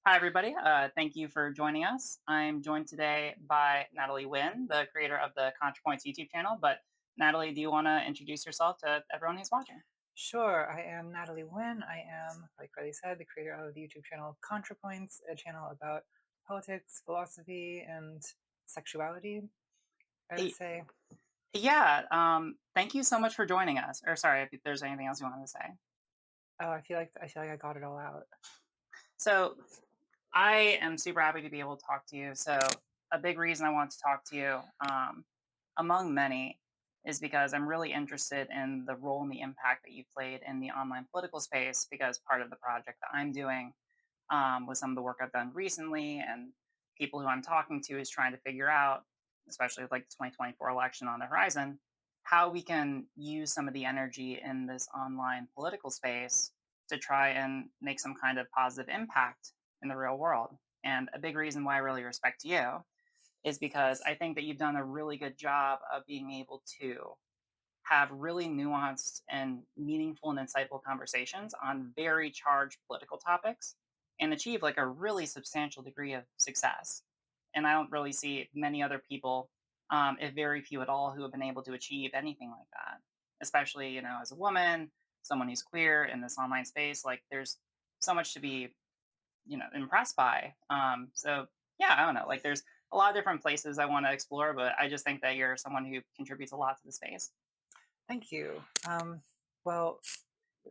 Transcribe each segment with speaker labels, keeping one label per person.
Speaker 1: Hi, everybody. Thank you for joining us. I'm joined today by Natalie Wynn, the creator of the Contrapoints YouTube channel. But Natalie, do you want to introduce yourself to everyone who's watching?
Speaker 2: Sure, I am Natalie Wynn. I am, like Riley said, the creator of the YouTube channel Contrapoints, a channel about politics, philosophy, and sexuality, I would
Speaker 1: Y-
Speaker 2: say.
Speaker 1: Yeah. Thank you so much for joining us. Or sorry, if there's anything else you wanted to say.
Speaker 2: Oh, I feel like I got it all out.
Speaker 1: So I am super happy to be able to talk to you. So a big reason I want to talk to you, among many, is because I'm really interested in the role and the impact that you played in the online political space. Because part of the project that I'm doing with some of the work I've done recently and people who I'm talking to is trying to figure out, especially with like the 2024 election on the horizon, how we can use some of the energy in this online political space to try and make some kind of positive impact in the real world. And a big reason why I really respect you is because I think that you've done a really good job of being able to have really nuanced and meaningful and insightful conversations on very charged political topics and achieve like a really substantial degree of success. And I don't really see many other people, if very few at all, who have been able to achieve anything like that. Especially, as a woman, someone who's queer in this online space, like there's so much to be, impressed by. So yeah, I don't know. Like there's a lot of different places I want to explore, but I just think that you're someone who contributes a lot to the space.
Speaker 2: Thank you. Well,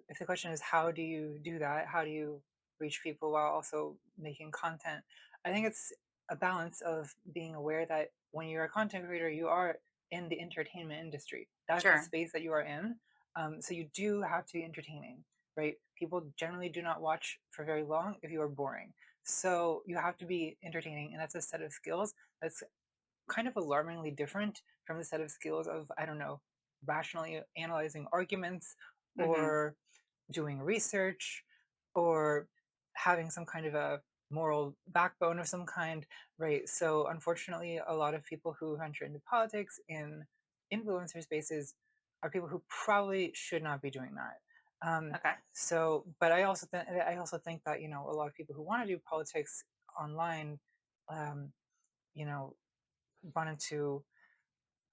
Speaker 2: if the question is how do you do that? How do you reach people while also making content? I think it's a balance of being aware that when you're a content creator, you are in the entertainment industry. That's the
Speaker 1: Sure.
Speaker 2: space that you are in. So you do have to be entertaining, right? People generally do not watch for very long if you are boring. So you have to be entertaining, and that's a set of skills that's kind of alarmingly different from the set of skills of, I don't know, rationally analyzing arguments
Speaker 1: Hmm.
Speaker 2: or doing research or having some kind of a moral backbone of some kind, right? So, unfortunately, a lot of people who venture into politics in influencer spaces are people who probably should not be doing that.
Speaker 1: Okay.
Speaker 2: But I also think that a lot of people who want to do politics online, um, you know, run into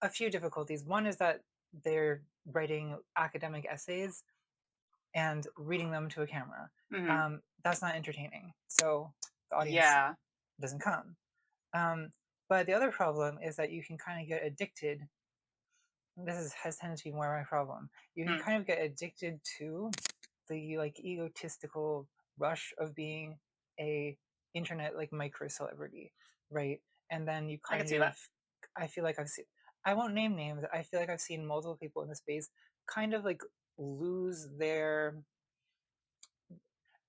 Speaker 2: a few difficulties. One is that they're writing academic essays and reading them to a camera.
Speaker 1: Hmm.
Speaker 2: That's not entertaining. So the audience
Speaker 1: Yeah.
Speaker 2: doesn't come. Um, but the other problem is that you can kind of get addicted. Has tended to be more my problem. You can
Speaker 1: Mm.
Speaker 2: kind of get addicted to the like egotistical rush of being a internet like micro celebrity, right? And then you
Speaker 1: I can
Speaker 2: kind
Speaker 1: see
Speaker 2: of,
Speaker 1: that.
Speaker 2: I feel like I've seen, I won't name names. I feel like I've seen multiple people in the space kind of like lose their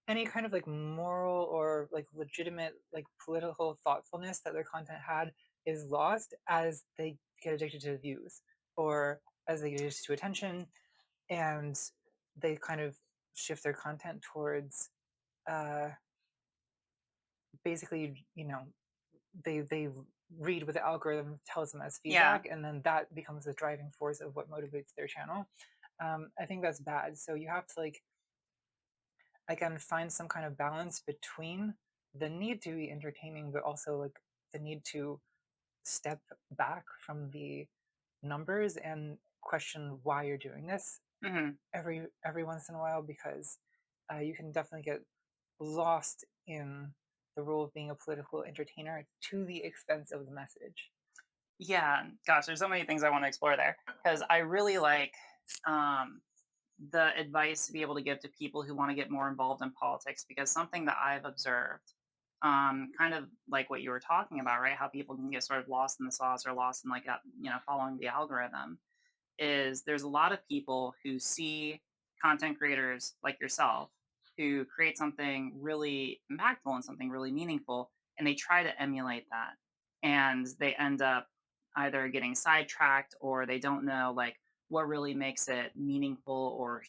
Speaker 2: any kind of like moral or like legitimate like political thoughtfulness that their content had is lost as they get addicted to views or as they get addicted to attention, and they kind of shift their content towards uh basically they read what the algorithm tells them as
Speaker 1: Yeah.
Speaker 2: feedback, and then that becomes the driving force of what motivates their channel. I think that's bad. So you have to like again find some kind of balance between the need to be entertaining but also like the need to step back from the numbers and question why you're doing this
Speaker 1: Hmm.
Speaker 2: every once in a while, because you can definitely get lost in the role of being a political entertainer to the expense of the message.
Speaker 1: Yeah. Gosh, there's so many things I want to explore there because I really like um, the advice to be able to give to people who want to get more involved in politics because something that I've observed, kind of like what you were talking about, right? How people can get sort of lost in the sauce or lost in like following the algorithm. Is there's a lot of people who see content creators like yourself who create something really impactful and something really meaningful, and they try to emulate that. And they end up either getting sidetracked or they don't know like what really makes it meaningful or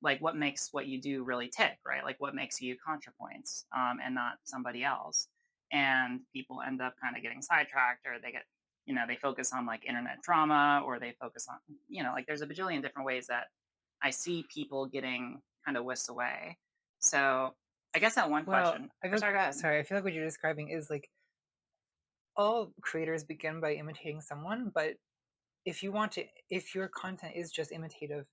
Speaker 1: like what makes what you do really tick, right? Like what makes you ContraPoints and not somebody else. And people end up kind of getting sidetracked or they get they focus on like internet drama or they focus on, like there's a bajillion different ways that I see people getting kind of whisked away. So I guess that one
Speaker 2: Well,
Speaker 1: question.
Speaker 2: I
Speaker 1: Or
Speaker 2: feel
Speaker 1: sorry, go ahead.
Speaker 2: sorry, I feel like what you're describing is like all creators begin by imitating someone, but if your content is just imitative,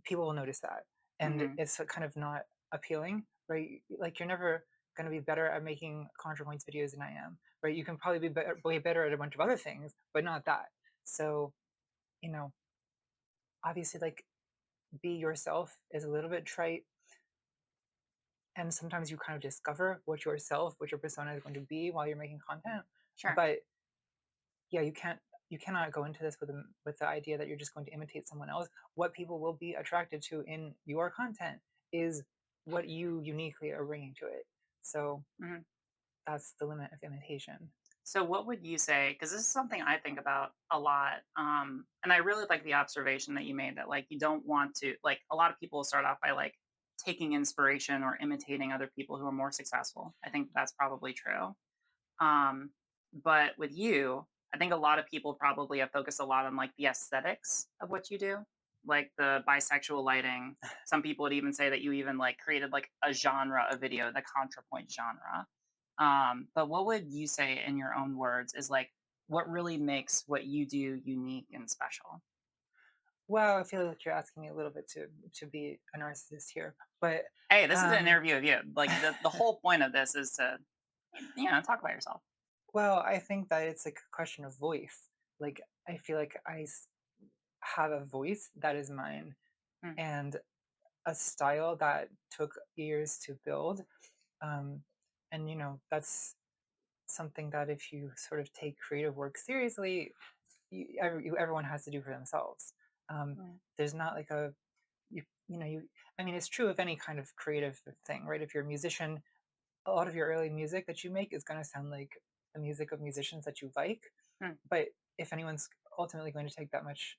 Speaker 2: people will notice that. And
Speaker 1: Hmm.
Speaker 2: it's kind of not appealing, right? Like you're never going to be better at making Contrapoints videos than I am, right? You can probably be way better at a bunch of other things, but not that. So, you know, obviously, like be yourself is a little bit trite, and sometimes you kind of discover what your persona is going to be while you're making content.
Speaker 1: Sure.
Speaker 2: But yeah, you cannot go into this with the idea that you're just going to imitate someone else. What people will be attracted to in your content is what you uniquely are bringing to it. So
Speaker 1: Mhm.
Speaker 2: that's the limit of imitation.
Speaker 1: So, what would you say? Because this is something I think about a lot, and I really like the observation that you made that like you don't want to like a lot of people start off by like taking inspiration or imitating other people who are more successful. I think that's probably true. Um, but with you, I think a lot of people probably have focused a lot on like the aesthetics of what you do, like the bisexual lighting. Some people would even say that you even like created like a genre of video, the contrapoint genre. But what would you say in your own words is like what really makes what you do unique and special?
Speaker 2: Well, I feel like you're asking me a little bit to be a narcissist here, but
Speaker 1: Hey, this is an
Speaker 2: um,
Speaker 1: interview of you. Like the whole point of this is to, talk about yourself.
Speaker 2: well, I think that it's like a question of voice. Like I feel like have a voice that is mine,
Speaker 1: Mm,
Speaker 2: and a style that took years to build. Um, and that's something that if you sort of take creative work seriously, everyone has to do for themselves. Um,
Speaker 1: mm,
Speaker 2: there's not like a you know you. I mean, it's true of any kind of creative thing, right? If you're a musician, a lot of your early music that you make is going to sound like the music of musicians that you like.
Speaker 1: mm,
Speaker 2: But if anyone's ultimately going to take that much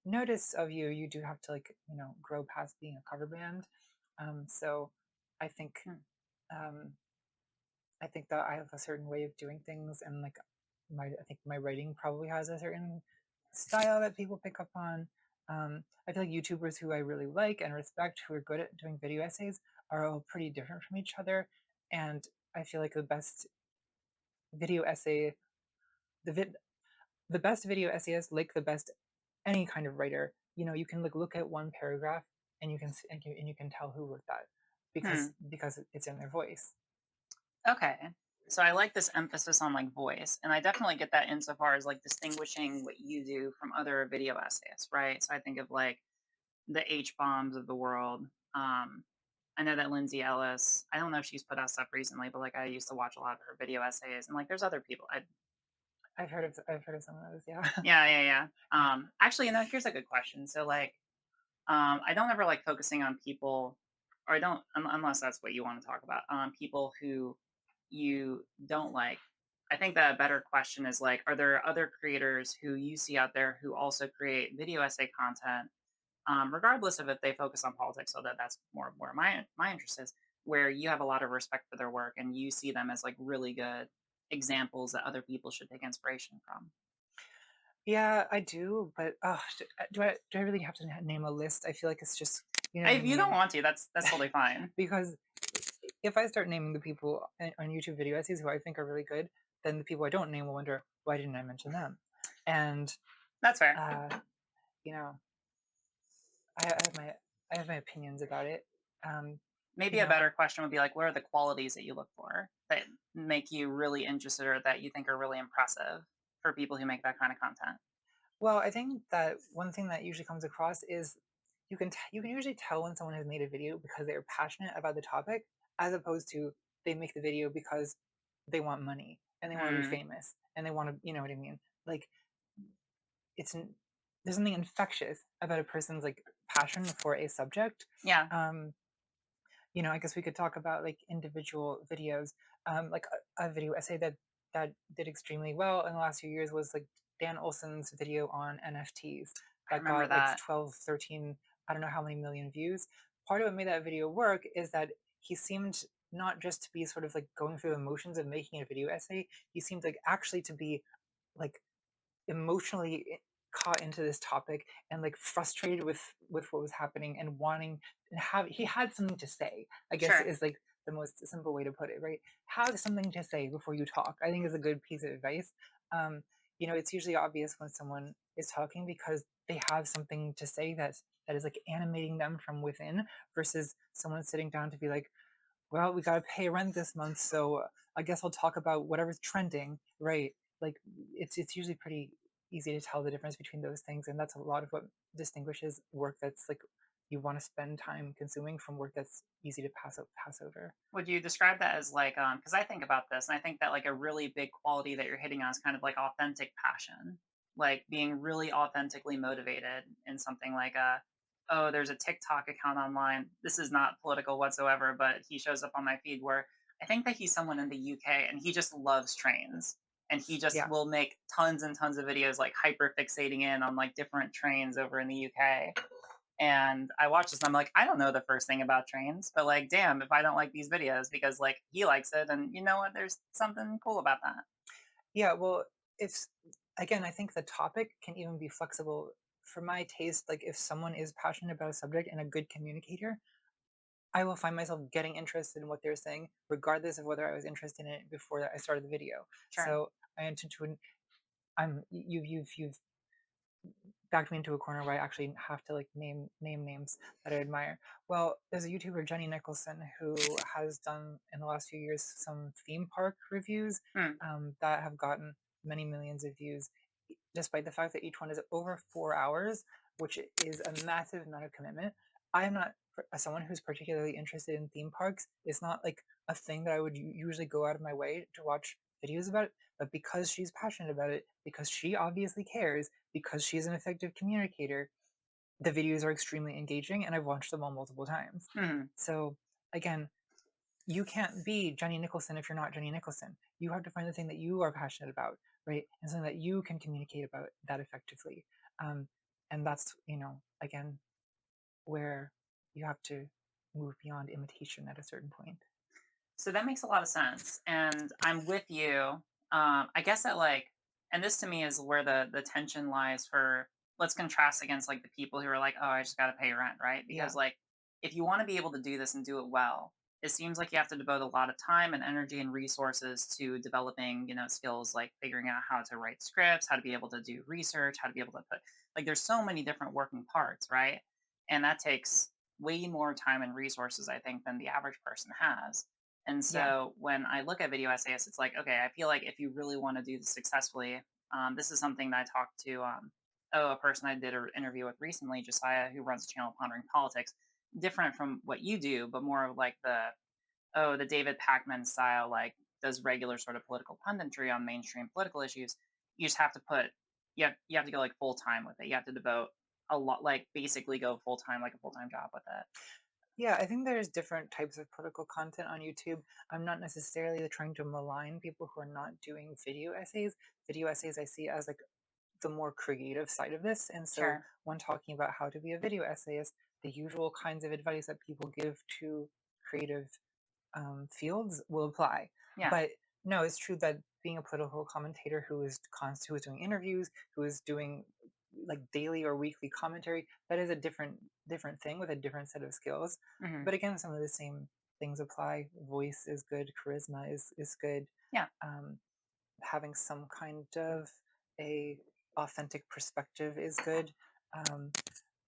Speaker 2: notice of you, you do have to like grow past being a cover band. So I think
Speaker 1: mm.
Speaker 2: um, I think that I have a certain way of doing things, and like I think my writing probably has a certain style that people pick up on. I feel like YouTubers who I really like and respect, who are good at doing video essays, are all pretty different from each other, and I feel like video essay, the vid, the best video essayists, like the best any kind of writer, you can like look at one paragraph and you can tell who wrote that
Speaker 1: Hmm.
Speaker 2: because it's in their voice.
Speaker 1: Okay. So I like this emphasis on like voice, and I definitely get that insofar as like distinguishing what you do from other video essayists, right? So I think of like the H bombs of the world. Um, I know that Lindsay Ellis. I don't know if she's put out stuff recently, but like I used to watch a lot of her video essays, and like there's other people.
Speaker 2: I've heard of some of those, yeah.
Speaker 1: Yeah, yeah, yeah.
Speaker 2: Yeah.
Speaker 1: Actually, here's a good question. So like, I don't ever like focusing on people, or I don't unless that's what you want to talk about. People who you don't like. I think that a better question is like, are there other creators who you see out there who also create video essay content, regardless of if they focus on politics? So that's more where my interest is, where you have a lot of respect for their work and you see them as like really good examples that other people should take inspiration from.
Speaker 2: Yeah, I do, but do I really have to name a list? I feel like it's just, you know what I
Speaker 1: If you don't
Speaker 2: mean?
Speaker 1: want to, that's totally fine.
Speaker 2: Because if I start naming the people on YouTube video essays who I think are really good, then the people I don't name will wonder, why didn't I mention them? And
Speaker 1: That's fair.
Speaker 2: uh, you know, I have my opinions about it. Um, you
Speaker 1: Maybe a
Speaker 2: know,
Speaker 1: better question would be like, what are the qualities that you look for that make you really interested or that you think are really impressive for people who make that kind of content?
Speaker 2: well, I think that one thing that usually comes across is you can usually tell when someone has made a video because they're passionate about the topic, as opposed to they make the video because they want money and they want to be
Speaker 1: Mm,
Speaker 2: famous and they want to, you know what I mean? Like it's there's something infectious about a person's like passion for a subject.
Speaker 1: yeah,
Speaker 2: Um, I guess we could talk about like individual videos. Like a video essay that did extremely well in the last few years was like Dan Olson's video on NFTs
Speaker 1: I
Speaker 2: that
Speaker 1: remember
Speaker 2: got like
Speaker 1: that.
Speaker 2: 12, 13, I don't know how many million views. Part of what made that video work is that he seemed not just to be sort of like going through the motions of making a video essay. He seemed like actually to be like emotionally caught into this topic and like frustrated with what was happening and wanting and have he had something to say, I guess,
Speaker 1: Sure.
Speaker 2: is like the most simple way to put it, right? Have something to say before you talk, I think, is a good piece of advice. um it's usually obvious when someone is talking because they have something to say that is like animating them from within, versus someone sitting down to be like, well, we got to pay rent this month, so I guess I'll talk about whatever's trending, right? Like, it's usually pretty easy to tell the difference between those things, and that's a lot of what distinguishes work that's like you want to spend time consuming from work that's easy to pass over.
Speaker 1: Would you describe that as like, because I think about this and I think that like a really big quality that you're hitting on is kind of like authentic passion, like being really authentically motivated in something like oh, there's a TikTok account online. This is not political whatsoever, but he shows up on my feed where I think that he's someone in the UK and he just loves trains. And he just
Speaker 2: Yeah,
Speaker 1: will make tons and tons of videos like hyper fixating in on like different trains over in the UK. And I watch this and I'm like, I don't know the first thing about trains, but like, damn, if I don't like these videos because like he likes it, and you know what? There's something cool about that.
Speaker 2: yeah. Well, it's again, I think the topic can even be flexible for my taste. Like, if someone is passionate about a subject and a good communicator, I will find myself getting interested in what they're saying, regardless of whether I was interested in it before I started the video.
Speaker 1: Sure.
Speaker 2: So I intend to. You've backed me into a corner where I actually have to like name names that I admire. Well, there's a YouTuber, Jenny Nicholson, who has done in the last few years some theme park reviews
Speaker 1: Hmm.
Speaker 2: that have gotten many millions of views, despite the fact that each one is over 4 hours, which is a massive amount of commitment. I am not, as someone who's particularly interested in theme parks, it's not like a thing that I would usually go out of my way to watch videos about it. But because she's passionate about it, because she obviously cares, because she's an effective communicator, the videos are extremely engaging and I've watched them all multiple times.
Speaker 1: Hmm.
Speaker 2: So again, you can't be Jenny Nicholson if you're not Jenny Nicholson. You have to find the thing that you are passionate about, right? And something that you can communicate about that effectively. Um, and that's, again, where you have to move beyond imitation at a certain point.
Speaker 1: So that makes a lot of sense, and I'm with you. I guess that like, and this to me is where the tension lies for. Let's contrast against like the people who are like, oh, I just got to pay rent, right?
Speaker 2: Yeah.
Speaker 1: Because like, if you want to be able to do this and do it well, it seems like you have to devote a lot of time and energy and resources to developing, skills like figuring out how to write scripts, how to be able to do research, how to be able to put like, there's so many different working parts, right? And that takes way more time and resources, I think, than the average person has. And
Speaker 2: Yeah.
Speaker 1: so when I look at video essayists, it's like, okay, I feel like if you really want to do this successfully, this is something that I talked to, a person I did an interview with recently, Josiah, who runs a channel Pondering Politics, different from what you do, but more of like the David Pakman style, like does regular sort of political punditry on mainstream political issues. You just have to you have to go like full time with it. You have to devote a lot, like basically go full time, like a full time job with it.
Speaker 2: Yeah, I think there's different types of political content on YouTube. I'm not necessarily trying to malign people who are not doing video essays. Video essays I see as like the more creative side of this. And so
Speaker 1: Sure.
Speaker 2: when talking about how to be a video essayist, the usual kinds of advice that people give to creative fields will apply.
Speaker 1: Yeah.
Speaker 2: But no, it's true that being a political commentator who is doing interviews, who is doing like daily or weekly commentary, that is a different thing with a different set of skills.
Speaker 1: Hmm.
Speaker 2: But again, some of the same things apply. Voice is good, charisma is good.
Speaker 1: Yeah.
Speaker 2: Um, Having some kind of a authentic perspective is good. Um,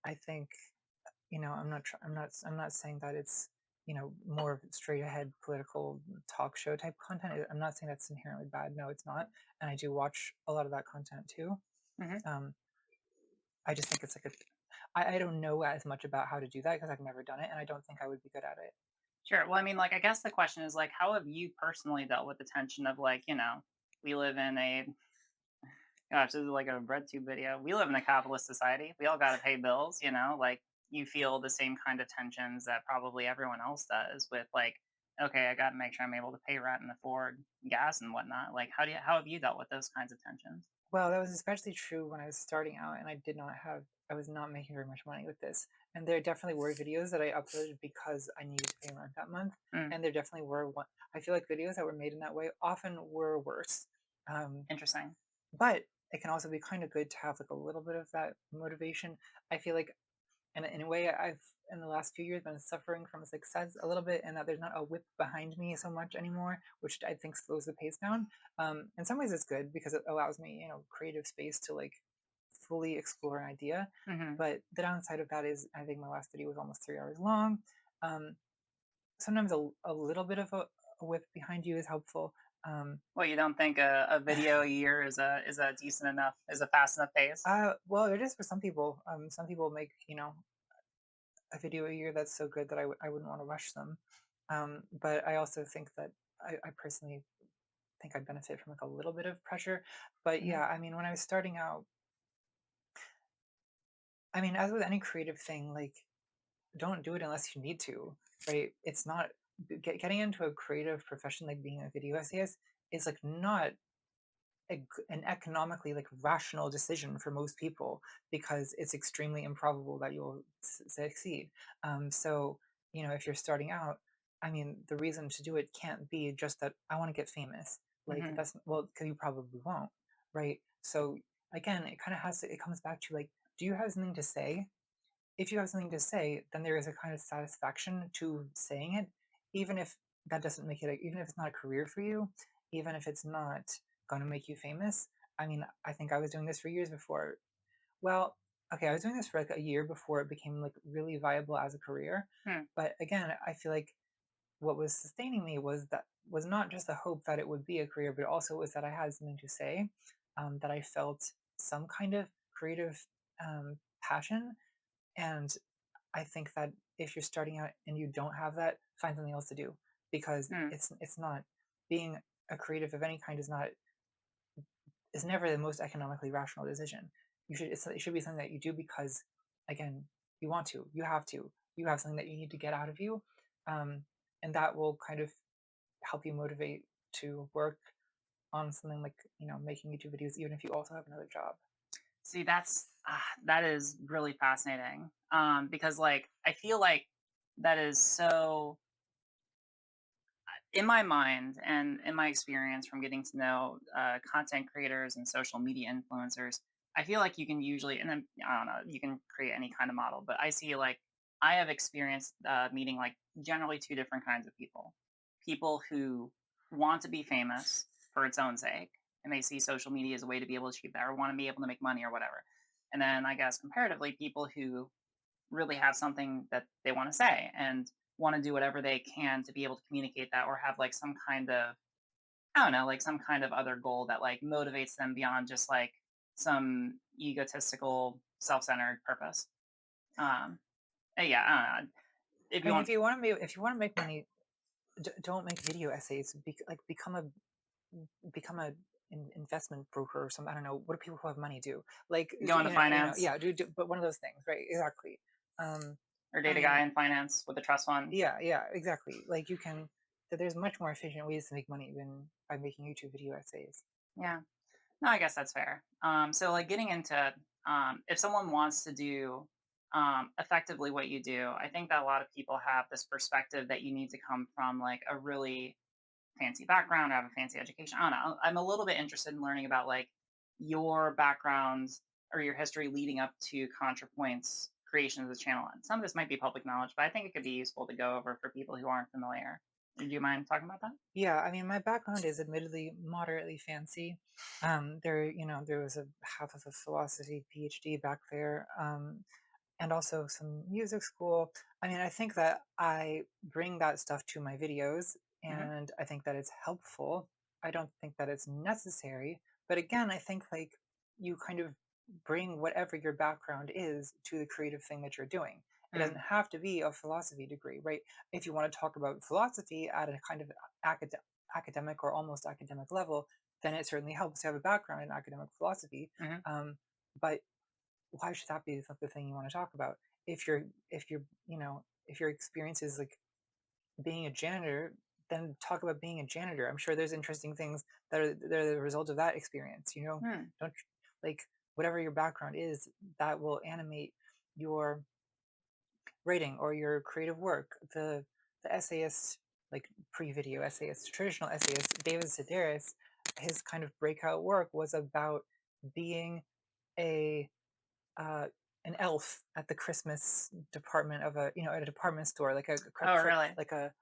Speaker 2: I think, I'm not saying that it's, more of straight ahead political talk show type content. I'm not saying that's inherently bad. No, it's not. And I do watch a lot of that content too.
Speaker 1: Hmm.
Speaker 2: Um, I just think it's like I don't know as much about how to do that because I've never done it, and I don't think I would be good at it.
Speaker 1: Sure. Well, I mean, like, I guess the question is like, how have you personally dealt with the tension of like, we live in a gosh, this is like a red tube video. We live in a capitalist society. We all got to pay bills, like you feel the same kind of tensions that probably everyone else does with like, okay, I got to make sure I'm able to pay rent and afford gas and whatnot. Like, how have you dealt with those kinds of tensions?
Speaker 2: Well, that was especially true when I was starting out, and I was not making very much money with this. And there definitely were videos that I uploaded because I needed to pay rent that month.
Speaker 1: Mm,
Speaker 2: And there definitely were I feel like videos that were made in that way often were worse. Um,
Speaker 1: interesting.
Speaker 2: but it can also be kind of good to have like a little bit of that motivation. I feel like, and in a way, I've in the last few years been suffering from success a little bit, and that there's not a whip behind me so much anymore, which I think slows the pace down. In some ways, it's good because it allows me, creative space to like fully explore an idea.
Speaker 1: Hmm.
Speaker 2: But the downside of that is, I think my last video was almost 3 hours long. Um, Sometimes a little bit of a whip behind you is helpful. Um,
Speaker 1: Well, you don't think a video a year is a decent enough, is a fast enough pace?
Speaker 2: well, it is for some people. Some people make a video a year that's so good that I wouldn't want to rush them. But I also think that I personally think I'd benefit from like a little bit of pressure. But
Speaker 1: Hmm.
Speaker 2: yeah, I mean, when I was starting out, I mean, as with any creative thing, like don't do it unless you need to, right? It's not getting into a creative profession like being a video essayist is like not an economically like rational decision for most people because it's extremely improbable that you'll succeed. So if you're starting out, I mean, the reason to do it can't be just that I want to get famous. Like
Speaker 1: Hmm.
Speaker 2: that's well, because you probably won't, right? So again, it kind of has to. It comes back to like, do you have something to say? If you have something to say, then there is a kind of satisfaction to saying it, even if that doesn't make it, even if it's not a career for you, even if it's not going to make you famous. I mean, I think I was doing this for years before. Well, okay, I was doing this for like a year before it became like really viable as a career.
Speaker 1: Hmm.
Speaker 2: But again, I feel like what was sustaining me was not just the hope that it would be a career, but also was that I had something to say, that I felt some kind of creative passion. And I think that if you're starting out and you don't have that, find something else to do because
Speaker 1: Hmm.
Speaker 2: it's not being a creative of any kind is never the most economically rational decision. It should be something that you do because again you want to, you have something that you need to get out of you, um, and that will kind of help you motivate to work on something like making YouTube videos even if you also have another job.
Speaker 1: See, that is really fascinating. Because like I feel like that is so in my mind and in my experience from getting to know content creators and social media influencers. I feel like you can usually, and then I don't know, you can create any kind of model, but I see like I have experienced meeting like generally two different kinds of people: people who want to be famous for its own sake, and they see social media as a way to be able to achieve that, or want to be able to make money or whatever. And then I guess comparatively, people who really have something that they want to say and want to do whatever they can to be able to communicate that, or have like some kind of, I don't know, like some kind of other goal that like motivates them beyond just like some egotistical self-centered purpose. um yeah, I don't know if
Speaker 2: I
Speaker 1: you
Speaker 2: mean,
Speaker 1: want.
Speaker 2: if you want to make money, don't make video essays. Like become a investment broker or something. I don't know. What do people who have money do? Like
Speaker 1: Go into finance,
Speaker 2: yeah, but one of those things, right? Exactly. Um,
Speaker 1: or
Speaker 2: I
Speaker 1: date a guy
Speaker 2: mean,
Speaker 1: in finance with a trust fund.
Speaker 2: yeah, exactly. Like there's much more efficient ways to make money than by making YouTube video essays.
Speaker 1: Yeah, no, I guess that's fair. So like getting into, if someone wants to do effectively what you do, I think that a lot of people have this perspective that you need to come from like a really fancy background or have a fancy education. I don't know. I'm a little bit interested in learning about like your background or your history leading up to Contrapoints creation of the channel. And some of this might be public knowledge, but I think it could be useful to go over for people who aren't familiar. Do you mind talking about that?
Speaker 2: Yeah, I mean, my background is admittedly moderately fancy. There was a half of a philosophy PhD back there, and also some music school. I mean, I think that I bring that stuff to my videos,
Speaker 1: Hmm.
Speaker 2: and I think that it's helpful. I don't think that it's necessary, but again, I think like you kind of bring whatever your background is to the creative thing that you're doing. It doesn't
Speaker 1: Mm.
Speaker 2: have to be a philosophy degree, right? If you want to talk about philosophy at a kind of academic or almost academic level, then it certainly helps to have a background in academic philosophy.
Speaker 1: Hmm.
Speaker 2: Um, but why should that be the thing you want to talk about? If your experience is like being a janitor, then talk about being a janitor. I'm sure there's interesting things that are the result of that experience.
Speaker 1: Mm.
Speaker 2: Don't like whatever your background is that will animate your writing or your creative work. The essayist, like pre-video essayist, traditional essayist David Sedaris, his kind of breakout work was about being a uh, an elf at the Christmas department of a, at a department store, like
Speaker 1: Oh, really?
Speaker 2: like a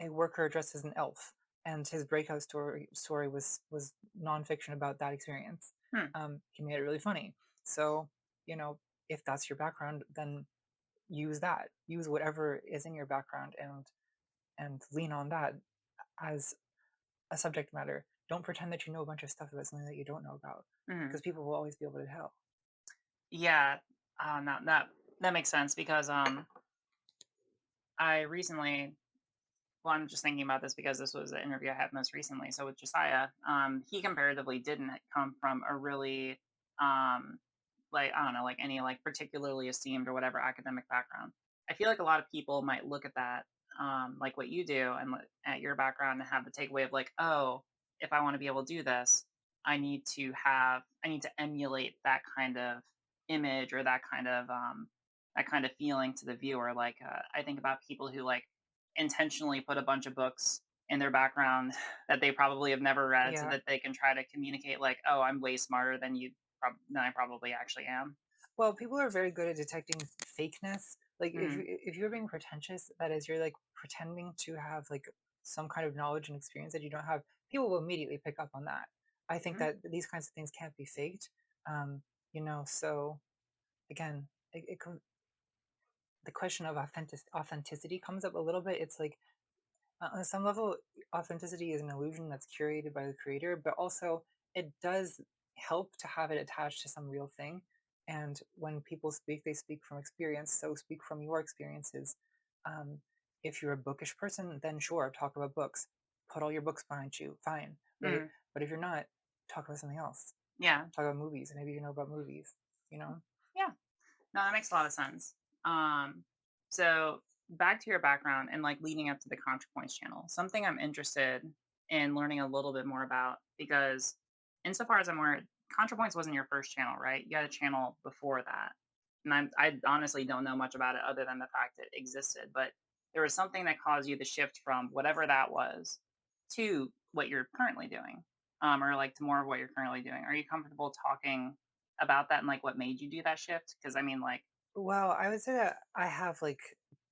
Speaker 2: worker dressed as an elf, and his breakout story was nonfiction about that experience.
Speaker 1: Hmm.
Speaker 2: He made it really funny. So, you know, if that's your background, then use that. Use whatever is in your background and lean on that as a subject matter. Don't pretend that you know a bunch of stuff about something that you don't know about,
Speaker 1: Hmm.
Speaker 2: because people will always be able to tell.
Speaker 1: Yeah. No, that makes sense because I recently, well, I'm just thinking about this because this was the interview I had most recently. So with Josiah, he comparatively didn't come from a really, um, like, I don't know, like any like particularly esteemed or whatever academic background. I feel like a lot of people might look at that, like what you do, and at your background and have the takeaway of like, oh, if I want to be able to do this, I need to emulate that kind of image or that kind of feeling to the viewer. Like, I think about people who like intentionally put a bunch of books in their background that they probably have never read so
Speaker 2: Yeah.
Speaker 1: that they can try to communicate like, oh, I'm way smarter than than I probably actually am.
Speaker 2: Well, people are very good at detecting fakeness. Like
Speaker 1: Mm.
Speaker 2: if you're being pretentious, that is, you're like pretending to have like some kind of knowledge and experience that you don't have. People will immediately pick up on that. I think
Speaker 1: Hmm.
Speaker 2: that these kinds of things can't be faked. Um, so again, the question of authenticity comes up a little bit. It's like on some level, authenticity is an illusion that's curated by the creator, but also it does help to have it attached to some real thing. And when people speak, they speak from experience. So speak from your experiences. Um, if you're a bookish person, then sure, talk about books. Put all your books behind you, fine, right?
Speaker 1: Mm.
Speaker 2: But if you're not, talk about something else.
Speaker 1: Yeah.
Speaker 2: Talk about movies. Maybe you know about movies. You know.
Speaker 1: Yeah. No, that makes a lot of sense. Um, so back to your background and like leading up to the Contrapoints channel, something I'm interested in learning a little bit more about because insofar as I'm aware, Contrapoints wasn't your first channel, right? You had a channel before that. And I honestly don't know much about it other than the fact it existed, but there was something that caused you to shift from whatever that was to what you're currently doing, or like to more of what you're currently doing. Are you comfortable talking about that and like what made you do that shift? Because I mean, like,
Speaker 2: Well, I would say that I have like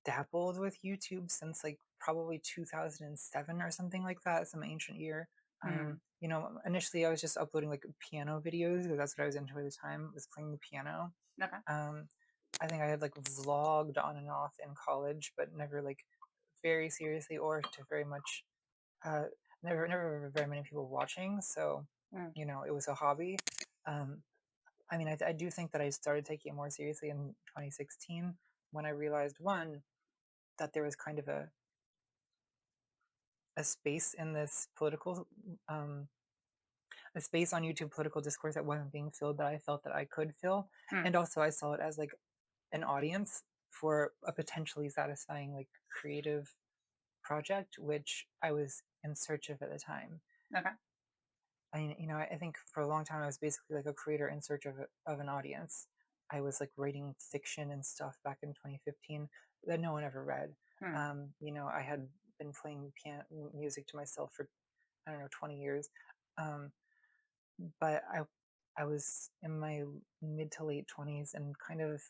Speaker 2: dabbled with YouTube since like probably 2007 or something like that, some ancient year.
Speaker 1: hmm,
Speaker 2: Initially I was just uploading like piano videos because that's what I was into at the time, was playing the piano.
Speaker 1: okay,
Speaker 2: Um, I think I had like vlogged on and off in college, but never like very seriously or to very much, uh, never very many people watching. So,
Speaker 1: mm,
Speaker 2: it was a hobby. Um, I mean, I do think that I started taking it more seriously in 2016 when I realized, one, that there was kind of a space in this um, a space on YouTube political discourse that wasn't being filled that I felt that I could fill.
Speaker 1: mm,
Speaker 2: And also I saw it as like an audience for a potentially satisfying, like creative project, which I was in search of at the time.
Speaker 1: okay,
Speaker 2: I mean, I think for a long time I was basically like a creator in search of an audience. I was like writing fiction and stuff back in 2015 that no one ever read.
Speaker 1: hmm,
Speaker 2: I had been playing piano music to myself for, I don't know, 20 years. Um, but I was in my mid to late 20s and kind of,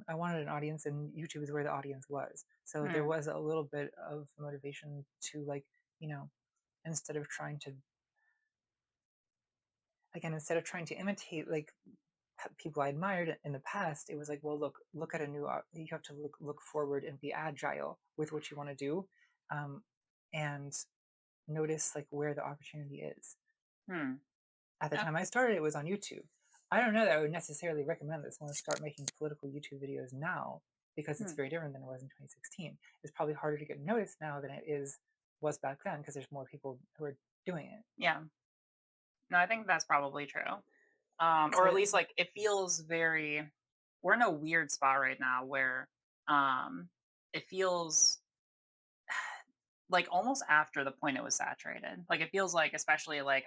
Speaker 2: I wanted an audience, and YouTube is where the audience was. So there
Speaker 1: mm,
Speaker 2: was a little bit of motivation to like, you know, instead of trying to instead of trying to imitate like people I admired in the past, it was like, well, look at a new. You have to look forward and be agile with what you want to do, and notice like where the opportunity is.
Speaker 1: hmm,
Speaker 2: At the
Speaker 1: okay,
Speaker 2: time I started, it was on YouTube. I don't know that I would necessarily recommend that someone start making political YouTube videos now, because it's
Speaker 1: hmm,
Speaker 2: very different than it was in 2016. It's probably harder to get noticed now than it was back then because there's more people who are doing it.
Speaker 1: yeah. No, I think that's probably true. Or at
Speaker 2: So
Speaker 1: least like it feels very. We're in a weird spot right now where um, it feels like almost after the point it was saturated. Like it feels like, especially like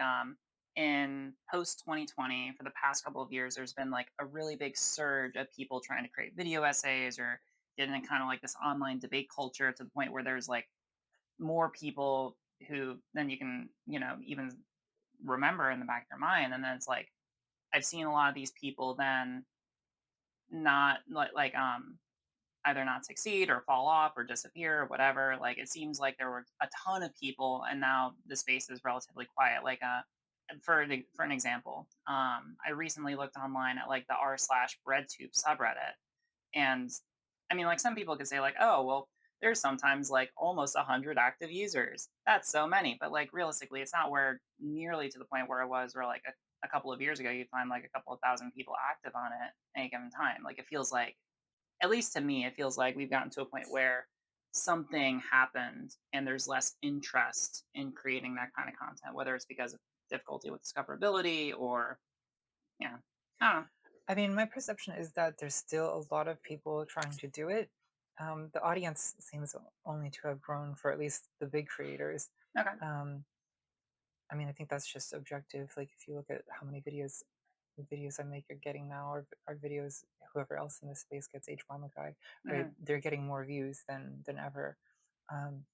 Speaker 1: in post 2020 for the past couple of years, there's been like a really big surge of people trying to create video essays or getting in kind of like this online debate culture to the point where there's like more people who then you can, even remember in the back of your mind. And then it's like I've seen a lot of these people then not either not succeed or fall off or disappear or whatever. Like it seems like there were a ton of people, and now the space is relatively quiet. For an example, I recently looked online at like the r/breadtube subreddit, and I mean, like some people could say like, oh well, there's sometimes like almost 100 active users. That's so many, but like realistically, it's not where nearly to the point where it was where like a couple of years ago you'd find like a couple of thousand people active on it at any given time. Like it feels like, at least to me, it feels like we've gotten to a point where something happened and there's less interest in creating that kind of content, whether it's because of difficulty with discoverability or, yeah, I don't know.
Speaker 2: I mean, my perception is that there's still a lot of people trying to do it. The audience seems only to have grown for at least the big creators.
Speaker 1: Okay.
Speaker 2: Um, I mean, I think that's just objective. Like, if you look at how many videos I make are getting now, or videos whoever else in this space gets H1 guy, right?
Speaker 1: Hmm.
Speaker 2: They're getting more views than ever. Um,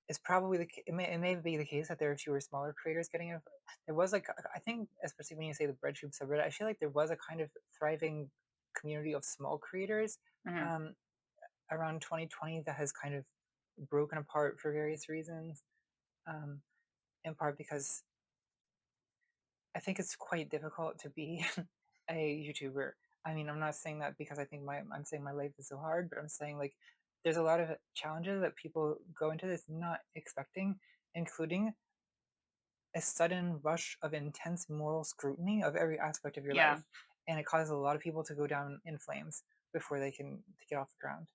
Speaker 2: it's probably it may be the case that there are fewer smaller creators getting it. There was like I think, especially when you say the breadtube subreddit, I feel like there was a kind of thriving community of small creators
Speaker 1: Hmm.
Speaker 2: um, around 2020 that has kind of broken apart for various reasons. Um, in part because I think it's quite difficult to be a YouTuber. I mean, I'm not saying that because I'm saying my life is so hard, but I'm saying like there's a lot of challenges that people go into this not expecting, including a sudden rush of intense moral scrutiny of every aspect of your
Speaker 1: Yeah,
Speaker 2: life, and it causes a lot of people to go down in flames before they can to get off the ground.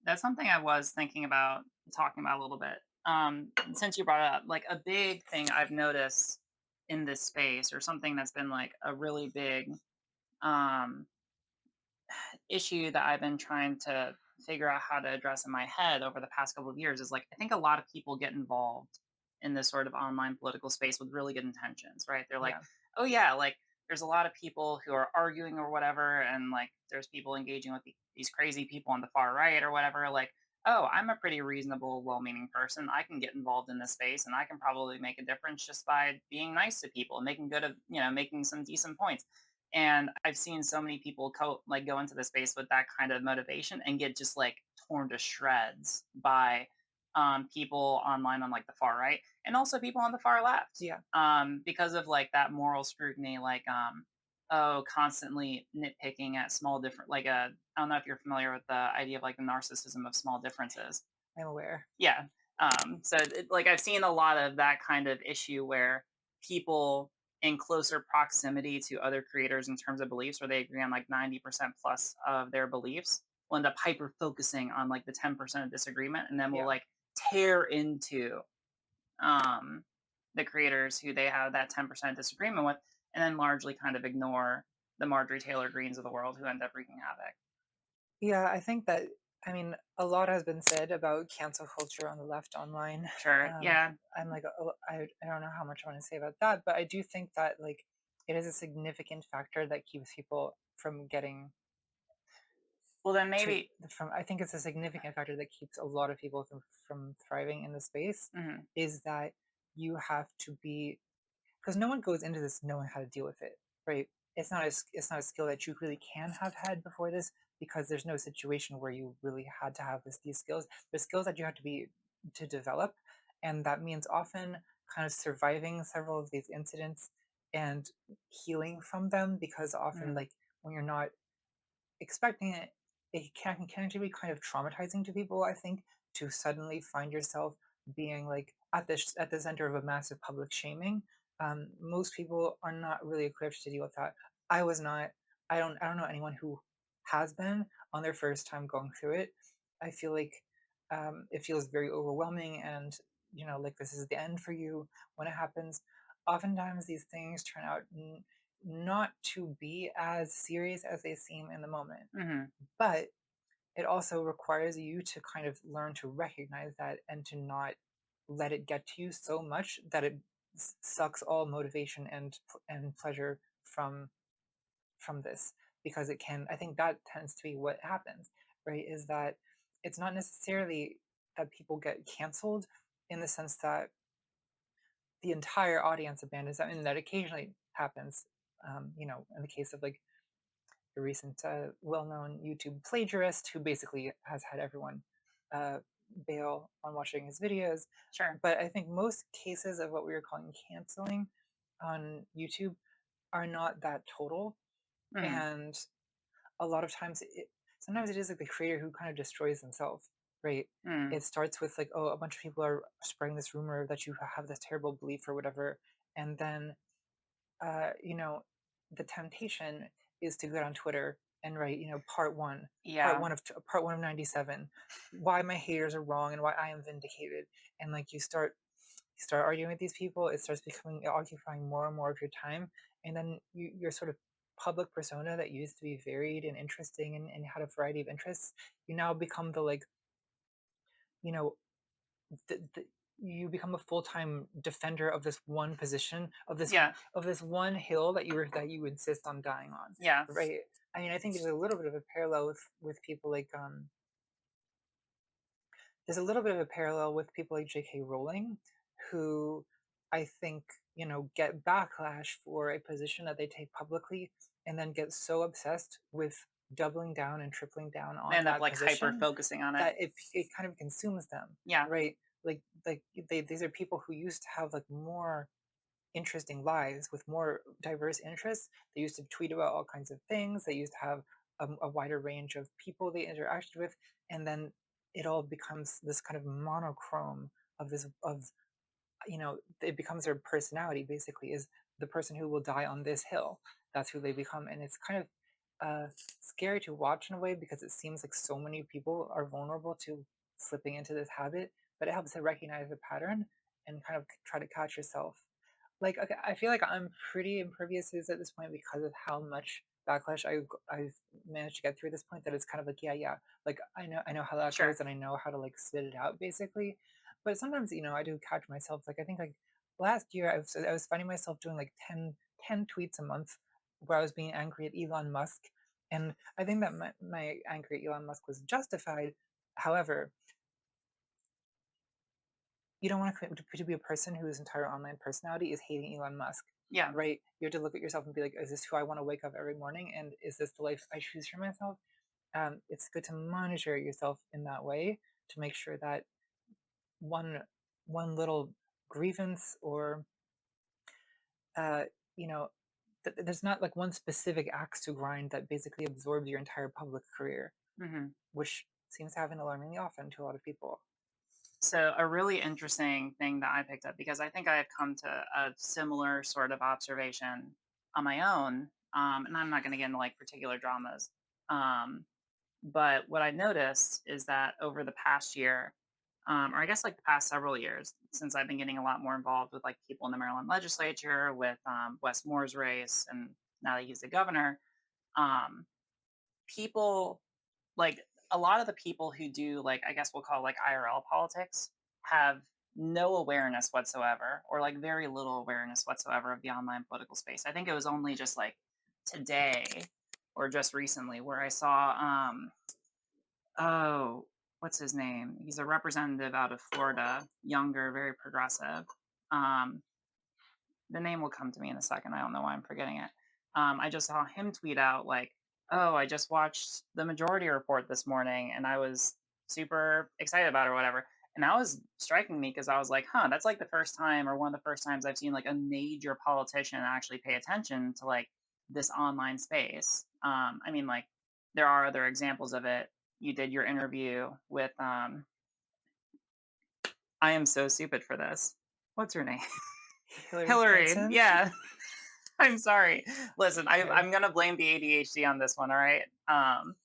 Speaker 1: that's something I was thinking about talking about a little bit. Since you brought it up, like a big thing I've noticed in this space, or something that's been like a really big um, issue that I've been trying to figure out how to address in my head over the past couple of years is like I think a lot of people get involved in this sort of online political space with really good intentions, right? They're like,
Speaker 2: Yeah,
Speaker 1: oh yeah, like there's a lot of people who are arguing or whatever, and like there's people engaging with these crazy people on the far right or whatever. Like, oh, I'm a pretty reasonable, well-meaning person. I can get involved in this space, and I can probably make a difference just by being nice to people and making good of making some decent points. And I've seen so many people go into the space with that kind of motivation and get just like torn to shreds by people online on like the far right, and also people on the far left,
Speaker 2: yeah,
Speaker 1: because of like that moral scrutiny, like oh, constantly nitpicking at small different, I don't know if you're familiar with the idea of like the narcissism of small differences.
Speaker 2: I'm aware.
Speaker 1: Yeah. Like I've seen a lot of that kind of issue where people in closer proximity to other creators in terms of beliefs, where they agree on like 90% plus of their beliefs, will end up hyper focusing on like the 10% of disagreement, and then will
Speaker 2: Yeah.
Speaker 1: like tear into um, the creators who they have that 10% disagreement with, and then largely kind of ignore the Marjorie Taylor Greens of the world who end up wreaking havoc.
Speaker 2: Yeah, I think that, I mean, a lot has been said about cancel culture on the left online.
Speaker 1: Sure.
Speaker 2: Um,
Speaker 1: Yeah.
Speaker 2: I'm like, I don't know how much I want to say about that, but I do think that like it is a significant factor that keeps people from getting
Speaker 1: Well, then
Speaker 2: to
Speaker 1: maybe.
Speaker 2: from. I think it's a significant factor that keeps a lot of people from thriving in the space
Speaker 1: Mhm.
Speaker 2: is that you have to be, because no one goes into this knowing how to deal with it, right? It's not a skill that you really can have had before this, because there's no situation where you really had to have these skills. There's skills that you have to develop, and that means often kind of surviving several of these incidents and healing from them, because often
Speaker 1: Mhm.
Speaker 2: like when you're not expecting it, it can actually be kind of traumatizing to people, I think, to suddenly find yourself being like at the center of a massive public shaming. Most people are not really equipped to deal with that. I was not. I don't know anyone who has been on their first time going through it. I feel like it feels very overwhelming, and like this is the end for you when it happens. Oftentimes, these things turn out not to be as serious as they seem in the moment.
Speaker 1: Mhm.
Speaker 2: But it also requires you to kind of learn to recognize that and to not let it get to you so much that it sucks all motivation and pleasure from this, because it can. I think that tends to be what happens, right? Is that it's not necessarily that people get canceled in the sense that the entire audience abandons them, and that occasionally happens. In the case of like the recent well-known YouTube plagiarist who basically has had everyone uh, bail on watching his videos.
Speaker 1: Sure.
Speaker 2: But I think most cases of what we were calling canceling on YouTube are not that total,
Speaker 1: Mm,
Speaker 2: and a lot of times sometimes it is like the creator who kind of destroys themselves, right?
Speaker 1: mm,
Speaker 2: It starts with like, oh, a bunch of people are spreading this rumor that you have this terrible belief or whatever, and then uh, you know, the temptation is to get on Twitter and write,
Speaker 1: yeah.
Speaker 2: part one of 97, why my haters are wrong and why I am vindicated, and like you start arguing with these people, it starts becoming occupying more and more of your time, and then your sort of public persona that used to be varied and interesting and had a variety of interests, you now become the like, you know, the you become a full-time defender of this one position
Speaker 1: Yeah.
Speaker 2: of this one hill that you insist on dying on,
Speaker 1: Yeah.
Speaker 2: right? I mean, I think there's a little bit of a parallel with people like there's a little bit of a parallel with people like J.K. Rowling, who I think, get backlash for a position that they take publicly, and then get so obsessed with doubling down and tripling down on
Speaker 1: End up
Speaker 2: that
Speaker 1: like hyper
Speaker 2: position
Speaker 1: focusing on it.
Speaker 2: that it kind of consumes them,
Speaker 1: Yeah.
Speaker 2: right? Like these are people who used to have like more interesting lives with more diverse interests. They used to tweet about all kinds of things. They used to have a wider range of people they interacted with, and then it all becomes this kind of monochrome of this of it becomes their personality. Basically, is the person who will die on this hill. That's who they become, and it's kind of scary to watch in a way because it seems like so many people are vulnerable to slipping into this habit. But it helps to recognize the pattern and kind of try to catch yourself. Like, okay, I feel like I'm pretty impervious to this at this point because of how much backlash I've managed to get through at this point, that it's kind of like, yeah, like I know how that
Speaker 1: Sure.
Speaker 2: goes, and I know how to like spit it out basically. But sometimes, I do catch myself, like I think like last year I was finding myself doing like ten tweets a month where I was being angry at Elon Musk, and I think that my anger at Elon Musk was justified. However, you don't want to be a person whose entire online personality is hating Elon Musk,
Speaker 1: Yeah.
Speaker 2: right? You have to look at yourself and be like, is this who I want to wake up every morning? And is this the life I choose for myself? It's good to monitor yourself in that way to make sure that one little grievance or uh, you know there's not like one specific axe to grind that basically absorbs your entire public career,
Speaker 1: Hmm.
Speaker 2: which seems to happen alarmingly often to a lot of people.
Speaker 1: So a really interesting thing that I picked up, because I think I have come to a similar sort of observation on my own, and I'm not going to get into like particular dramas, um, but what I noticed is that over the past year, or I guess like the past several years, since I've been getting a lot more involved with like people in the Maryland legislature, with Wes Moore's race, and now that he's the governor, um, people like a lot of the people who do like I guess we'll call like IRL politics have no awareness whatsoever, or like very little awareness whatsoever of the online political space. I think it was only just like today or just recently where I saw oh, what's his name? He's a representative out of Florida, younger, very progressive. Um the name will come to me in a second. I don't know why I'm forgetting it. I just saw him tweet out like, "Oh, I just watched the Majority Report this morning, and I was super excited about it or whatever." And that was striking me because I was like, "Huh, that's like the first time or one of the first times I've seen like a major politician actually pay attention to like this online space." I mean, like there are other examples of it. You did your interview with I am so stupid for this. What's her name?
Speaker 2: Hillary
Speaker 1: Hillary.
Speaker 2: Clinton.
Speaker 1: Yeah. I'm sorry. Listen,
Speaker 2: Okay.
Speaker 1: I'm gonna blame the ADHD on this one. All right. I'm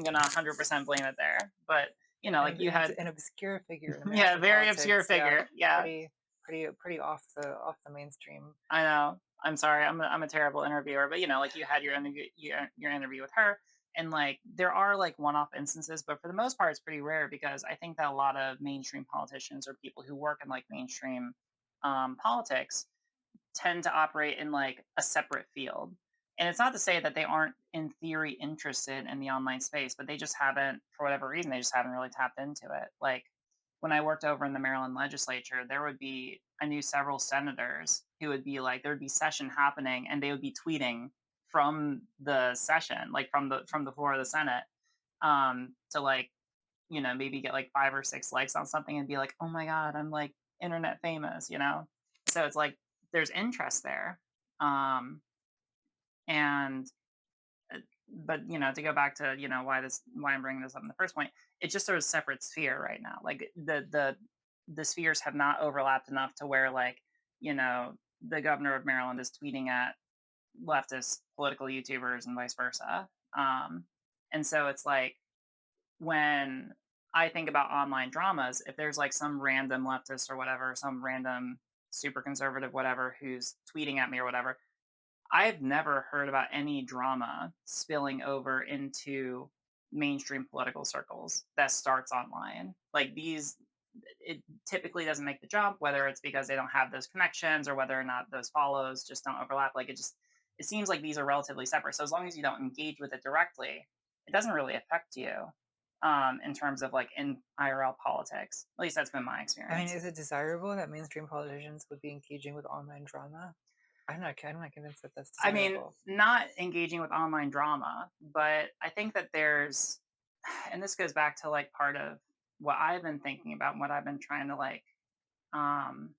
Speaker 1: gonna 100% blame it there. But like you had,
Speaker 2: An obscure figure in
Speaker 1: yeah,
Speaker 2: American
Speaker 1: very obscure
Speaker 2: politics. Yeah,
Speaker 1: figure. Yeah,
Speaker 2: pretty off the mainstream.
Speaker 1: I know. I'm sorry. I'm a terrible interviewer. But like you had your interview with her, and like there are like one-off instances, but for the most part, it's pretty rare because I think that a lot of mainstream politicians or people who work in like mainstream politics tend to operate in like a separate field. And it's not to say that they aren't in theory interested in the online space, but they just haven't, for whatever reason, they just haven't really tapped into it. Like when I worked over in the Maryland legislature, there would be I knew several senators who would be like there would be session happening and they would be tweeting from the session, like from the floor of the Senate, to like, maybe get like 5 or 6 likes on something and be like, oh my God, I'm like internet famous, So it's like there's interest there. Um and but to go back to why I'm bringing this up in the first point, it's just sort of separate sphere right now. Like the spheres have not overlapped enough to where like you know the governor of Maryland is tweeting at leftist political YouTubers and vice versa. And so it's like when I think about online dramas, if there's like some random leftist or whatever, some random super conservative whatever who's tweeting at me or whatever, I've never heard about any drama spilling over into mainstream political circles that starts online. Like these, it typically doesn't make the jump, whether it's because they don't have those connections or whether or not those follows just don't overlap. Like it seems like these are relatively separate. So as long as you don't engage with it directly, it doesn't really affect you in terms of like in IRL politics. At least that's been my
Speaker 2: I mean,
Speaker 1: experience.
Speaker 2: is it desirable that mainstream politicians would be engaging with online drama? I'm not convinced that that's
Speaker 1: I mean,
Speaker 2: desirable.
Speaker 1: not engaging with online drama, but I think that there's, and this goes back to like part of what I've been thinking about, and what I've been trying to like, um,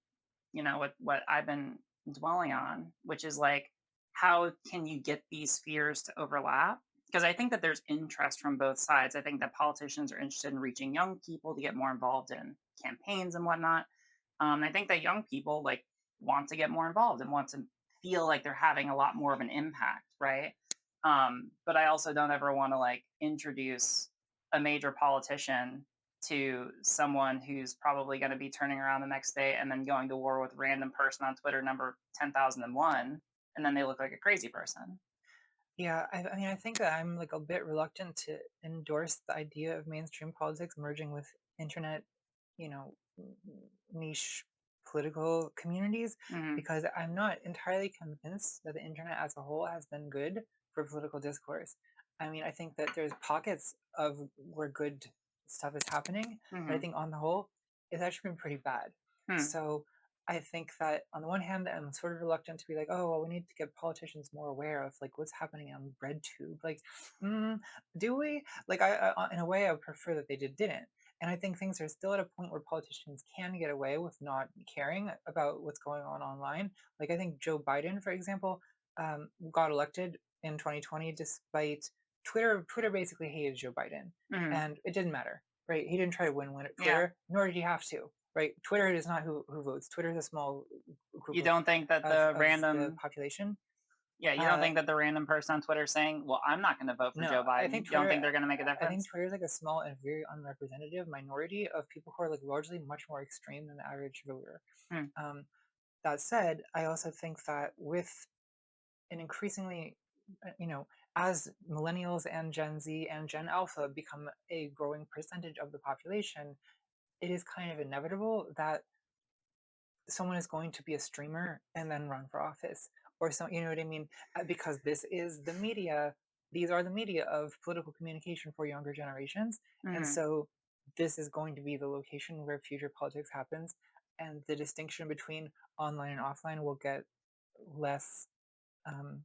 Speaker 1: what I've been dwelling on, which is like, how can you get these fears to overlap? Because I think that there's interest from both sides. I think that politicians are interested in reaching young people to get more involved in campaigns and whatnot. I think that young people like want to get more involved and want to feel like they're having a lot more of an impact, right? But I also don't ever want to like introduce a major politician to someone who's probably going to be turning around the next day and then going to war with random person on Twitter number 10,001, and then they look like a crazy person.
Speaker 2: Yeah, I mean, I think that I'm like a bit reluctant to endorse the idea of mainstream politics merging with internet, you know, niche political communities,
Speaker 1: Hmm.
Speaker 2: because I'm not entirely convinced that the internet as a whole has been good for political discourse. I mean, I think that there's pockets of where good stuff is happening, but I
Speaker 1: Hmm.
Speaker 2: think on the whole, it's actually been pretty bad.
Speaker 1: Hmm.
Speaker 2: So I think that on the one hand, I'm sort of reluctant to be like, oh, well, we need to get politicians more aware of like what's happening on RedTube. Like, mm, do we? Like, in a way, I would prefer that they didn't. And I think things are still at a point where politicians can get away with not caring about what's going on online. Like, I think Joe Biden, for example, got elected in 2020 despite Twitter basically hated Joe Biden,
Speaker 1: Hmm.
Speaker 2: and it didn't matter, right? He didn't try to win at
Speaker 1: Yeah.
Speaker 2: Twitter, nor did he have to, right? Twitter is not who votes. Twitter is a small group
Speaker 1: You don't think that the
Speaker 2: of the
Speaker 1: random,
Speaker 2: population.
Speaker 1: yeah, you don't
Speaker 2: Uh,
Speaker 1: think that the random person on Twitter saying, "Well, I'm not going to vote for
Speaker 2: no,
Speaker 1: Joe Biden." You don't think they're going to make a
Speaker 2: I think
Speaker 1: difference?
Speaker 2: Twitter is like a small and very unrepresentative minority of people who are like largely much more extreme than the average voter.
Speaker 1: Hmm.
Speaker 2: Um, that said, I also think that with an increasingly, as millennials and Gen Z and Gen Alpha become a growing percentage of the population, it is kind of inevitable that someone is going to be a streamer and then run for office, or some, you know what I mean? Because this is the media. These are the media of political communication for younger generations, and
Speaker 1: Hmm.
Speaker 2: so this is going to be the location where future politics happens, and the distinction between online and offline will get less um,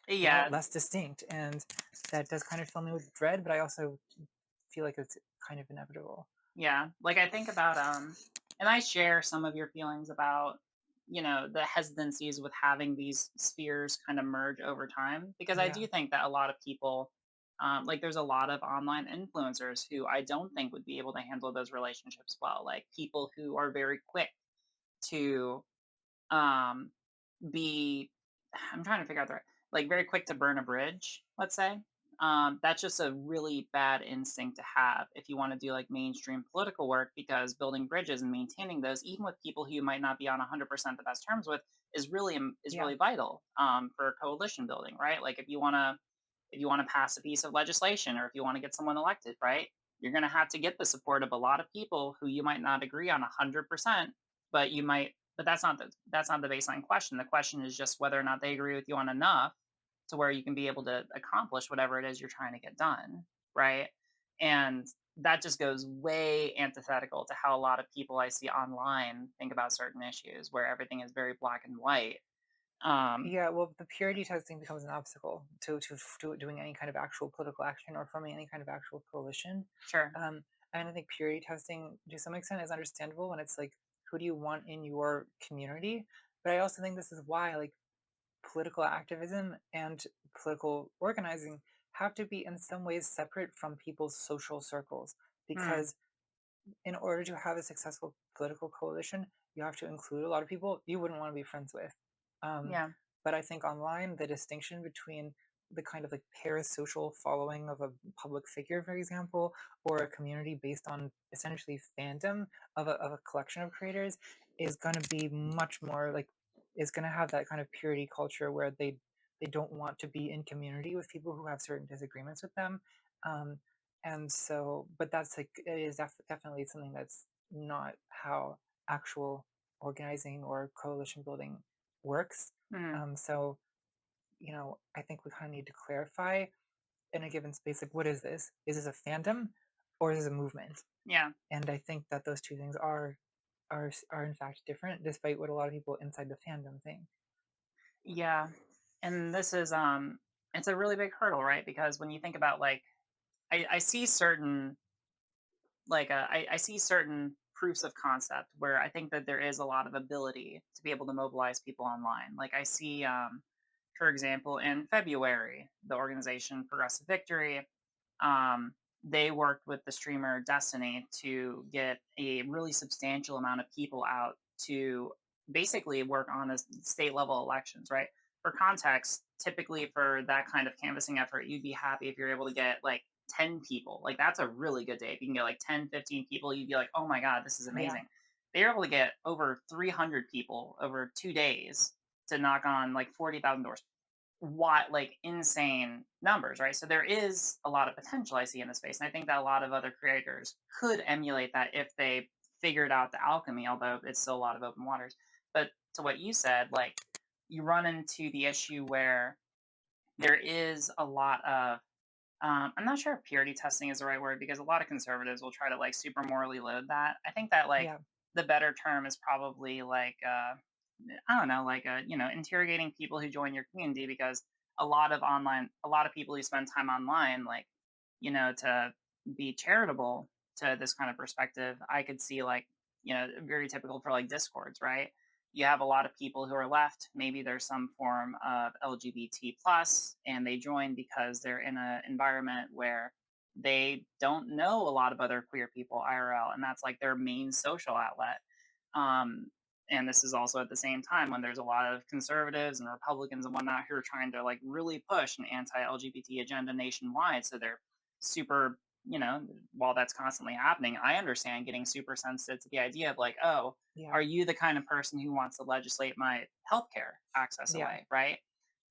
Speaker 1: Yeah.
Speaker 2: less distinct, and that does kind of fill me with dread, but I also feel like it's kind of inevitable.
Speaker 1: Yeah, like I think about and I share some of your feelings about the hesitancies with having these spheres kind of merge over time, because I
Speaker 2: Yeah,
Speaker 1: do think that a lot of people like there's a lot of online influencers who I don't think would be able to handle those relationships well, like people who are very quick to um be I'm trying to figure out the right, like very quick to burn a bridge, let's say. That's just a really bad instinct to have if you want to do like mainstream political work, because building bridges and maintaining those, even with people who you might not be on 100% the best terms with, is
Speaker 2: yeah,
Speaker 1: really vital for coalition building, right? Like if you want to pass a piece of legislation, or if you want to get someone elected, right? You're going to have to get the support of a lot of people who you might not agree on 100%, but you might. But that's not the baseline question. The question is just whether or not they agree with you on enough to where you can be able to accomplish whatever it is you're trying to get done, right? And that just goes way antithetical to how a lot of people I see online think about certain issues, where everything is very black and white. Um,
Speaker 2: Yeah, well, the purity testing becomes an obstacle to doing any kind of actual political action or forming any kind of actual coalition.
Speaker 1: sure.
Speaker 2: Um, and I think purity testing, to some extent, is understandable when it's like, who do you want in your community? But I also think this is why, like, political activism and political organizing have to be in some ways separate from people's social circles,
Speaker 1: Mm,
Speaker 2: because in order to have a successful political coalition, you have to include a lot of people you wouldn't want to be friends with. Um,
Speaker 1: yeah.
Speaker 2: but I think online, the distinction between the kind of like parasocial following of a public figure, for example, or a community based on essentially fandom of a collection of creators is going to be much more like, is going to have that kind of purity culture where they don't want to be in community with people who have certain disagreements with them. Um, and so, but that's like, it is definitely something that's not how actual organizing or coalition building works.
Speaker 1: Mm,
Speaker 2: So, I think we kind of need to clarify in a given space, like, what is this? Is this a fandom or is this a movement?
Speaker 1: yeah.
Speaker 2: And I think that those two things are in fact different, despite what a lot of people inside the fandom think.
Speaker 1: Yeah. And this is it's a really big hurdle, right? Because when you think about like I see certain I see certain proofs of concept where I think that there is a lot of ability to be able to mobilize people online. Like I see for example in February, the organization Progressive Victory, um, they worked with the streamer Destiny to get a really substantial amount of people out to basically work on the state level elections, right? For context, typically for that kind of canvassing effort, you'd be happy if you're able to get like 10 people. Like that's a really good day. If you can get like 10, 15 people, you'd be like, oh my God, this is
Speaker 2: Yeah,
Speaker 1: amazing. They were able to get over 300 people over 2 days to knock on like 40,000 doors. What like insane numbers, right? So there is a lot of potential I see in the space, and I think that a lot of other creators could emulate that if they figured out the alchemy. Although it's still a lot of open waters. But to what you said, like you run into the issue where there is a lot of I'm not sure if purity testing is the right word because a lot of conservatives will try to like super morally load that. I think that like
Speaker 2: yeah,
Speaker 1: the better term is probably like I don't know, like interrogating people who join your community because a lot of people who spend time online, like to be charitable to this kind of perspective, I could see like very typical for like discords, right? You have a lot of people who are left. Maybe there's some form of LGBT plus, and they join because they're in an environment where they don't know a lot of other queer people IRL, and that's like their main social outlet. Um, and this is also at the same time when there's a lot of conservatives and Republicans and whatnot who are trying to like really push an anti-LGBT agenda nationwide. So they're super, while that's constantly happening, I understand getting super sensitive to the idea of like, oh,
Speaker 2: yeah,
Speaker 1: are you the kind of person who wants to legislate my healthcare access
Speaker 2: yeah,
Speaker 1: away, right?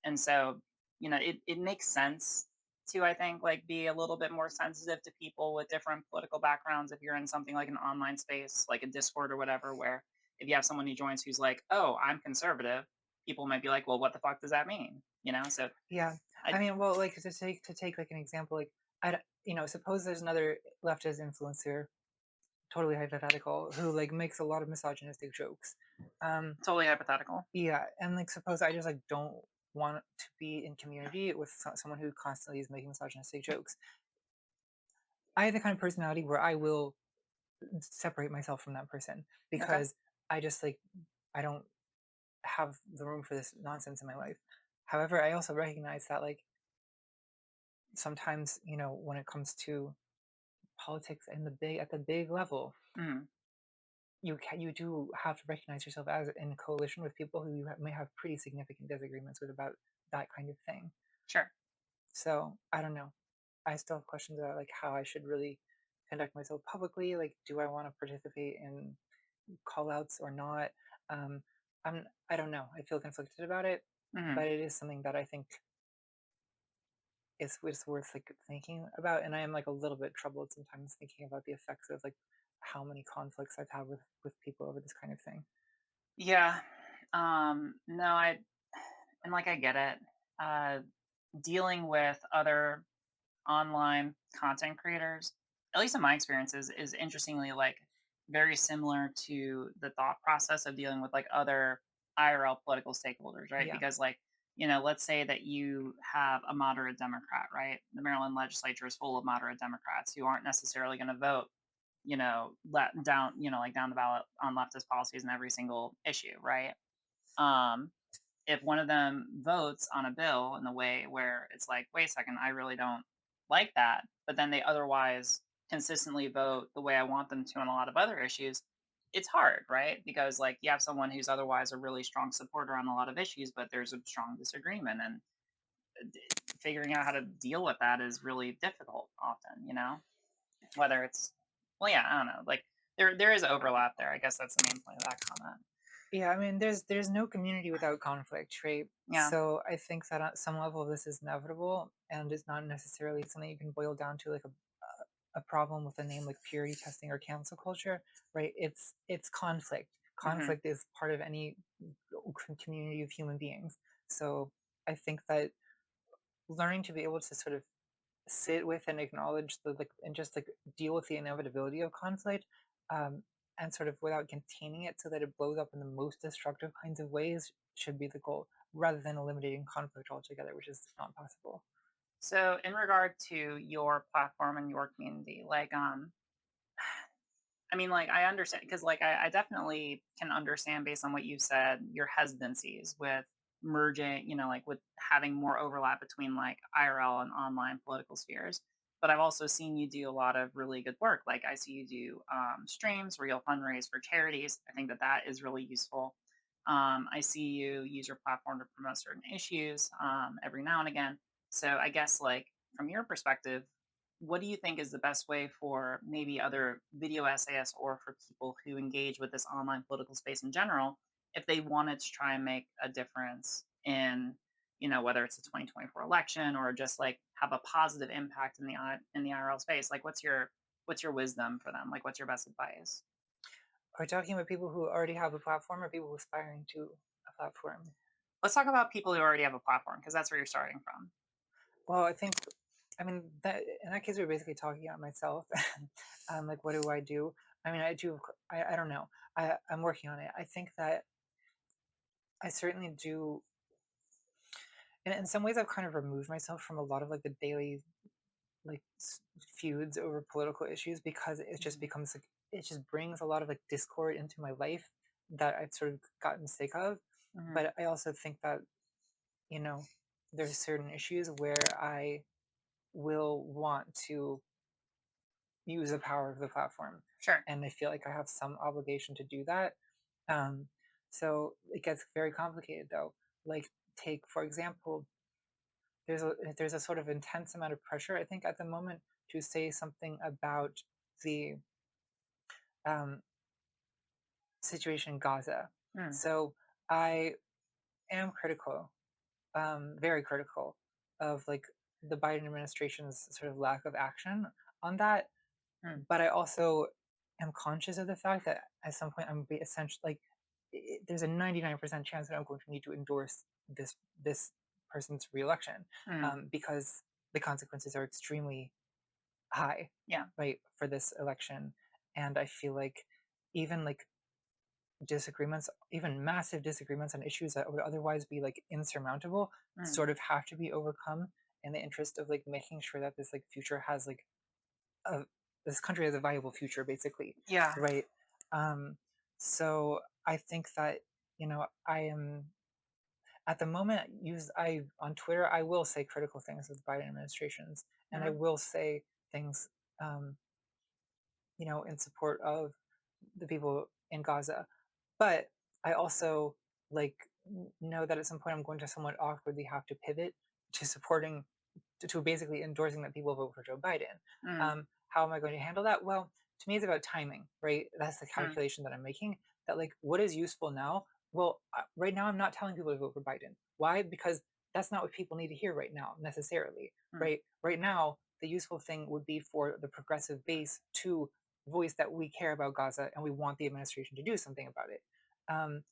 Speaker 1: And so, it makes sense to, I think, like be a little bit more sensitive to people with different political backgrounds if you're in something like an online space, like a Discord or whatever, where if you have someone who joins who's like, "Oh, I'm conservative," people might be like, "Well, what the fuck does that mean?" So
Speaker 2: yeah. I
Speaker 1: I
Speaker 2: mean, well, like, to take like an example, like, suppose there's another leftist influencer, totally hypothetical, who like makes a lot of misogynistic jokes. Um,
Speaker 1: totally hypothetical.
Speaker 2: yeah, and like, suppose I just like don't want to be in community with someone who constantly is making misogynistic jokes. I have the kind of personality where I will separate myself from that person,
Speaker 1: Okay.
Speaker 2: because I just like, I don't have the room for this nonsense in my life. However, I also recognize that like sometimes, when it comes to politics and at the big level,
Speaker 1: Mm,
Speaker 2: you do have to recognize yourself as in coalition with people who you may have pretty significant disagreements with about that kind of thing.
Speaker 1: sure.
Speaker 2: So I don't know. I still have questions about like how I should really conduct myself publicly. Like, do I want to participate in call outs or not? Um, I don't know. I feel conflicted about it,
Speaker 1: Mm.
Speaker 2: but it is something that I think is worth like thinking about. And I am like a little bit troubled sometimes thinking about the effects of like how many conflicts I've had with people over this kind of thing.
Speaker 1: Yeah. No, I get it. Uh, Dealing with other online content creators, at least in my experience, is interestingly like very similar to the thought process of dealing with like other IRL political stakeholders, right?
Speaker 2: Yeah.
Speaker 1: Because like, let's say that you have a moderate Democrat, right? The Maryland legislature is full of moderate Democrats who aren't necessarily going to vote, down, like down the ballot on leftist policies in every single issue, right? Um, if one of them votes on a bill in a way where it's like, wait a second, I really don't like that, but then they otherwise consistently vote the way I want them to on a lot of other issues, it's hard, right? Because like you have someone who's otherwise a really strong supporter on a lot of issues, but there's a strong disagreement, and figuring out how to deal with that is really difficult often, whether it's, well, yeah, I don't know, like there is overlap there. I guess that's the main point of that comment.
Speaker 2: Yeah, I mean, there's no community without conflict, right?
Speaker 1: Yeah.
Speaker 2: So I think that at some level this is inevitable, and it's not necessarily something you can boil down to like a problem with a name like purity testing or cancel culture, right? It's conflict.
Speaker 1: Hmm.
Speaker 2: Conflict is part of any community of human beings. So I think that learning to be able to sort of sit with and acknowledge the like and just like deal with the inevitability of conflict, um, and sort of without containing it so that it blows up in the most destructive kinds of ways should be the goal, rather than eliminating conflict altogether, which is not possible.
Speaker 1: So, in regard to your platform and your community, like, I mean, like, I understand because, like, I definitely can understand based on what you said, your hesitancies with merging, like with having more overlap between like IRL and online political spheres. But I've also seen you do a lot of really good work. Like, I see you do streams where you'll fundraise for charities. I think that that is really useful. I see you use your platform to promote certain issues every now and again. So, I guess, like, from your perspective, what do you think is the best way for maybe other video essayists or for people who engage with this online political space in general if they wanted to try and make a difference in, whether it's the 2024 election or just like have a positive impact in the IRL space? Like, what's your wisdom for them? Like, what's your best advice?
Speaker 2: Are we talking about people who already have a platform or people aspiring to a platform?
Speaker 1: Let's talk about people who already have a platform because that's where you're starting from.
Speaker 2: Well, I think, I mean, that in that case, we're basically talking about myself. Like, what do I do? I mean, I do. I don't know. I'm working on it. I think that I certainly do. And in some ways, I've kind of removed myself from a lot of like the daily like feuds over political issues, because it just
Speaker 1: Mhm.
Speaker 2: becomes like it just brings a lot of like discord into my life that I've sort of gotten sick of.
Speaker 1: Mhm.
Speaker 2: But I also think that, you know, there's certain issues where I will want to use the power of the platform,
Speaker 1: Sure.
Speaker 2: and I feel like I have some obligation to do that. Um, so it gets very complicated though. Like, take for example, there's a sort of intense amount of pressure, I think, at the moment to say something about the um, situation in Gaza.
Speaker 1: Mm.
Speaker 2: So I am critical, very critical, of like the Biden administration's sort of lack of action on that.
Speaker 1: Mm.
Speaker 2: But I also am conscious of the fact that at some point I'm be essentially like there's a 99% chance that I'm going to need to endorse this person's reelection,
Speaker 1: Mm.
Speaker 2: because the consequences are extremely high,
Speaker 1: Yeah.
Speaker 2: right, for this election. And I feel like even like disagreements, even massive disagreements on issues that would otherwise be like insurmountable,
Speaker 1: Mm.
Speaker 2: sort of have to be overcome in the interest of like making sure that this like future has like a this country has a viable future, basically,
Speaker 1: Yeah.
Speaker 2: right? Um, so I think that, I am at the moment use I on Twitter I will say critical things of the Biden administrations, and I
Speaker 1: Mhm.
Speaker 2: will say things, um, in support of the people in Gaza. But I also like know that at some point I'm going to somewhat awkwardly have to pivot to supporting to basically endorsing that people vote for Joe Biden.
Speaker 1: Mm.
Speaker 2: How am I going to handle that? Well, to me, it's about timing, right? That's the
Speaker 1: Mm.
Speaker 2: calculation that I'm making. That like, what is useful now? Well, right now, I'm not telling people to vote for Biden. Why? Because that's not what people need to hear right now, necessarily,
Speaker 1: Mm.
Speaker 2: right? Right now, the useful thing would be for the progressive base to voice that we care about Gaza and we want the administration to do something about it. Um,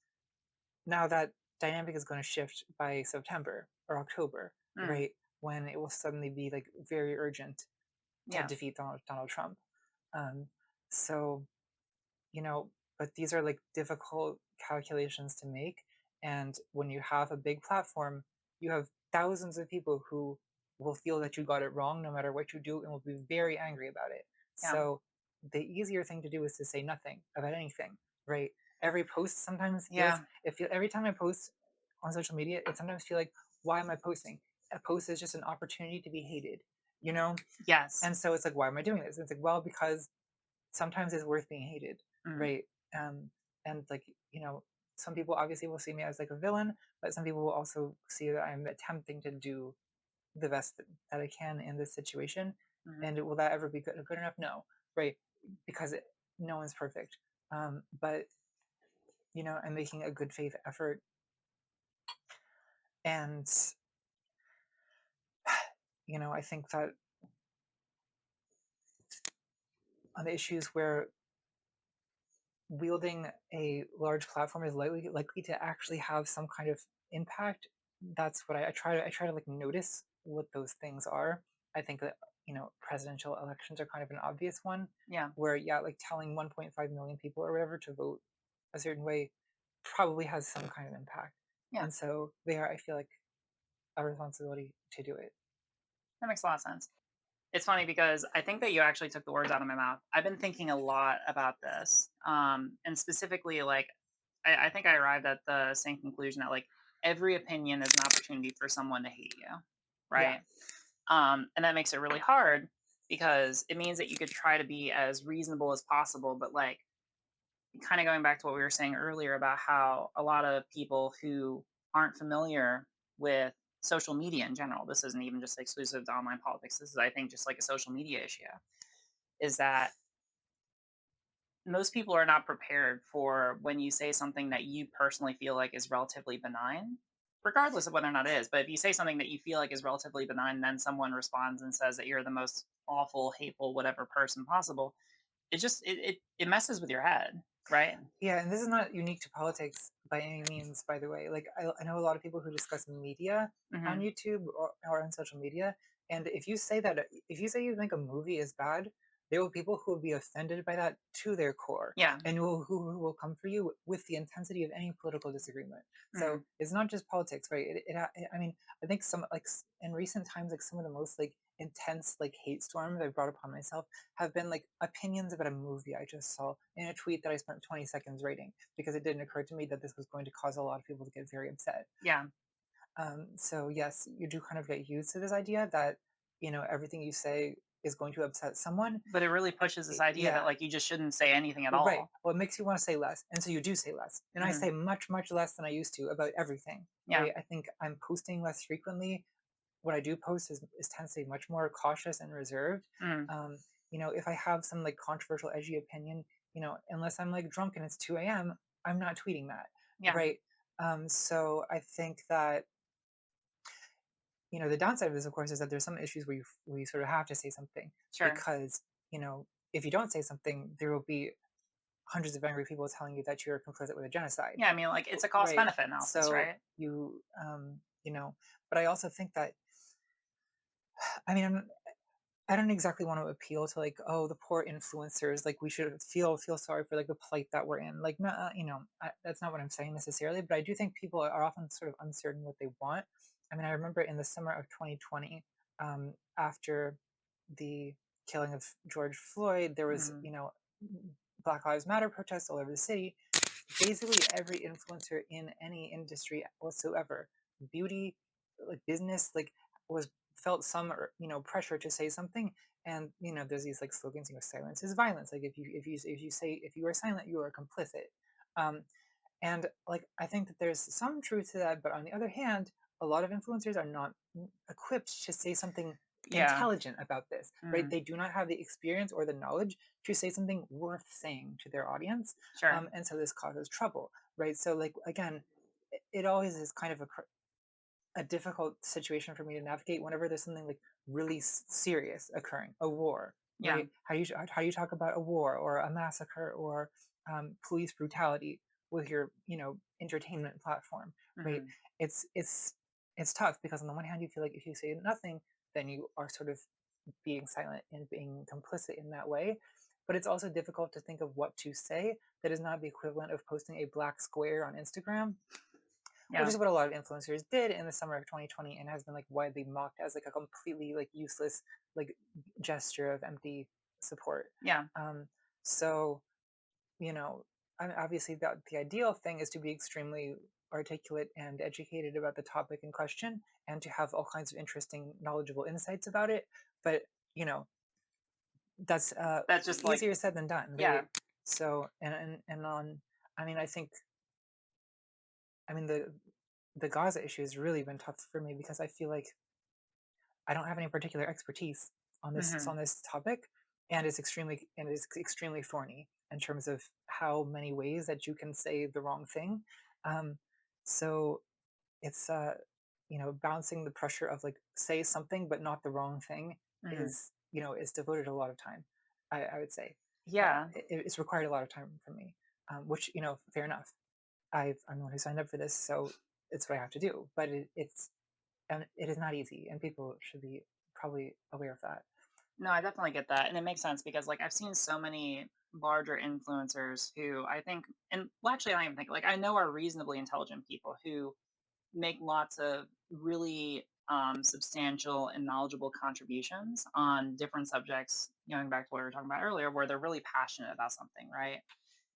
Speaker 2: Now that dynamic is going to shift by September or October,
Speaker 1: Mm.
Speaker 2: right? When it will suddenly be like very urgent to
Speaker 1: Yeah.
Speaker 2: defeat Donald Trump. Um, so, you know, but these are like difficult calculations to make. And when you have a big platform, you have thousands of people who will feel that you got it wrong no matter what you do and will be very angry about it.
Speaker 1: Yeah.
Speaker 2: So the easier thing to do is to say nothing about anything, right? Every post sometimes feels,
Speaker 1: Yeah.
Speaker 2: every time I post on social media, it sometimes feel like, why am I posting? A post is just an opportunity to be hated, you know?
Speaker 1: Yes.
Speaker 2: And so it's like, why am I doing this? It's like, well, because sometimes it's worth being hated,
Speaker 1: Mm.
Speaker 2: right? Um, and like, you know, some people obviously will see me as like a villain, but some people will also see that I'm attempting to do the best that I can in this situation.
Speaker 1: Mhm.
Speaker 2: And will that ever be good enough? No, right? Because no one's perfect. But you know, I'm making a good faith effort, and you know, I think that on the issues where wielding a large platform is likely to actually have some kind of impact, that's what I try to like notice what those things are. I think that, you know, presidential elections are kind of an obvious one,
Speaker 1: Yeah.
Speaker 2: where yeah, like telling 1.5 million people or whatever to vote a certain way probably has some kind of impact.
Speaker 1: Yeah.
Speaker 2: And so they are, I feel like, a responsibility to do it.
Speaker 1: That makes a lot of sense. It's funny because I think that you actually took the words out of my mouth. I've been thinking a lot about this, and specifically, like, I think I arrived at the same conclusion that like every opinion is an opportunity for someone to hate you,
Speaker 2: Yeah.
Speaker 1: right? And that makes it really hard because it means that you could try to be as reasonable as possible, but like kind of going back to what we were saying earlier about how a lot of people who aren't familiar with social media in general, this isn't even just exclusive to online politics, this is, I think, just like a social media issue, is that most people are not prepared for when you say something that you personally feel like is relatively benign, regardless of whether or not it is. But if you say something that you feel like is relatively benign, then someone responds and says that you're the most awful, hateful, whatever person possible, it messes with your head, right?
Speaker 2: Yeah, and this is not unique to politics by any means, by the way. Like, I know a lot of people who discuss media on
Speaker 1: Hmm.
Speaker 2: YouTube or on social media, and if you say that, if you say you think a movie is bad, there will be people who will be offended by that to their core,
Speaker 1: Yeah.
Speaker 2: and who will come for you with the intensity of any political disagreement. So
Speaker 1: Hmm.
Speaker 2: it's not just politics, right? I mean, I think some like in recent times, like some of the most like intense like hate storms I've brought upon myself have been like opinions about a movie I just saw in a tweet that I spent 20 seconds rating because it didn't occur to me that this was going to cause a lot of people to get very upset.
Speaker 1: Yeah.
Speaker 2: So yes, you do kind of get used to this idea that, you know, everything you say is going to upset someone.
Speaker 1: But it really pushes this idea that
Speaker 2: Yeah,
Speaker 1: like you just shouldn't say anything at
Speaker 2: well, right.
Speaker 1: all.
Speaker 2: Well, it makes you want to say less, and so you do say less. And I
Speaker 1: Hmm.
Speaker 2: say much, much less than I used to about everything.
Speaker 1: Yeah.
Speaker 2: Right? I think I'm posting less frequently. What I do post is tends to be much more cautious and reserved.
Speaker 1: Hmm.
Speaker 2: Um, you know, if I have some like controversial, edgy opinion, you know, unless I'm like drunk and it's 2 a.m., I'm not tweeting that,
Speaker 1: Yeah.
Speaker 2: right? So I think that, you know, the downside of this, of course, is that there's some issues where you sort of have to say something
Speaker 1: Sure.
Speaker 2: because, you know, if you don't say something, there will be hundreds of angry people telling you that you're complicit with a genocide,
Speaker 1: Yeah. I mean, like it's a cost
Speaker 2: right?
Speaker 1: benefit analysis,
Speaker 2: So
Speaker 1: right?
Speaker 2: you know, but I also think that, I mean, I don't exactly want to appeal to like, oh, the poor influencers. Like, we should feel sorry for like the plight that we're in. Like, not, you know, that's not what I'm saying necessarily. But I do think people are often sort of uncertain what they want. I mean, I remember in the summer of 2020, after the killing of George Floyd, there was,
Speaker 1: Hmm.
Speaker 2: you know, Black Lives Matter protests all over the city. Basically, every influencer in any industry whatsoever, beauty, like business, like was felt some you know pressure to say something. And you know there's these like slogans, you know, silence is violence. Like if you are silent, you are complicit. um and like I think that there's some truth to that, but on the other hand, a lot of influencers are not equipped to say something
Speaker 1: Yeah.
Speaker 2: intelligent about this, right?
Speaker 1: Hmm.
Speaker 2: They do not have the experience or the knowledge to say something worth saying to their audience.
Speaker 1: Sure.
Speaker 2: And so this causes trouble, right? So like again, it always is kind of a difficult situation for me to navigate whenever there's something like really serious occurring, a war,
Speaker 1: Yeah.
Speaker 2: right? How do you talk about a war or a massacre or police brutality with your, you know, entertainment platform, right?
Speaker 1: Hmm.
Speaker 2: It's tough because on the one hand you feel like if you say nothing, then you are sort of being silent and being complicit in that way. but it's also difficult to think of what to say that is not the equivalent of posting a black square on Instagram, which
Speaker 1: Yeah.
Speaker 2: is what a lot of influencers did in the summer of 2020 and has been like widely mocked as like a completely like useless like gesture of empty support.
Speaker 1: Yeah.
Speaker 2: Um, so you know, obviously the ideal thing is to be extremely articulate and educated about the topic in question and to have all kinds of interesting, knowledgeable insights about it. But you know, that's
Speaker 1: That's just like,
Speaker 2: easier said than done,
Speaker 1: yeah.
Speaker 2: right? So and on, I mean, I think, I mean the Gaza issue has really been tough for me because I feel like I don't have any particular expertise
Speaker 1: Hmm.
Speaker 2: on this topic, and it's extremely thorny in terms of how many ways that you can say the wrong thing. Um, so it's balancing the pressure of like say something but not the wrong thing
Speaker 1: Hmm.
Speaker 2: is is devoted a lot of time. I would say
Speaker 1: Yeah.
Speaker 2: it's required a lot of time from me, which fair enough. I'm the one who signed up for this, so it's what I have to do. But it is not easy, and people should be probably aware of that.
Speaker 1: No, I definitely get that. And it makes sense because like I've seen so many larger influencers who I think, and well, actually I don't even think, like I know are reasonably intelligent people who make lots of really substantial and knowledgeable contributions on different subjects, going back to what we were talking about earlier, where they're really passionate about something, right?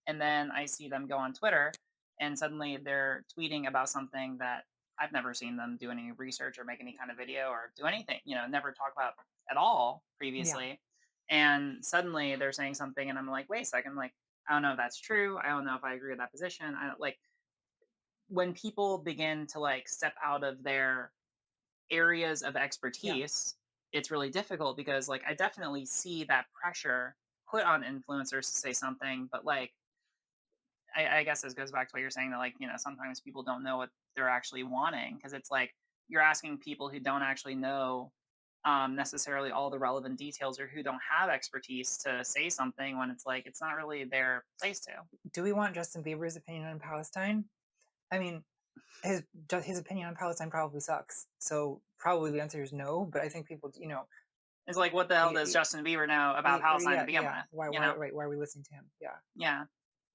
Speaker 1: And then I see them go on Twitter and suddenly they're tweeting about something that I've never seen them do any research or make any kind of video or do anything, never talk about at all
Speaker 2: Yeah,
Speaker 1: previously. And suddenly they're saying something and I'm like, wait a second, like, I don't know if that's true. I don't know if I agree with that position. I don't like when people begin to like step out of their areas of
Speaker 2: yeah,
Speaker 1: expertise, it's really difficult because like I definitely see that pressure put on influencers to say something, but like I guess this goes back to what you're saying that like sometimes people don't know what they're actually wanting because it's like you're asking people who don't actually know necessarily all the relevant details or who don't have expertise to say something when it's like it's not really their place to.
Speaker 2: do we want Justin Bieber's opinion on Palestine? I mean, his opinion on Palestine probably sucks, so probably the answer is no. But I think people,
Speaker 1: It's like what the hell does Justin Bieber know about Palestine to
Speaker 2: yeah,
Speaker 1: begin
Speaker 2: yeah.
Speaker 1: with?
Speaker 2: Why, right? Why are we listening to him? Yeah,
Speaker 1: Yeah.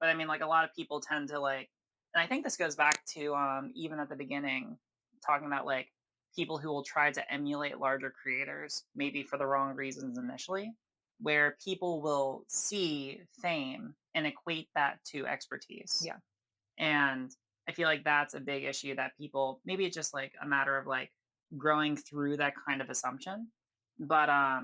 Speaker 1: But I mean, like a lot of people tend to like, and I think this goes back to even at the beginning, talking about like people who will try to emulate larger creators, maybe for the wrong reasons initially, where people will see fame and equate that to expertise.
Speaker 2: yeah,
Speaker 1: And I feel like that's a big issue that people, maybe it's just like a matter of like growing through that kind of assumption. But I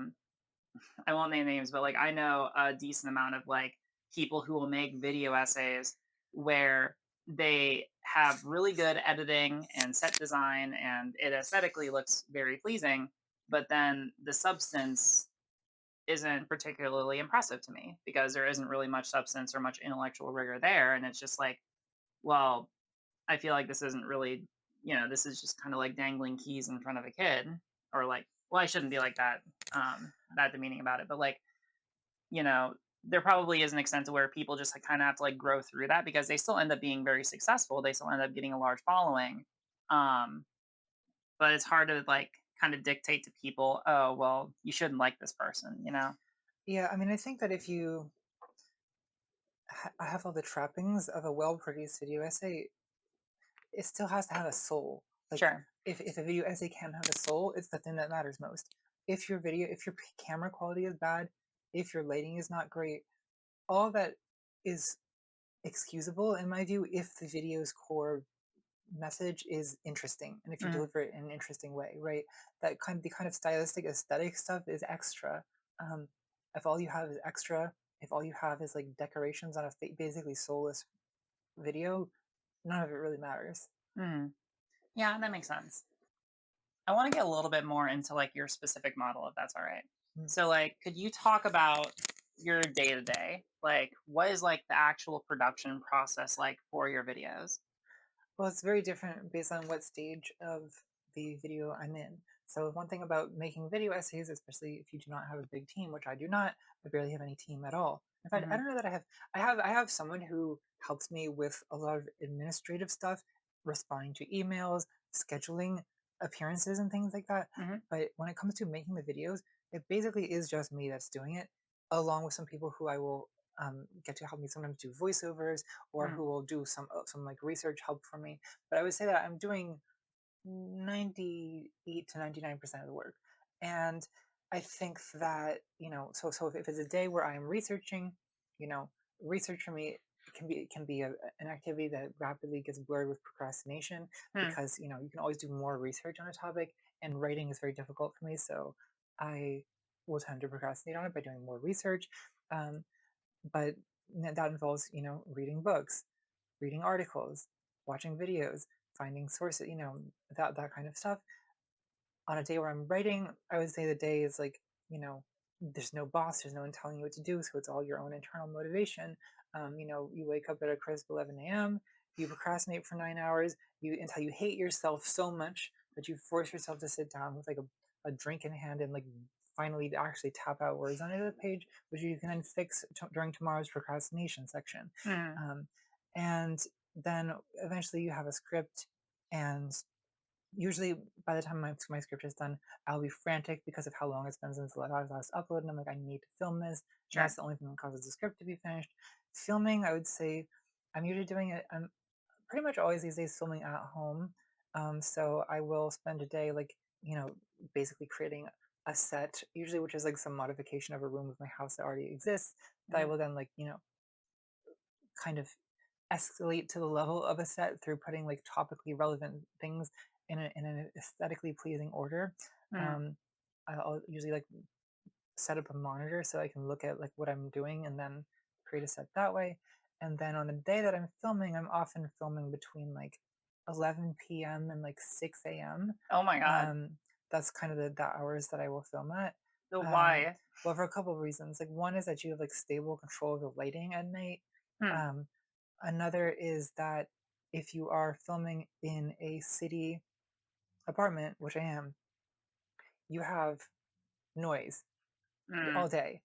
Speaker 1: won't name names, but like I know a decent amount of like people who will make video essays where they have really good editing and set design and it aesthetically looks very pleasing, but then the substance isn't particularly impressive to me because there isn't really much substance or much intellectual rigor there. And it's just like, well, I feel like this isn't really, this is just kind of like dangling keys in front of a kid or like, well, I shouldn't be like that demeaning about it, but like, you know, there probably is an extent to where people just like, kind of have to like grow through that because they still end up being very successful. They still end up getting a large following. Um, but it's hard to like kind of dictate to people, oh, well, you shouldn't like this person.
Speaker 2: yeah. I mean, I think that if you have all the trappings of a well-produced video essay, it still has to have a soul. Like,
Speaker 1: Sure.
Speaker 2: if a video essay can't have a soul, it's the thing that matters most. If your camera quality is bad, if your lighting is not great, all that is excusable in my view if the video's core message is interesting and if you
Speaker 1: Hmm.
Speaker 2: deliver it in an interesting way, right? That the kind of stylistic aesthetic stuff is extra. Um, if all you have is extra, if all you have is like decorations on a basically soulless video, none of it really matters.
Speaker 1: Hmm. Yeah, that makes sense. I want to get a little bit more into like your specific model, if that's all right.
Speaker 2: Mm.
Speaker 1: So, like, could you talk about your day to day? Like, what is like the actual production process like for your videos?
Speaker 2: Well, it's very different based on what stage of the video I'm in. So one thing about making video essays, especially if you do not have a big team, which I do not, I barely have any team at all. In fact, I
Speaker 1: Hmm.
Speaker 2: don't know that I have someone who helps me with a lot of administrative stuff, responding to emails, scheduling appearances and things like that.
Speaker 1: Hmm.
Speaker 2: But when it comes to making the videos, it basically is just me that's doing it. along with some people who I will get to help me sometimes do voiceovers, or
Speaker 1: Mm,
Speaker 2: who will do some like research help for me. But I would say that I'm doing 98 to 99% of the work. And I think that, so if it's a day where I'm researching, you know, research for me can be an activity that rapidly gets blurred with procrastination,
Speaker 1: mm,
Speaker 2: because, you can always do more research on a topic, and writing is very difficult for me. So I will tend to procrastinate on it by doing more research. Um, but that involves, reading books, reading articles, watching videos, finding sources, that kind of stuff. On a day where I'm writing, I would say the day is like, there's no boss, there's no one telling you what to do, so it's all your own internal motivation. You wake up at a crisp 11 a.m., you procrastinate for 9 hours, until you hate yourself so much that you force yourself to sit down with like a drink in hand, and like finally actually tap out words on the page, which you can then fix during tomorrow's procrastination section.
Speaker 1: mm,
Speaker 2: Um, and then eventually you have a script, and usually by the time my script is done, I'll be frantic because of how long it's been since the last upload, and I'm like, I need to film this, and
Speaker 1: sure.
Speaker 2: that's the only thing that causes the script to be finished. Filming, I would say, I'm usually doing it. I'm pretty much always these days filming at home. So I will spend a day like, basically creating a set, usually, which is like some modification of a room of my house that already exists, that I
Speaker 1: Mm,
Speaker 2: will then like, kind of escalate to the level of a set through putting like topically relevant things in an aesthetically pleasing order.
Speaker 1: mm,
Speaker 2: Um, I'll usually like set up a monitor so I can look at like what I'm doing, and then create a set that way. And then on the day that I'm filming, I'm often filming between like 11 p.m. and like 6 a.m.
Speaker 1: oh my God.
Speaker 2: Um, that's kind of the hours that I will film at.
Speaker 1: So
Speaker 2: Um,
Speaker 1: why?
Speaker 2: well, for a couple of reasons. Like, one is that you have like stable control of the lighting at night.
Speaker 1: Hmm,
Speaker 2: Um, Another is that if you are filming in a city apartment, which I am, you have noise all
Speaker 1: mm,
Speaker 2: day,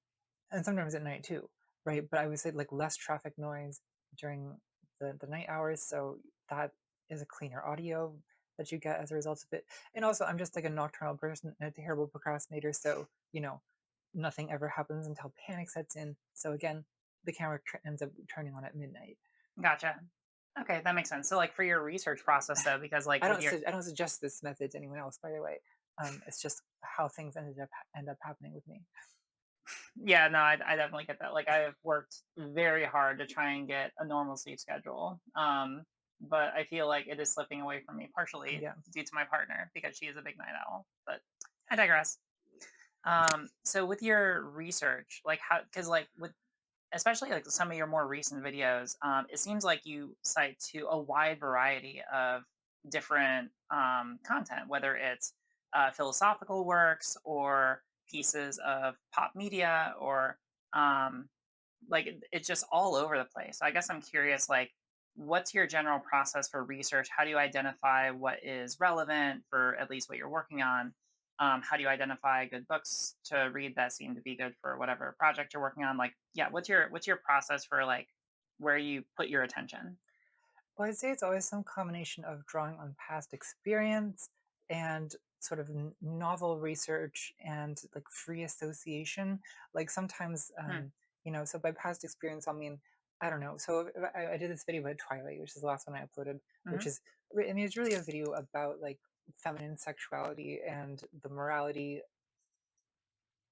Speaker 2: and sometimes at night too, right? But I would say like less traffic noise during the night hours, so that is a cleaner audio that you get as a result of it. And also, I'm just like a nocturnal person and a terrible procrastinator, so nothing ever happens until panic sets in. So again, the camera ends up turning on at midnight.
Speaker 1: gotcha. Okay, that makes sense. So, like, for your research process, though, because like with your
Speaker 2: I don't suggest this method to anyone else, by the way. It's just how things end up happening with me.
Speaker 1: yeah, no, I definitely get that. Like, I've worked very hard to try and get a normal sleep schedule. But I feel like it is slipping away from me partially
Speaker 2: Yeah.
Speaker 1: due to my partner because she is a big night owl. But I digress. So with your research, like how, because like with especially like some of your more recent videos, it seems like you cite to a wide variety of different content, whether it's philosophical works or pieces of pop media or like it's just all over the place. So I guess I'm curious, like, what's your general process for research? How do you identify what is relevant for at least what you're working on? How do you identify good books to read that seem to be good for whatever project you're working on? Like, yeah, what's your process for like where you put your attention?
Speaker 2: Well, I'd say it's always some combination of drawing on past experience and sort of novel research and like free association. Like sometimes,
Speaker 1: Hmm,
Speaker 2: so by past experience, I mean, I don't know. So I did this video about Twilight, which is the last one I uploaded, which
Speaker 1: mhm,
Speaker 2: is, I mean, it's really a video about like feminine sexuality and the morality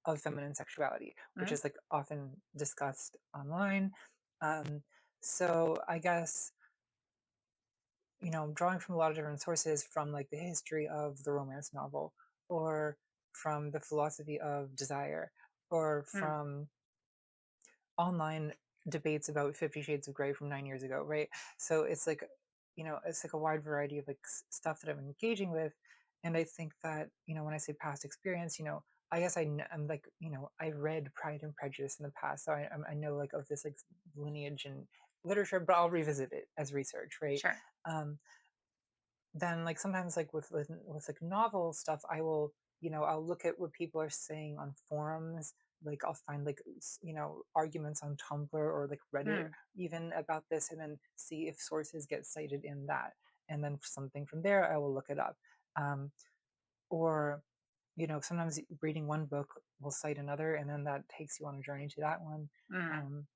Speaker 2: of feminine sexuality, which
Speaker 1: mhm,
Speaker 2: is like often discussed online. Um, so I guess, drawing from a lot of different sources, from like the history of the romance novel, or from the philosophy of desire, or
Speaker 1: mm,
Speaker 2: from online debates about 50 Shades of Grey from 9 years ago, right? So it's like a wide variety of like stuff that I'm engaging with. And I think that, when I say past experience, I guess I'm like, I read Pride and Prejudice in the past. So I know like of this like lineage and literature, but I'll revisit it as research, right?
Speaker 1: sure.
Speaker 2: Um, then like sometimes like with like novel stuff, I will, I'll look at what people are saying on forums. Like I'll find like arguments on Tumblr or like Reddit
Speaker 1: Mm,
Speaker 2: even about this, and then see if sources get cited in that, and then something from there I will look it up. um, or sometimes reading one book will cite another, and then that takes you on a journey to that one.
Speaker 1: Mm,
Speaker 2: Um,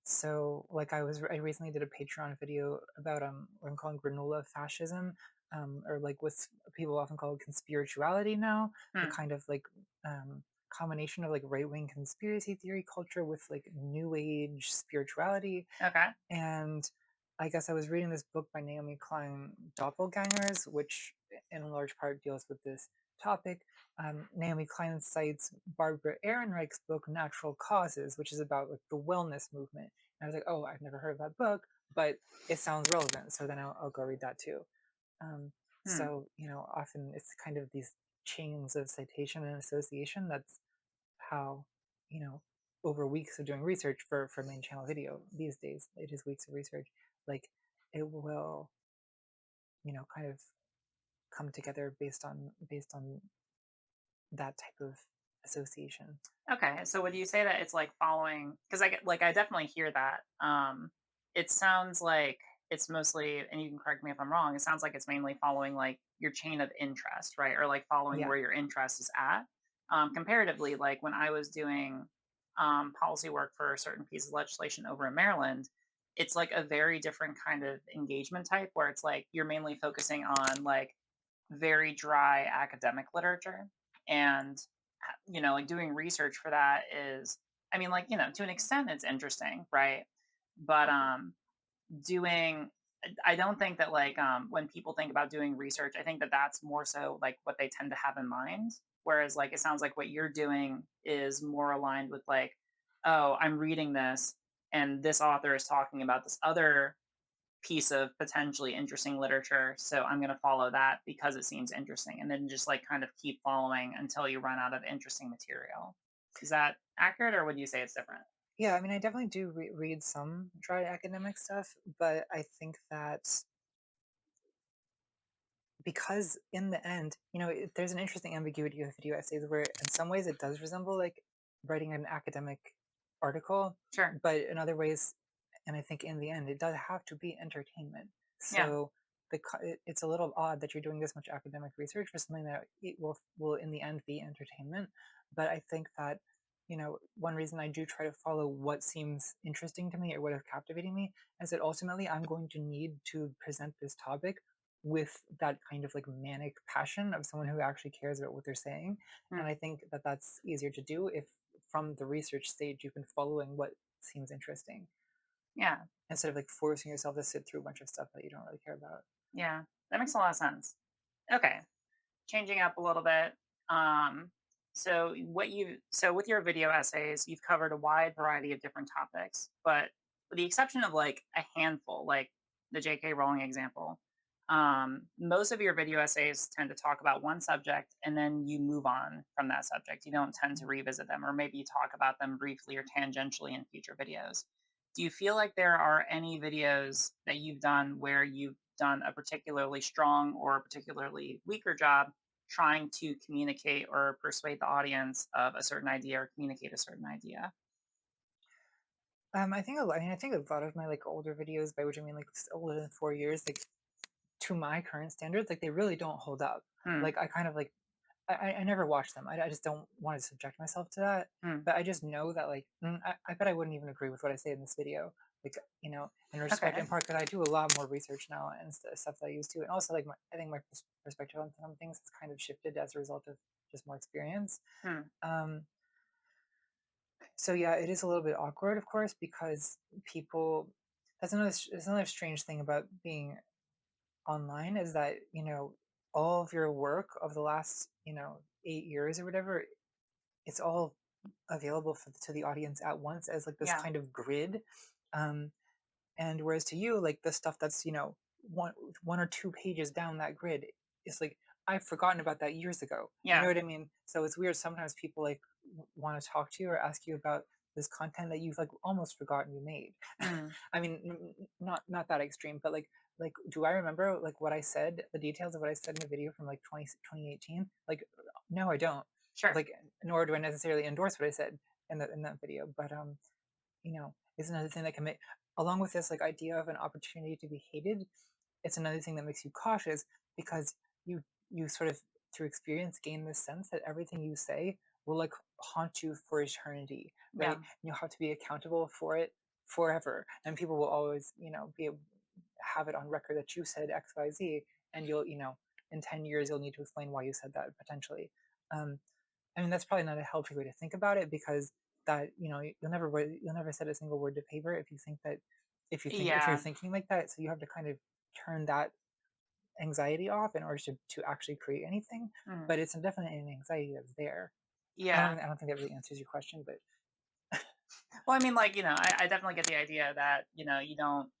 Speaker 2: so, like, I recently did a Patreon video about what I'm calling granola fascism, or like what people often call conspirituality now, the
Speaker 1: mm,
Speaker 2: kind of like um, combination of like right wing conspiracy theory culture with like new age spirituality.
Speaker 1: okay.
Speaker 2: And I guess I was reading this book by Naomi Klein, Doppelgangers, which in large part deals with this topic. Naomi Klein cites Barbara Ehrenreich's book, Natural Causes, which is about like the wellness movement. And I was like, oh, I've never heard of that book, but it sounds relevant. So then I'll go read that too. Um,
Speaker 1: Hmm.
Speaker 2: so, often it's kind of these chains of citation and association. That's how, you know, over weeks of doing research for main channel video these days, it is weeks of research, like it will, kind of come together based on that type of association.
Speaker 1: Okay, so would you say that it's like following? Because I definitely hear that. It sounds like it's mostly, and you can correct me if I'm wrong. It sounds like it's mainly following like your chain of interest, right? Or like following
Speaker 2: Yeah.
Speaker 1: where your interest is at. Comparatively, like when I was doing policy work for a certain piece of legislation over in Maryland, it's like a very different kind of engagement type where it's like you're mainly focusing on like very dry academic literature and like doing research for that is, I mean, like, to an extent it's interesting, right? But doing I don't think that like when people think about doing research, I think that that's more so like what they tend to have in mind, whereas like it sounds like what you're doing is more aligned with like, oh, I'm reading this and this author is talking about this other piece of potentially interesting literature, so I'm going to follow that because it seems interesting, and then just like kind of keep following until you run out of interesting material. Is that accurate, or would you say it's different?
Speaker 2: Yeah, I mean, I definitely do read some dry academic stuff, but I think that because in the end, there's an interesting ambiguity with video essays where in some ways it does resemble like writing an academic article,
Speaker 1: Sure.
Speaker 2: but in other ways, and I think in the end, it does have to be entertainment.
Speaker 1: Yeah.
Speaker 2: So it's a little odd that you're doing this much academic research for something that it will in the end be entertainment. But I think that one reason I do try to follow what seems interesting to me or what is captivating me is that ultimately I'm going to need to present this topic with that kind of like manic passion of someone who actually cares about what they're saying.
Speaker 1: Mm,
Speaker 2: And I think that that's easier to do if from the research stage you've been following what seems interesting
Speaker 1: yeah.
Speaker 2: instead of like forcing yourself to sit through a bunch of stuff that you don't really care about.
Speaker 1: Yeah. That makes a lot of sense. Okay. Changing up a little bit. Um, so with your video essays, you've covered a wide variety of different topics, but with the exception of like a handful, like the J.K. Rowling example, most of your video essays tend to talk about one subject and then you move on from that subject. You don't tend to revisit them, or maybe you talk about them briefly or tangentially in future videos. Do you feel like there are any videos that you've done where you've done a particularly strong or a particularly weaker job trying to communicate or persuade the audience of a certain idea or communicate a certain idea?
Speaker 2: I think a lot of my like older videos, by which I mean like older than 4 years, like to my current standards, like they really don't hold up.
Speaker 1: Hmm.
Speaker 2: Like I kind of like I never watch them. I just don't want to subject myself to that.
Speaker 1: Hmm.
Speaker 2: But I just know that like I bet I wouldn't even agree with what I say in this video. Like in respect,
Speaker 1: Okay.
Speaker 2: in part because I do a lot more research now and stuff that I used to, and also like I think my perspective on some things has kind of shifted as a result of just more experience.
Speaker 1: Hmm.
Speaker 2: Um, so yeah, it is a little bit awkward, of course, because people. That's another strange thing about being online is that all of your work of the last 8 years or whatever, it's all available to the audience at once as like this
Speaker 1: Yeah.
Speaker 2: kind of grid. um, and whereas to you, like the stuff that's one one or two pages down that grid, it's like I've forgotten about that years ago. You know
Speaker 1: Yeah.
Speaker 2: what I mean? So it's weird sometimes people like want to talk to you or ask you about this content that you've like almost forgotten you made.
Speaker 1: Hmm.
Speaker 2: I mean, not that extreme, but like do I remember like what I said, the details of what I said in the video from like 2018? Like no, I don't.
Speaker 1: Sure.
Speaker 2: Like nor do I necessarily endorse what I said in that video, but is another thing that can make, along with this like idea of an opportunity to be hated, it's another thing that makes you cautious because you sort of through experience gain this sense that everything you say will like haunt you for eternity, right?
Speaker 1: Yeah.
Speaker 2: And you'll have to be accountable for it forever. And people will always, you know, have it on record that you said XYZ, and you'll, you know, in 10 years you'll need to explain why you said that potentially. Um, I mean, that's probably not a healthy way to think about it, because that, you know, you'll never set a single word to paper if you think that, if you're
Speaker 1: Yeah.
Speaker 2: thinking like that. So you have to kind of turn that anxiety off in order to actually create anything.
Speaker 1: Mhm.
Speaker 2: But it's definitely an anxiety that's there.
Speaker 1: Yeah.
Speaker 2: I don't think that really answers your question, but
Speaker 1: Well, I mean, like, I definitely get the idea that, you don't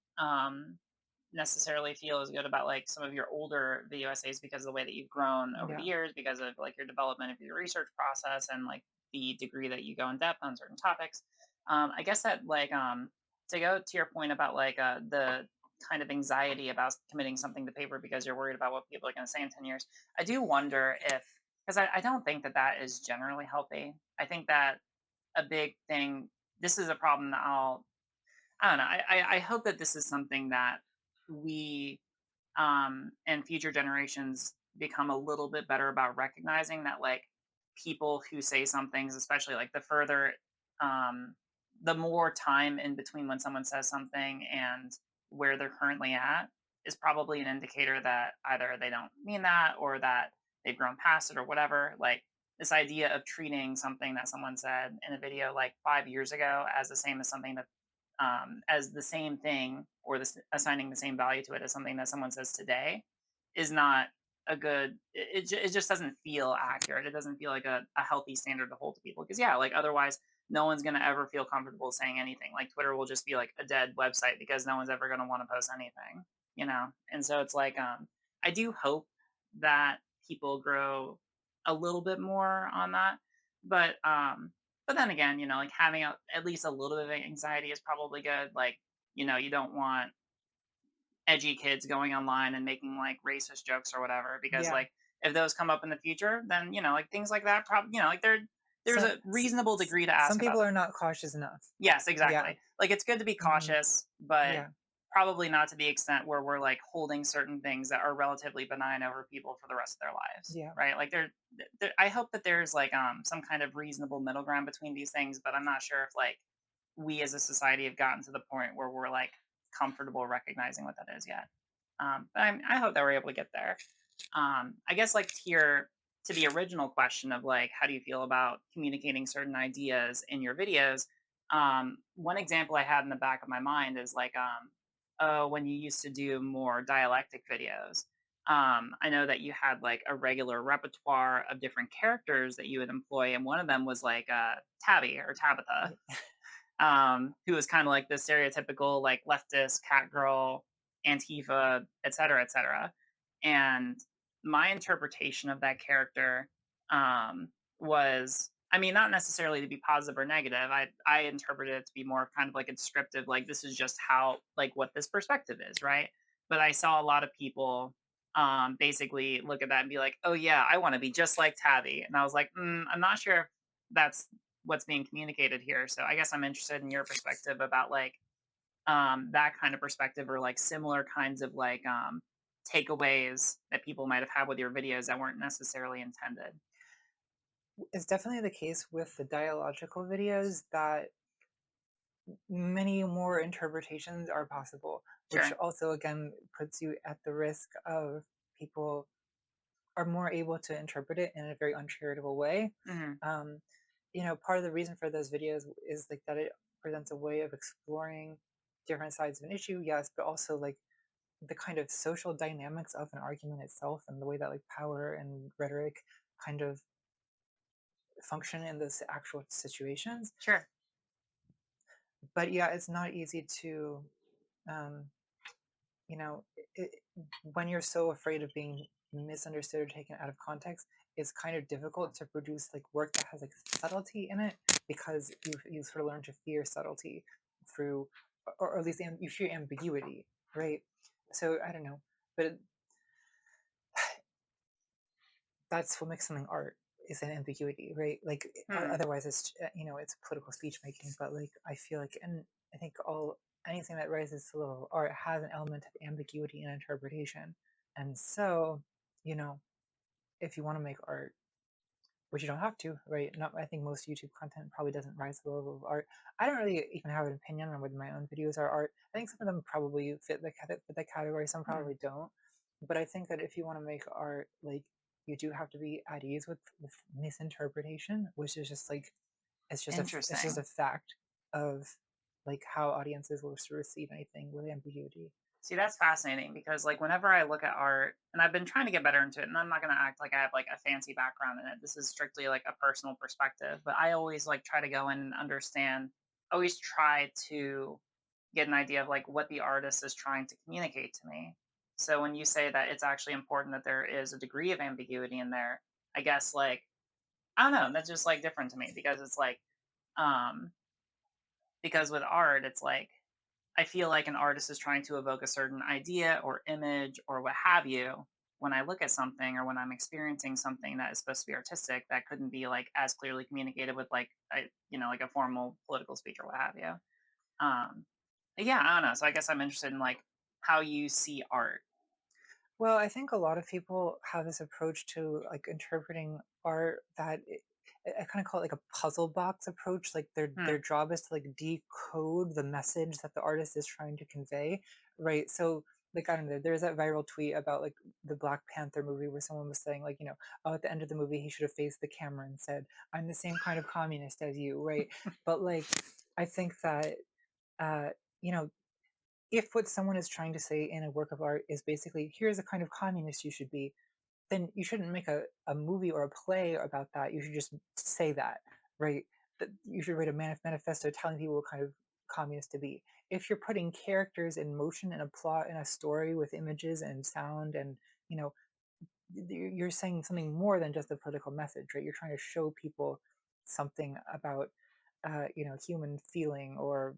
Speaker 1: necessarily feel as good about like some of your older video essays because of the way that you've grown over the
Speaker 2: yeah,
Speaker 1: years, because of like your development of your research process and like the degree that you go in depth on certain topics. I guess that like to go to your point about like the kind of anxiety about committing something to paper because you're worried about what people are going to say in 10 years. I do wonder if, because I don't think that that is generally healthy. I think that a big thing, this is a problem that I don't know. I hope that this is something that we and future generations become a little bit better about recognizing that like people who say some things, especially like the further um the more time in between when someone says something and where they're currently at is probably an indicator that either they don't mean that or that they've grown past it or whatever. Like this idea of treating something that someone said in a video like 5 years ago as the same as something that as the same thing or assigning the same value to it as something that someone says today is not a good it just doesn't feel accurate. It doesn't feel like a healthy standard to hold to people because yeah, like otherwise no one's going to ever feel comfortable saying anything. Like Twitter will just be like a dead website because no one's ever going to want to post anything, and so it's like I do hope that people grow a little bit more on that, but but then again, like having at least a little bit of anxiety is probably good. Like, you don't want edgy kids going online and making like racist jokes or whatever, because
Speaker 2: yeah.
Speaker 1: like if those come up in the future, then like things like that probably like there's
Speaker 2: So
Speaker 1: a reasonable degree to
Speaker 2: some
Speaker 1: ask about
Speaker 2: people are
Speaker 1: them.
Speaker 2: not cautious enough.
Speaker 1: Yes,
Speaker 2: Yeah.
Speaker 1: exactly. Like it's good to be
Speaker 2: hmm
Speaker 1: cautious, but
Speaker 2: yeah.
Speaker 1: probably not to the extent where we're like holding certain things that are relatively benign over people for the rest of their lives,
Speaker 2: Yeah.
Speaker 1: right? Like I hope that there's like some kind of reasonable middle ground between these things, but I'm not sure if like we as a society have gotten to the point where we're like comfortable recognizing what that is yet. But I hope that we're able to get there. I guess like to the original question of like how do you feel about communicating certain ideas in your videos. One example I had in the back of my mind is like when you used to do more dialectic videos. I know that you had like a regular repertoire of different characters that you would employ, and one of them was like Tabby or Tabitha,
Speaker 2: y-
Speaker 1: who was kind of like the stereotypical like leftist cat girl, Antifa, et cetera, et cetera. And my interpretation of that character was, I mean, not necessarily to be positive or negative. I interpreted it to be more of kind of like a descriptive, like this is just how like what this perspective is, right? But I saw a lot of people basically look at that and be like, oh yeah, I want to be just like Tabby, and I was like, I'm not sure if that's what's being communicated here. So I guess I'm interested in your perspective about like that kind of perspective or like similar kinds of like takeaways that people might have had with your videos that weren't necessarily intended.
Speaker 2: It's definitely the case with the dialogical videos that many more interpretations are possible, which
Speaker 1: Sure.
Speaker 2: also again puts you at the risk of people are more able to interpret it in a very uncharitable way.
Speaker 1: Hmm.
Speaker 2: Um, you know, part of the reason for those videos is like that it presents a way of exploring different sides of an issue, yes, but also like the kind of social dynamics of an argument itself and the way that like power and rhetoric kind of function in those actual situations.
Speaker 1: Sure.
Speaker 2: But yeah, it's not easy to um, you know, it, when you're so afraid of being misunderstood or taken out of context, it's kind of difficult to produce like work that has like subtlety in it, because you sort of learn to fear subtlety through, or at least you fear ambiguity, right? So I don't know, but that's what makes something art, is an ambiguity, right? Like
Speaker 1: Hmm.
Speaker 2: otherwise it's you know, it's political speech making. But like I feel like, and I think all anything that rises to the level of art has an element of ambiguity and interpretation. And so, you know, if you want to make art, which you don't have to, right? Not, I think most YouTube content probably doesn't rise to the level of art. I don't really even have an opinion on whether my own videos are art. I think some of them probably fit the category, some
Speaker 1: Hmm,
Speaker 2: probably don't. But I think that if you want to make art, like you do have to be at ease with misinterpretation, which is just like it's just
Speaker 1: interesting.
Speaker 2: a fact of like how audiences will receive anything with ambiguity.
Speaker 1: See, that's fascinating because like whenever I look at art, and I've been trying to get better into it, and I'm not gonna act like I have like a fancy background in it. This is strictly like a personal perspective, but I always like try to go in and understand, always try to get an idea of like what the artist is trying to communicate to me. So when you say that it's actually important that there is a degree of ambiguity in there, I guess like I don't know, that's just like different to me because it's like um because with art it's like I feel like an artist is trying to evoke a certain idea or image or what have you when I look at something or when I'm experiencing something that is supposed to be artistic that couldn't be like as clearly communicated with like like a formal political speech or what have you. Um yeah, I don't know. So I guess I'm interested in like how you see art.
Speaker 2: Well, I think a lot of people have this approach to like interpreting art that I kind of call it like a puzzle box approach. Like their
Speaker 1: Hmm.
Speaker 2: job is to like decode the message that the artist is trying to convey, right? So like I don't know, there's that viral tweet about like the Black Panther movie where someone was saying like, oh, at the end of the movie he should have faced the camera and said, "I'm the same kind of communist as you," right? But like I think that uh, you know, if what someone is trying to say in a work of art is basically here's the kind of communist you should be, then you shouldn't make a movie or a play about that. You should just say that, right? That you should write a manifesto telling people what kind of communist to be. If you're putting characters in motion and a plot and a story with images and sound and you know you're saying something more than just a political message, right? You're trying to show people something about human feeling or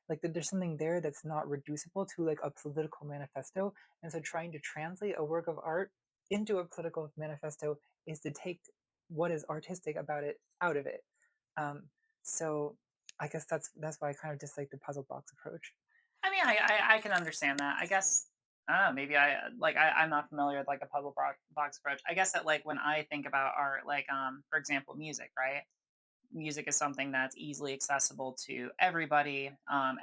Speaker 2: like there's something there that's not reducible to like a political manifesto. And so trying to translate a work of art into a political manifesto is to take what is artistic about it out of it. um, so I guess that's why I kind of dislike the puzzle box approach.
Speaker 1: I mean, I can understand that. I guess I don't know. Maybe I'm not familiar with like a box approach. I guess that like when I think about art, like for example, music, right? Music is something that's easily accessible to everybody.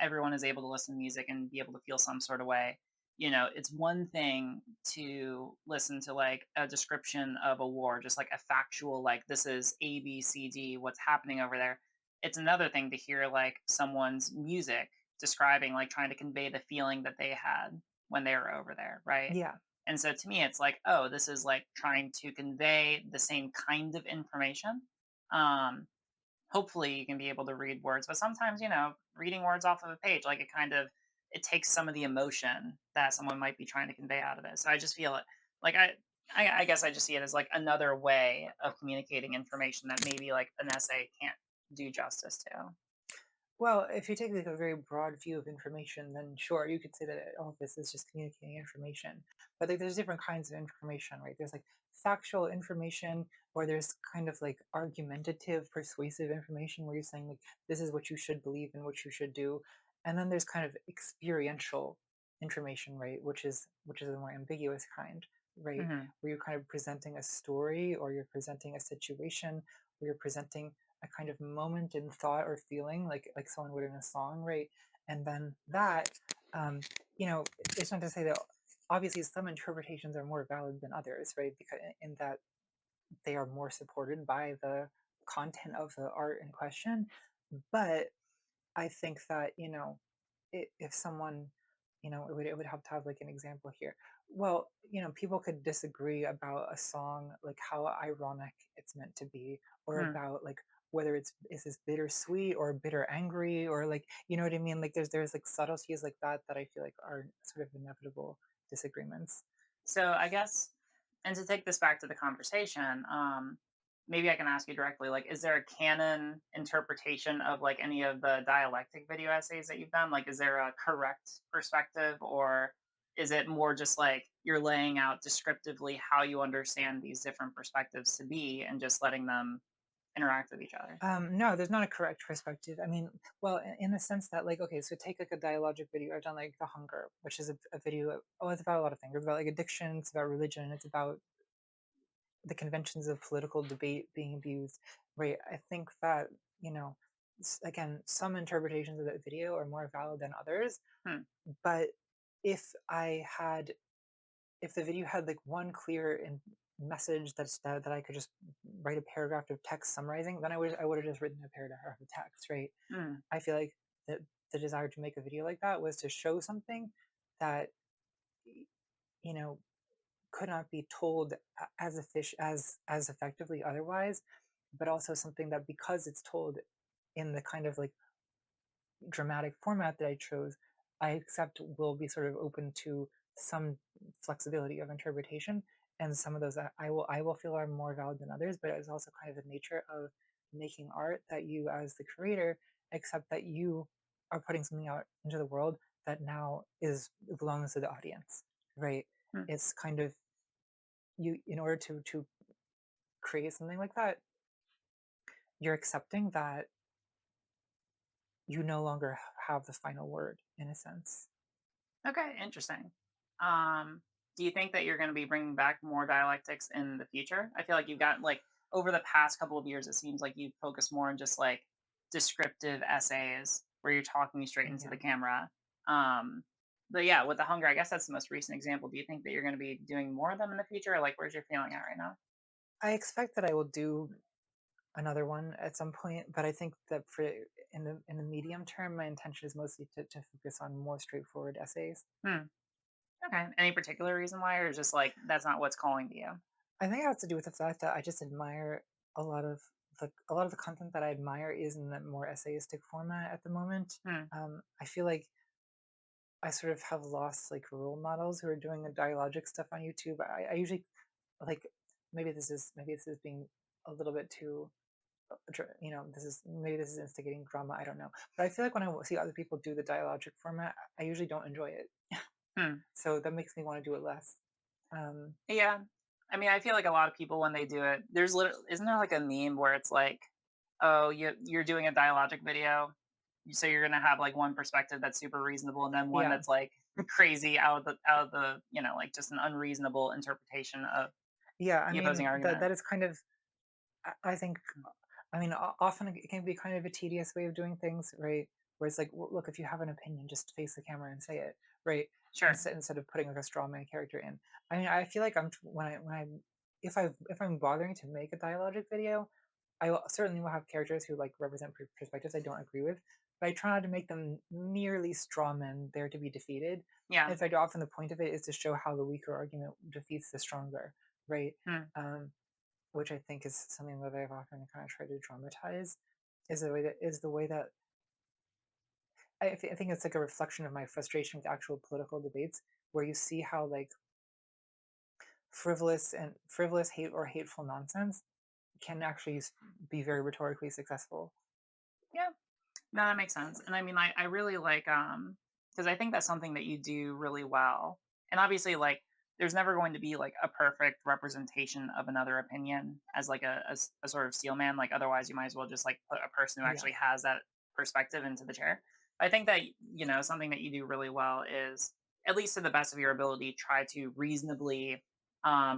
Speaker 1: Everyone is able to listen to music and be able to feel some sort of way. It's one thing to listen to like a description of a war, just like a factual, like this is A, B, C, D, what's happening over there. It's another thing to hear like someone's music describing, like trying to convey the feeling that they had when they were over there, right?
Speaker 2: Yeah.
Speaker 1: And so to me, it's like, oh, this is like trying to convey the same kind of information. Um, Hopefully you can be able to read words, but sometimes reading words off of a page, like it takes some of the emotion that someone might be trying to convey out of it. So I just feel it like I guess I just see it as like another way of communicating information that maybe like an essay can't do justice to.
Speaker 2: Well, if you take like a very broad view of information, then sure, you could say that all of this is just communicating information. But like, there's different kinds of information, right? There's like factual information, or there's kind of like argumentative, persuasive information where you're saying like this is what you should believe and what you should do. And then there's kind of experiential information, right? Which is a more ambiguous kind, right?
Speaker 1: Hmm.
Speaker 2: Where you're kind of presenting a story or you're presenting a situation, or you're presenting a kind of moment in thought or feeling like someone would in a song, right? And then that um, it's not to say that obviously some interpretations are more valid than others, right? Because in that they are more supported by the content of the art in question. But I think that if someone it would help to have like an example here. Well, people could disagree about a song, like how ironic it's meant to be, or
Speaker 1: Hmm.
Speaker 2: about like whether is this bittersweet or bitter angry, or like you know what I mean. Like there's like subtleties like that I feel like are sort of inevitable disagreements.
Speaker 1: So I guess, and to take this back to the conversation, maybe I can ask you directly, like, is there a canon interpretation of like any of the dialectic video essays that you've done? Like, is there a correct perspective, or is it more just like you're laying out descriptively how you understand these different perspectives to be and just letting them interact with each other?
Speaker 2: No, there's not a correct perspective. I mean, well, in the sense that, like, okay, so take like a dialogic video. I've done like The Hunger, which is a video. Oh, it's about a lot of things. It's about like addiction. It's about religion. It's about the conventions of political debate being abused, right? I think that, you know, again, some interpretations of that video are more valid than others,
Speaker 1: Hmm.
Speaker 2: but if I had, if the video had like one clear and message that I could just write a paragraph of text summarizing, then I would have just written a paragraph of text, right?
Speaker 1: Hmm.
Speaker 2: I feel like that the desire to make a video like that was to show something that, you know, could not be told as as effectively otherwise, but also something that, because it's told in the kind of like dramatic format that I chose, I accept will be sort of open to some flexibility of interpretation, and some of those I will feel are more valid than others. But it's also kind of the nature of making art that you, as the creator, accept that you are putting something out into the world that now is belongs to the audience, right?
Speaker 1: Hmm.
Speaker 2: It's kind of, you, in order to create something like that, you're accepting that you no longer have the final word, in a sense.
Speaker 1: Okay, interesting. Um, do you think that you're going to be bringing back more dialectics in the future? I feel like you've got like over the past couple of years, it seems like you've focused more on just like descriptive essays where you're talking straight into
Speaker 2: Yeah.
Speaker 1: the camera. Um, but yeah, with the hunger, I guess that's the most recent example. Do you think that you're going to be doing more of them in the future? Or like, where's your feeling at right now?
Speaker 2: I expect that I will do another one at some point, but I think that for in the medium term, my intention is mostly to focus on more straightforward essays.
Speaker 1: Hmm. Okay. Any particular reason why, or just like that's not what's calling to you?
Speaker 2: I think it has to do with the fact that I just admire a lot of the content that I admire is in that more essayistic format at the moment.
Speaker 1: Hmm.
Speaker 2: I feel like I sort of have lost like role models who are doing the dialogic stuff on YouTube. I usually like, maybe this is being a little bit too, this is instigating drama. I don't know, but I feel like when I see other people do the dialogic format, I usually don't enjoy it.
Speaker 1: Hmm.
Speaker 2: So that makes me want to do it less. Um,
Speaker 1: Yeah. I mean, I feel like a lot of people when they do it, there's literally isn't there like a meme where it's like, oh, you're doing a dialogic video, so you're gonna have like one perspective that's super reasonable, and then one
Speaker 2: yeah,
Speaker 1: that's like crazy out of the like just an unreasonable interpretation of
Speaker 2: yeah. I
Speaker 1: the opposing
Speaker 2: mean, that
Speaker 1: argument.
Speaker 2: that is kind of. I think. I mean, often it can be kind of a tedious way of doing things, right? Where it's like, look, if you have an opinion, just face the camera and say it, right?
Speaker 1: Sure.
Speaker 2: Instead of putting like a straw man character in. I mean, I feel like when I if I'm bothering to make a dialogic video, certainly will have characters who like represent perspectives I don't agree with, but I try not to make them merely straw men there to be defeated.
Speaker 1: Yeah.
Speaker 2: In fact, often the point of it is to show how the weaker argument defeats the stronger, right?
Speaker 1: Hmm.
Speaker 2: Um, which I think is something that I've often kind of tried to dramatize, is the way that I think it's like a reflection of my frustration with actual political debates, where you see how like frivolous hate or hateful nonsense can actually be very rhetorically successful.
Speaker 1: Yeah. No, that makes sense. And I mean, I really like because I think that's something that you do really well. And obviously, like, there's never going to be like a perfect representation of another opinion as like a sort of steel man. Like, otherwise, you might as well just like put a person who
Speaker 2: Yeah,
Speaker 1: actually has that perspective into the chair. I think that something that you do really well is, at least to the best of your ability, try to reasonably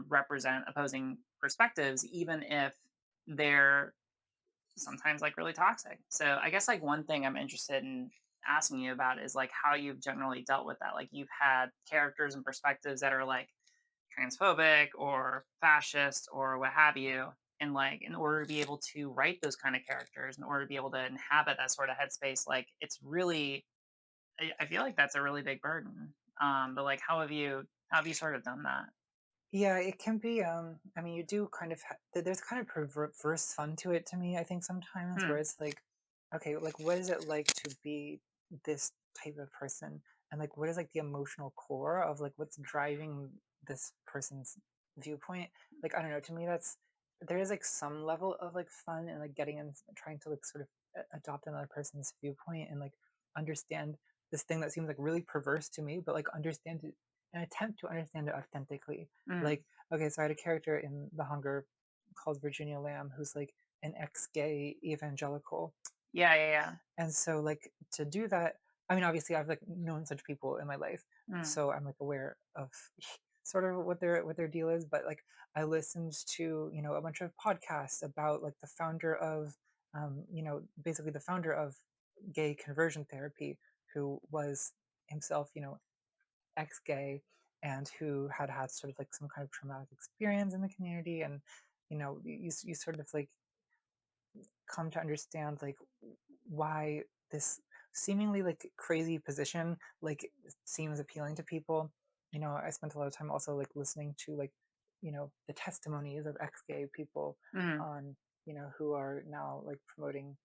Speaker 1: represent opposing perspectives, even if they're sometimes like really toxic. So I guess like one thing I'm interested in asking you about is like how you've generally dealt with that. Like you've had characters and perspectives that are like transphobic or fascist or what have you. And like in order to be able to write those kind of characters, in order to be able to inhabit that sort of headspace, like it's really I feel like that's a really big burden. But like how have you sort of done that?
Speaker 2: yeah, it can be. I mean, you do kind of there's kind of perverse fun to it to me. I think sometimes where
Speaker 1: Hmm.
Speaker 2: it's like, okay, like what is it like to be this type of person, and like what is like the emotional core of like what's driving this person's viewpoint. Like I don't know. To me, there is like some level of like fun and like getting and trying to like sort of adopt another person's viewpoint and like understand this thing that seems like really perverse to me, but like understand it and attempt to understand it authentically.
Speaker 1: Mm.
Speaker 2: Like, okay, so I had a character in The Hunger called Virginia Lamb who's like an ex-gay evangelical.
Speaker 1: Yeah, yeah, yeah.
Speaker 2: And so like to do that, I mean obviously I've like known such people in my life.
Speaker 1: Mm.
Speaker 2: So I'm like aware of sort of what their deal is, but like I listened to a bunch of podcasts about like the founder of basically the founder of gay conversion therapy, who was himself ex-gay, and who had had sort of like some kind of traumatic experience in the community. And you sort of like come to understand like why this seemingly like crazy position like seems appealing to people. I spent a lot of time also like listening to like the testimonies of ex-gay people
Speaker 1: Mhm.
Speaker 2: on who are now like promoting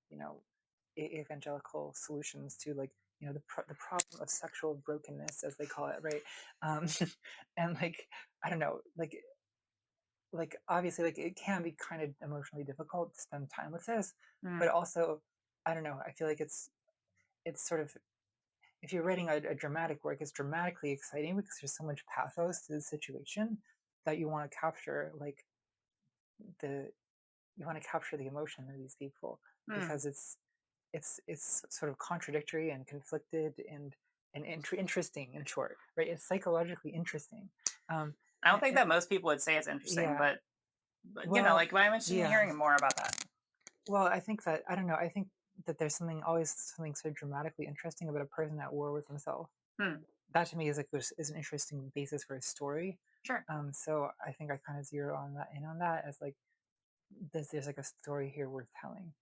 Speaker 2: evangelical solutions to like the problem of sexual brokenness, as they call it, right? um and like I don't know, like obviously like it can be kind of emotionally difficult to spend time with this, but
Speaker 1: Mhm.
Speaker 2: also I don't know, I feel like it's sort of, if you're writing a dramatic work, it's dramatically exciting because there's so much pathos to the situation that you want to capture like the you want to capture the emotion of these people,
Speaker 1: Mhm.
Speaker 2: because it's sort of contradictory and conflicted and interesting, in short, right? It's psychologically interesting. um
Speaker 1: I don't
Speaker 2: and,
Speaker 1: think
Speaker 2: and
Speaker 1: that most people would say it's interesting,
Speaker 2: yeah,
Speaker 1: but
Speaker 2: well,
Speaker 1: like, but I'm interested in
Speaker 2: yeah.
Speaker 1: hearing more about that.
Speaker 2: Well, I think that I don't know. I think that there's always something so dramatically interesting about a person at war with himself.
Speaker 1: Hmm.
Speaker 2: That to me is like is an interesting basis for a story.
Speaker 1: Sure.
Speaker 2: So I think I kind of zero on that as like there's like a story here worth telling.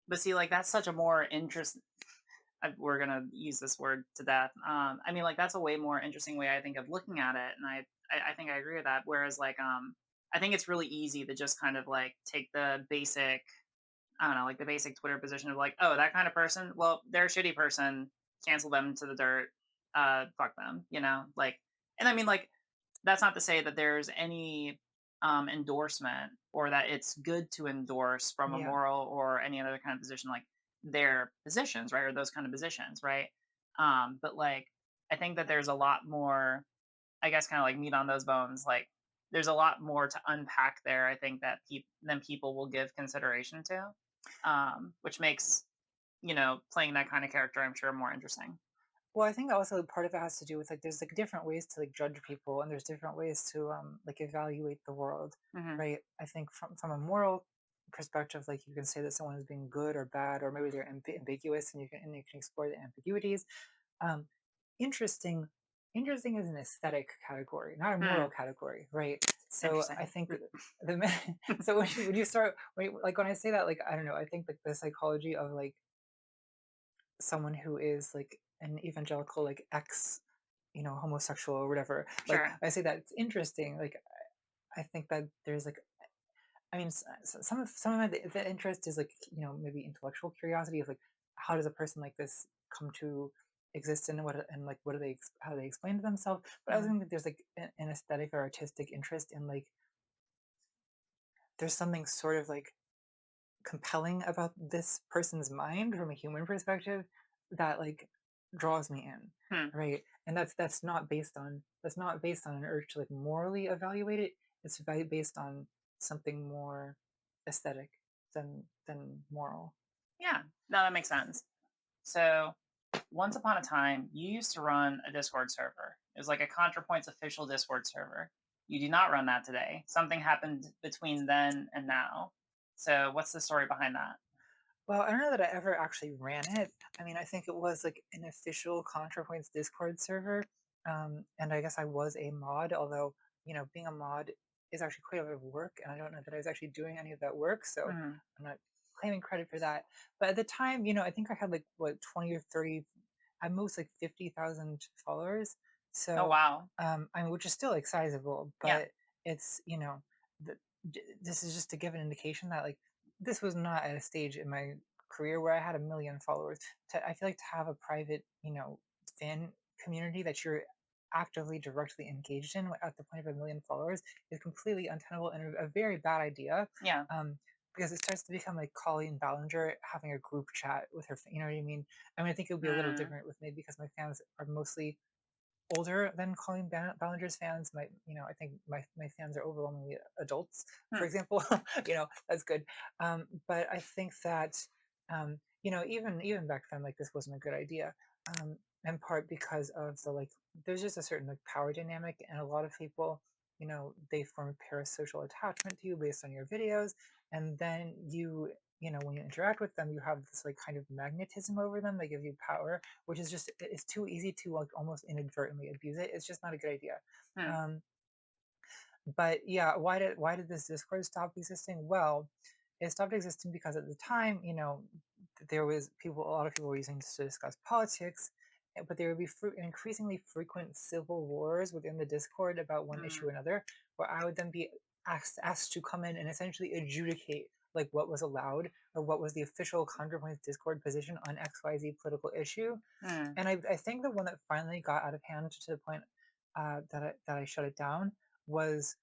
Speaker 1: But see, like that's such a more interest. We're gonna use this word to death. I mean, like that's a way more interesting way I think of looking at it, and I think I agree with that. Whereas, like, I think it's really easy to just kind of like take the basic, I don't know, like the basic Twitter position of like, oh, that kind of person, well, they're a shitty person, cancel them to the dirt, fuck them, like, and I mean, like, that's not to say that there's any endorsement or that it's good to endorse from a
Speaker 2: Yeah.
Speaker 1: moral or any other kind of position, like their positions, right, or those kind of positions, right. But like, I think that there's a lot more, I guess, kind of like meat on those bones. Like, there's a lot more to unpack there. I think that than people will give consideration to, which makes playing that kind of character, I'm sure, more interesting.
Speaker 2: Well, I think also part of it has to do with like there's like different ways to like judge people, and there's different ways to like evaluate the world,
Speaker 1: Hmm.
Speaker 2: right? I think from a moral perspective, like you can say that someone is being good or bad, or maybe they're ambiguous, and you can explore the ambiguities. um interesting Interesting is an aesthetic category, not a moral
Speaker 1: Hmm.
Speaker 2: category, right? So I
Speaker 1: Interesting.
Speaker 2: think so when you start like when I say that, like I don't know, I think like the psychology of like someone who is like an evangelical like ex homosexual or whatever, like
Speaker 1: Sure.
Speaker 2: I say that it's interesting. Like I think that there's like, I mean, some of the interest is like maybe intellectual curiosity of like how does a person like this come to exist, and like what do they how do they explain to themselves. But I
Speaker 1: Hmm.
Speaker 2: think that there's like an aesthetic or artistic interest in like there's something sort of like compelling about this person's mind from a human perspective that like draws me in,
Speaker 1: Hmm.
Speaker 2: right? And that's not based on an urge to like morally evaluate it. It's based on something more aesthetic than moral.
Speaker 1: Yeah. No, that makes sense. So, once upon a time, you used to run a Discord server. It was like a Contrapoints official Discord server. You do not run that today. Something happened between then and now. So, what's the story behind that?
Speaker 2: Well, I don't know that I ever actually ran it. I mean, I think it was like an official ContraPoints Discord server, and I guess I was a mod. Although being a mod is actually quite a lot of work, and I don't know that I was actually doing any of that work, so
Speaker 1: Hmm.
Speaker 2: I'm not claiming credit for that. But at the time, I think I had like what 20 or 30, at most like 50,000 followers.
Speaker 1: Oh,
Speaker 2: So,
Speaker 1: wow.
Speaker 2: I mean, which is still like sizable,
Speaker 1: Yeah.
Speaker 2: but it's this is just to give an indication that like this was not at a stage in my career where I had a million followers. I feel like to have a private, fan community that you're actively, directly engaged in at the point of a million followers is completely untenable and a very bad idea.
Speaker 1: Yeah.
Speaker 2: Um, because it starts to become like Colleen Ballinger having a group chat with her. You know what I mean? I mean, I think it would be a little
Speaker 1: Mm.
Speaker 2: different with me because my fans are mostly older than Colleen Ballinger's fans. I think my fans are overwhelmingly adults, for
Speaker 1: Hmm.
Speaker 2: example. That's good. But I think that, even back then, like this wasn't a good idea. in part because of the like there's just a certain like power dynamic, and a lot of people, they form a parasocial attachment to you based on your videos, and then when you interact with them, you have this like kind of magnetism over them. They give you power, which is just it's too easy to like almost inadvertently abuse it. It's just not a good idea.
Speaker 1: Hmm.
Speaker 2: um, but yeah, why did this Discord stop existing? Well, it stopped existing because at the time, there was a lot of people were using this to discuss politics, but there would be increasingly frequent civil wars within the Discord about one issue or
Speaker 1: Mm.
Speaker 2: another, where I would then be asked to come in and essentially adjudicate like what was allowed or what was the official Contrapoints Discord position on XYZ political issue.
Speaker 1: Mm.
Speaker 2: And I think the one that finally got out of hand to the point that I shut it down was,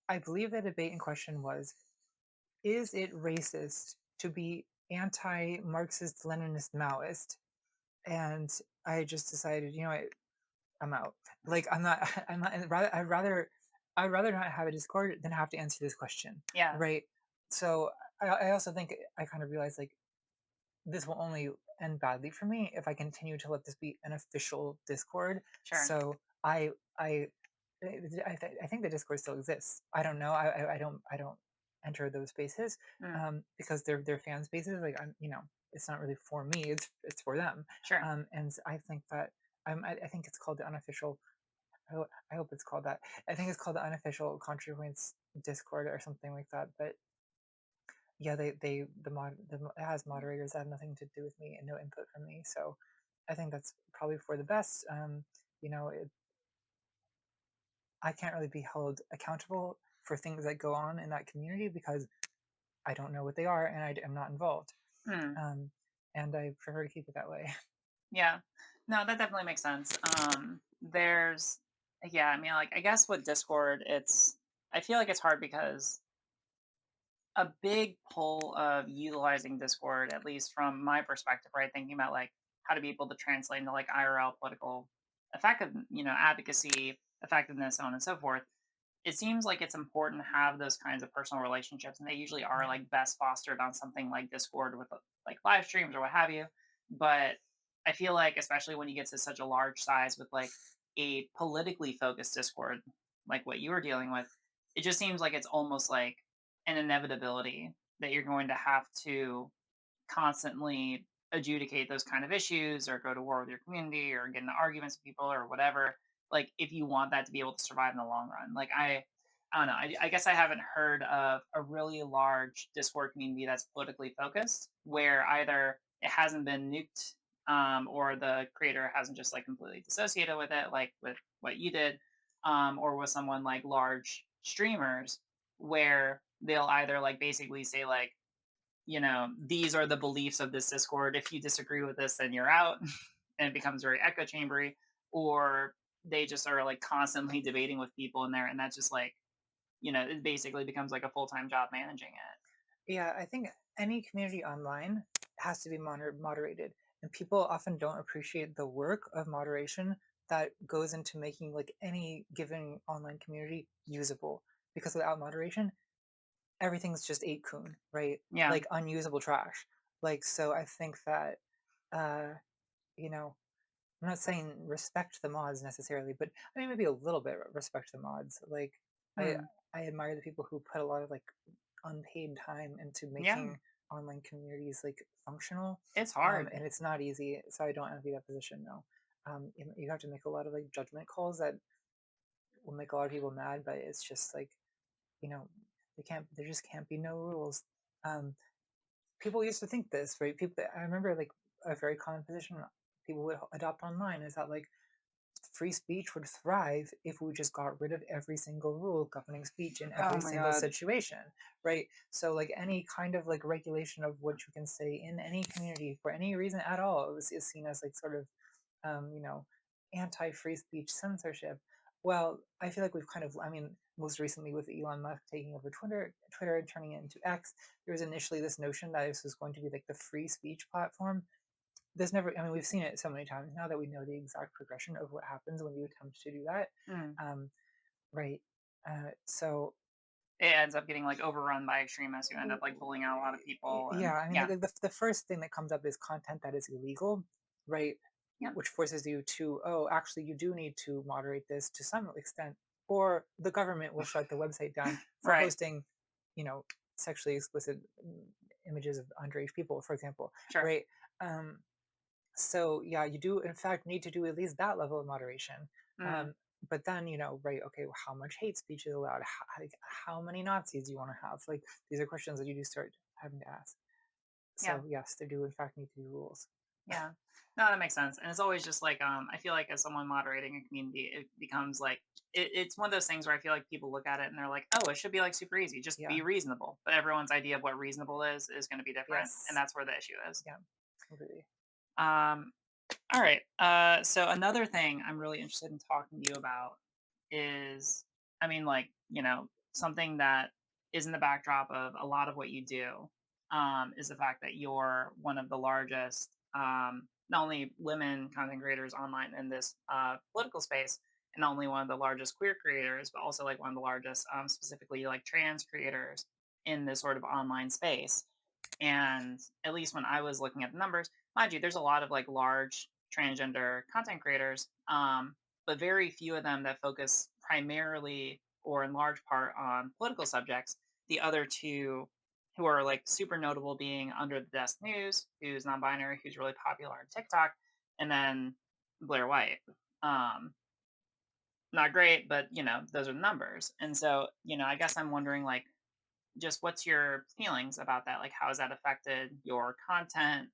Speaker 2: I believe the debate in question was, is it racist to be anti-Marxist, Leninist, Maoist? And I just decided, I'm out. Like I'm not, I'm not. I'd rather not have a Discord than have to answer this question,
Speaker 1: Yeah.
Speaker 2: right? So I also think I kind of realized like this will only end badly for me if I continue to let this be an official Discord.
Speaker 1: Sure.
Speaker 2: So I I think the Discord still exists. I don't know. I don't enter those spaces
Speaker 1: Mm.
Speaker 2: because they're fan spaces. Like it's not really for me. It's for them.
Speaker 1: Sure.
Speaker 2: And I think that I think it's called the unofficial. I hope it's called that. I think it's called the unofficial Contrapoints Discord or something like that. But yeah, it has moderators that have nothing to do with me and no input from me. So I think that's probably for the best. You know, it, I can't really be held accountable for things that go on in that community because I don't know what they are and I am not involved.
Speaker 1: Mm.
Speaker 2: Um, and I prefer to keep it that way.
Speaker 1: Yeah. No, that definitely makes sense. There's, yeah, I mean, like, I guess with Discord, I feel like it's hard because a big pull of utilizing Discord, at least from my perspective, right? Thinking about like how to be able to translate into like IRL political effective, advocacy, effectiveness, so on and so forth. It seems like it's important to have those kinds of personal relationships, and they usually are
Speaker 2: Yeah.
Speaker 1: like best fostered on something like Discord with like live streams or what have you. But I feel like, especially when you get to such a large size with like a politically focused Discord, like what you were dealing with, it just seems like it's almost like an inevitability that you're going to have to constantly adjudicate those kind of issues or go to war with your community or get into arguments with people or whatever, like if you want that to be able to survive in the long run. Like I don't know, I guess I haven't heard of a really large Discord community that's politically focused where either it hasn't been nuked, or the creator hasn't just like completely dissociated with it like with what you did, or with someone like large streamers where they'll either like basically say like, these are the beliefs of this Discord. If you disagree with this, then you're out. And it becomes very echo chambery. Or they just are like constantly debating with people in there. And that's just like, it basically becomes like a full time job managing it.
Speaker 2: Yeah, I think any community online has to be moderated, and people often don't appreciate the work of moderation that goes into making like any given online community usable. Because without moderation, everything's just 8kun, right?
Speaker 1: Yeah.
Speaker 2: Like unusable trash. Like so, I think that uh, you know, I'm not saying respect the mods necessarily, but I mean maybe a little bit respect the mods. Like I
Speaker 1: Hmm.
Speaker 2: I admire the people who put a lot of like unpaid time into
Speaker 1: Yeah.
Speaker 2: making online communities like functional,
Speaker 1: It's hard.
Speaker 2: and it's not easy. So I don't envy that position. No, you have to make a lot of like judgment calls that will make a lot of people mad, but it's just like you know there just can't be no rules. Um, People used to think this, right? People, I remember like a very common position people would adopt online is that like free speech would thrive if we just got rid of every single rule governing speech in
Speaker 1: Oh
Speaker 2: every
Speaker 1: my
Speaker 2: single
Speaker 1: God.
Speaker 2: situation, right? So like any kind of like regulation of what you can say in any community for any reason at all is seen as like sort of um, you know anti-free speech censorship. Well, I feel like we've kind of, I mean, most recently with Elon Musk taking over Twitter and turning it into X, there was initially this notion that this was going to be like the free speech platform. There's never, I mean, we've seen it so many times now that we know the exact progression of what happens when you attempt to do that.
Speaker 1: Hmm.
Speaker 2: Um, right. So
Speaker 1: It ends up getting like overrun by extremists who end up like bullying out a lot of people. And
Speaker 2: yeah, I mean,
Speaker 1: yeah.
Speaker 2: the first thing that comes up is content that is illegal, right?
Speaker 1: Yep.
Speaker 2: which forces you to, oh, actually, you do need to moderate this to some extent, or the government will shut the website down for
Speaker 1: Right.
Speaker 2: hosting, you know, sexually explicit images of underage people, for example,
Speaker 1: Sure.
Speaker 2: right? Um, so yeah, you do in fact need to do at least that level of moderation.
Speaker 1: Mm.
Speaker 2: Um, but then, right, okay, well, how much hate speech is allowed? How many Nazis do you want to have? Like, these are questions that you do start having to ask.
Speaker 1: Yeah.
Speaker 2: So yes, there do in fact need to be rules.
Speaker 1: Yeah. No, that makes sense. And it's always just like I feel like as someone moderating a community, it becomes like it's one of those things where I feel like people look at it and they're like, oh, it should be like super easy, just
Speaker 2: Yeah.
Speaker 1: be reasonable. But everyone's idea of what reasonable is going to be different, and
Speaker 2: Yes.
Speaker 1: that's where the issue is.
Speaker 2: Yeah. Completely.
Speaker 1: Um, all right. So another thing I'm really interested in talking to you about is, I mean, like, something that is in the backdrop of a lot of what you do, is the fact that you're one of the largest, not only women content creators online in this political space, and not only one of the largest queer creators, but also like one of the largest, specifically like trans creators in this sort of online space. And at least when I was looking at the numbers, mind you, there's a lot of like large transgender content creators, but very few of them that focus primarily or in large part on political subjects. The other two who are like super notable being Under the Desk News, who's non-binary, who's really popular on TikTok, and then Blair White. Um, Not great, but those are the numbers. And so, I guess I'm wondering like just what's your feelings about that? Like, how has that affected your content?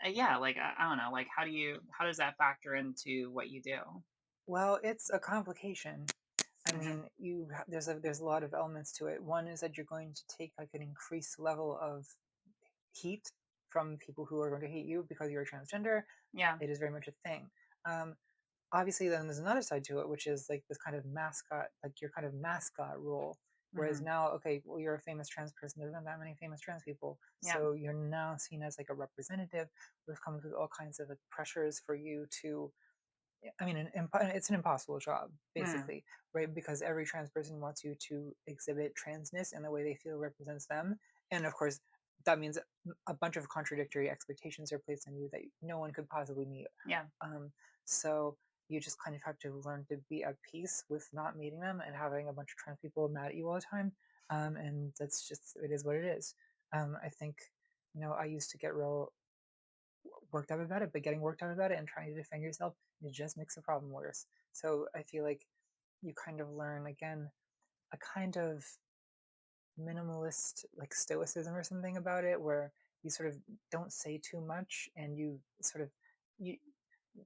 Speaker 1: Yeah, like I don't know, like how does that factor into what you do?
Speaker 2: Well, it's a complication. I
Speaker 1: Hmm.
Speaker 2: mean, there's a lot of elements to it. One is that you're going to take like an increased level of heat from people who are going to hate you because you're transgender.
Speaker 1: Yeah.
Speaker 2: It is very much a thing. Um, Obviously, then there's another side to it, which is like this kind of mascot, like your kind of mascot role. Whereas
Speaker 1: Hmm.
Speaker 2: now, okay, well, you're a famous trans person. There's not that many famous trans people,
Speaker 1: Yeah.
Speaker 2: so you're now seen as like a representative, which comes with all kinds of like, pressures for you to. I mean, it's an impossible job,
Speaker 1: Hmm.
Speaker 2: basically, right? Because every trans person wants you to exhibit transness in the way they feel represents them, and of course, that means a bunch of contradictory expectations are placed on you that no one could possibly meet.
Speaker 1: Yeah.
Speaker 2: Um, so you just kind of have to learn to be at peace with not meeting them and having a bunch of trans people mad at you all the time. And that's just it is what it is. I think I used to get real worked up about it, but getting worked up about it and trying to defend yourself, it just makes the problem worse. So I feel like you kind of learn again a kind of minimalist like stoicism or something about it, where you sort of don't say too much and you sort of you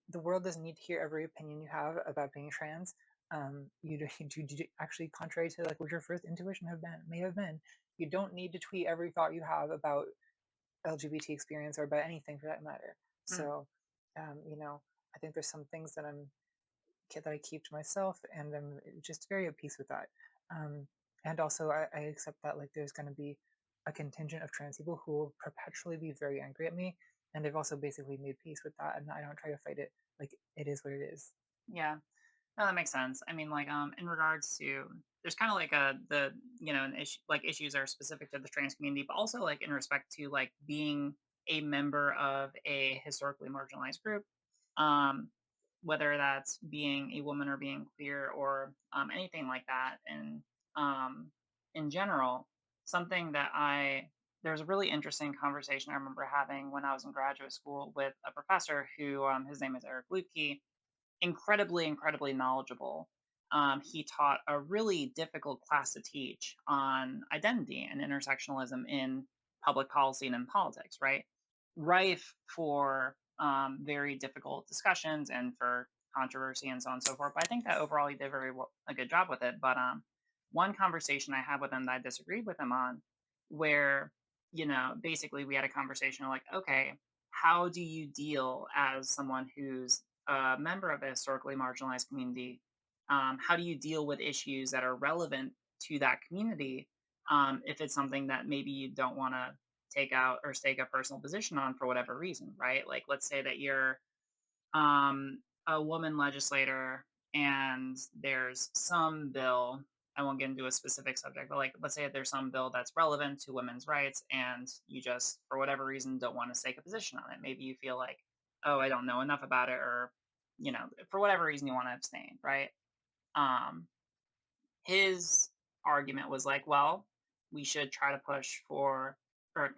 Speaker 2: the world doesn't need to hear every opinion you have about being trans. Actually, contrary to like what your first intuition may have been, you don't need to tweet every thought you have about LGBT experience or about anything for that matter.
Speaker 1: Mm.
Speaker 2: So, I think there's some things that I keep to myself, and I'm just very at peace with that. Um, and also, I accept that like there's going to be a contingent of trans people who will perpetually be very angry at me, and they've also basically made peace with that, and I don't try to fight it. Like it is what it is.
Speaker 1: Yeah. No, that makes sense. I mean, like, in regards to, there's kind of like an issue, like issues are specific to the trans community, but also like in respect to like being a member of a historically marginalized group, um, whether that's being a woman or being queer or anything like that. And um, in general, something that there's a really interesting conversation I remember having when I was in graduate school with a professor who, his name is Eric Lupke, incredibly, incredibly knowledgeable. He taught a really difficult class to teach on identity and intersectionalism in public policy and in politics, right? Rife for very difficult discussions and for controversy and so on and so forth. But I think that overall he did a good job with it. But one conversation I had with him that I disagreed with him on, where, basically we had a conversation like, okay, how do you deal as someone who's a member of a historically marginalized community? How do you deal with issues that are relevant to that community, if it's something that maybe you don't want to take out or stake a personal position on for whatever reason, right? Like, let's say that you're a woman legislator and there's some bill. I won't get into a specific subject, but like, let's say that there's some bill that's relevant to women's rights, and you just, for whatever reason, don't want to stake a position on it. Maybe you feel like, oh, I don't know enough about it, or, for whatever reason you want to abstain, right? Um, his argument was like, well, we should try to push for, or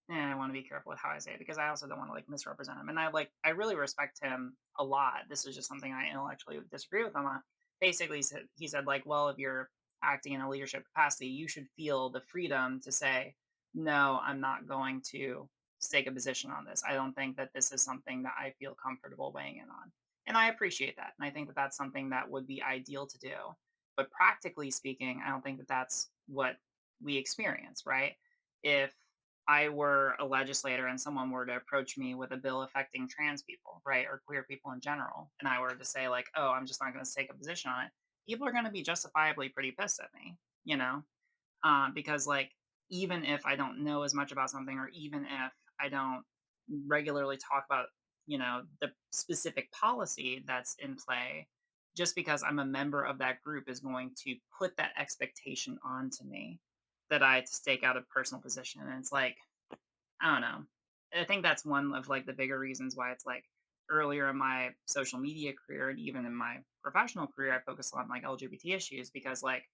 Speaker 1: and I want to be careful with how I say it because I also don't want to like misrepresent him. And I really respect him a lot. This is just something I intellectually disagree with him on. Basically, he said like, well, if you're acting in a leadership capacity, you should feel the freedom to say, no, I'm not going to take a position on this. I don't think that this is something that I feel comfortable weighing in on. And I appreciate that. And I think that that's something that would be ideal to do. But practically speaking, I don't think that that's what we experience, right? If I were a legislator and someone were to approach me with a bill affecting trans people, right, or queer people in general, and I were to say like, "Oh, I'm just not going to take a position on it," people are going to be justifiably pretty pissed at me, because like even if I don't know as much about something, or even if I don't regularly talk about, the specific policy that's in play, just because I'm a member of that group is going to put that expectation onto me that I stake out a personal position. And it's like, I don't know. I think that's one of like the bigger reasons why it's like earlier in my social media career and even in my professional career, I focus on like LGBT issues because like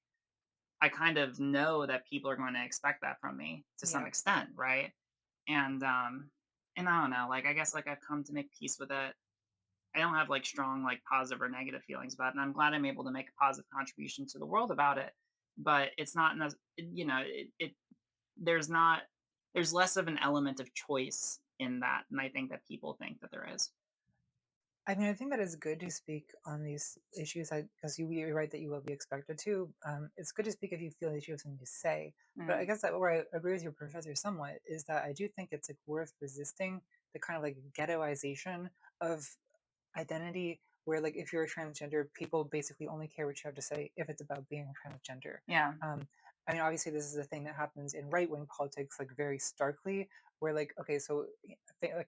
Speaker 1: I kind of know that people are going to expect that from me to some
Speaker 2: Yeah.
Speaker 1: extent, right? And I don't know, like I guess like I've come to make peace with it. I don't have like strong like positive or negative feelings about it, and I'm glad I'm able to make a positive contribution to the world about it. But it's not, it there's not there's less of an element of choice in that, and I think that people think that there is.
Speaker 2: I mean, I think that it's good to speak on these issues because you're right that you will be expected to. It's good to speak if you feel that you have something to say. But I
Speaker 1: Mm,
Speaker 2: guess that where I agree with your professor somewhat is that I do think it's like worth resisting the kind of like ghettoization of identity, where like if you're a transgender, people basically only care what you have to say if it's about being transgender.
Speaker 1: yeah.
Speaker 2: Um, I mean, obviously, this is a thing that happens in right wing politics, like very starkly, where like okay, so I think like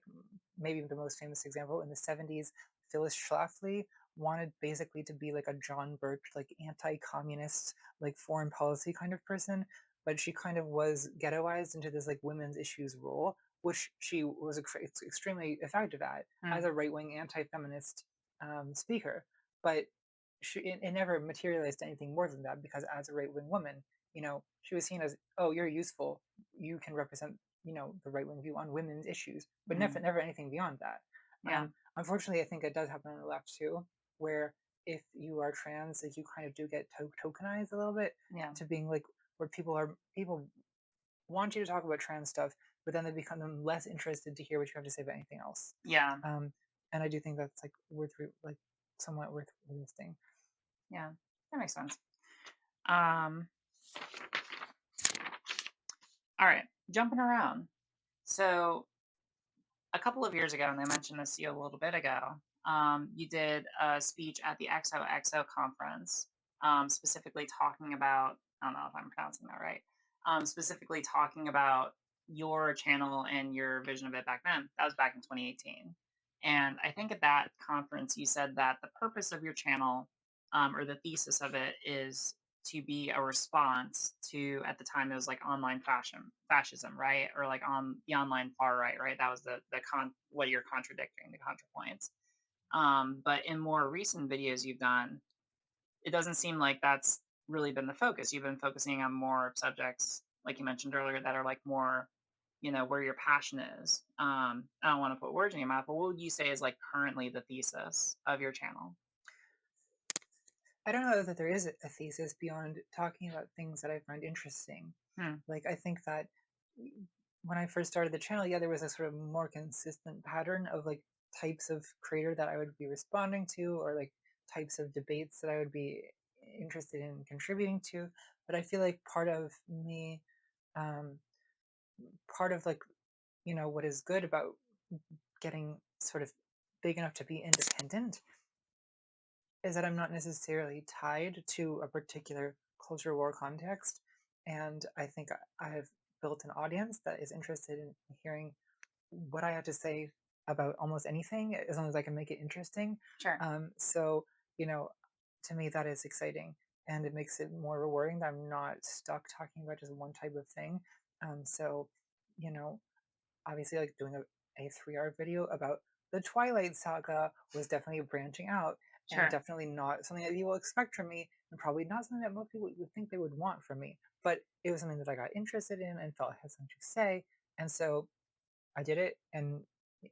Speaker 2: maybe the most famous example in the '70s, Phyllis Schlafly wanted basically to be like a John Birch, like anti-communist, like foreign policy kind of person, but she kind of was ghettoized into this like women's issues role, which she was extremely effective at as
Speaker 1: Mm,
Speaker 2: a right-wing anti-feminist speaker. But it never materialized anything more than that because as a right-wing woman, she was seen as, oh, you're useful, you can represent, the right-wing view on women's issues, but never,
Speaker 1: mm,
Speaker 2: never anything beyond that.
Speaker 1: yeah.
Speaker 2: Unfortunately, I think it does happen on the left too, where if you are trans, like you kind of do get tokenized a little bit
Speaker 1: Yeah.
Speaker 2: to being like where people want you to talk about trans stuff, but then they become less interested to hear what you have to say about anything else.
Speaker 1: Yeah.
Speaker 2: Um, and I do think that's like like somewhat worth resisting.
Speaker 1: Yeah. That makes sense. Um, all right. Jumping around. So a couple of years ago, and I mentioned this to you a little bit ago, you did a speech at the XOXO conference, specifically talking about, I don't know if I'm pronouncing that right, specifically talking about your channel and your vision of it back then. That was back in 2018. And I think at that conference, you said that the purpose of your channel, or the thesis of it, is to be a response to, at the time it was like online fascism, right, or like on the online far right, right? That was what you're contradicting, the contrapoints. But in more recent videos you've done, it doesn't seem like that's really been the focus. You've been focusing on more subjects, like you mentioned earlier, that are like more, where your passion is. I don't want to put words in your mouth, but what would you say is like currently the thesis of your channel?
Speaker 2: I don't know that there is a thesis beyond talking about things that I find interesting.
Speaker 1: Hmm.
Speaker 2: Like I think that when I first started the channel, yeah, there was a sort of more consistent pattern of like types of creator that I would be responding to, or like types of debates that I would be interested in contributing to. But I feel like um, part of like what is good about getting sort of big enough to be independent is that I'm not necessarily tied to a particular culture war context. And I think I have built an audience that is interested in hearing what I have to say about almost anything, as long as I can make it interesting.
Speaker 1: Sure.
Speaker 2: So, you know, to me, that is exciting. And it makes it more rewarding that I'm not stuck talking about just one type of thing. So, you know, obviously, like doing a 3-hour video about the Twilight Saga was definitely branching out and
Speaker 1: Sure.
Speaker 2: definitely not something that people expect from me, and probably not something that most people would think they would want from me. But it was something that I got interested in and felt I had something to say, and so I did it, and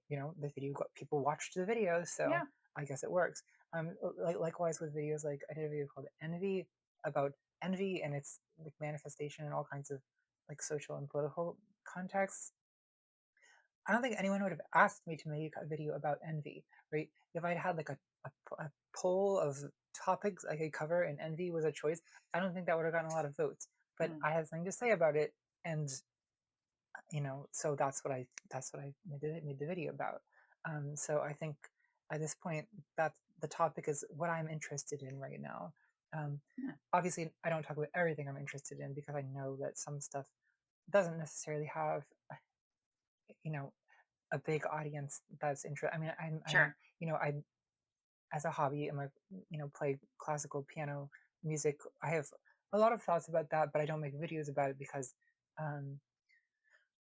Speaker 2: the video got people watched the video, so
Speaker 1: Yeah.
Speaker 2: I guess it works. Likewise with videos, like I did a video called Envy about envy and its like manifestation in all kinds of like social and political contexts. I don't think anyone would have asked me to make a video about envy, right? If I'd had like a poll of topics I could cover and envy was a choice, I don't think that would have gotten a lot of votes. But
Speaker 1: Mm.
Speaker 2: I had something to say about it, and so that's what I made the video about. So I think at this point that the topic is what I'm interested in right now. Um,
Speaker 1: Yeah.
Speaker 2: Obviously, I don't talk about everything I'm interested in because I know that some stuff doesn't necessarily have you know a big audience that's interested. I mean,
Speaker 1: Sure.
Speaker 2: I as a hobby, am I play classical piano music. I have a lot of thoughts about that, but I don't make videos about it because um,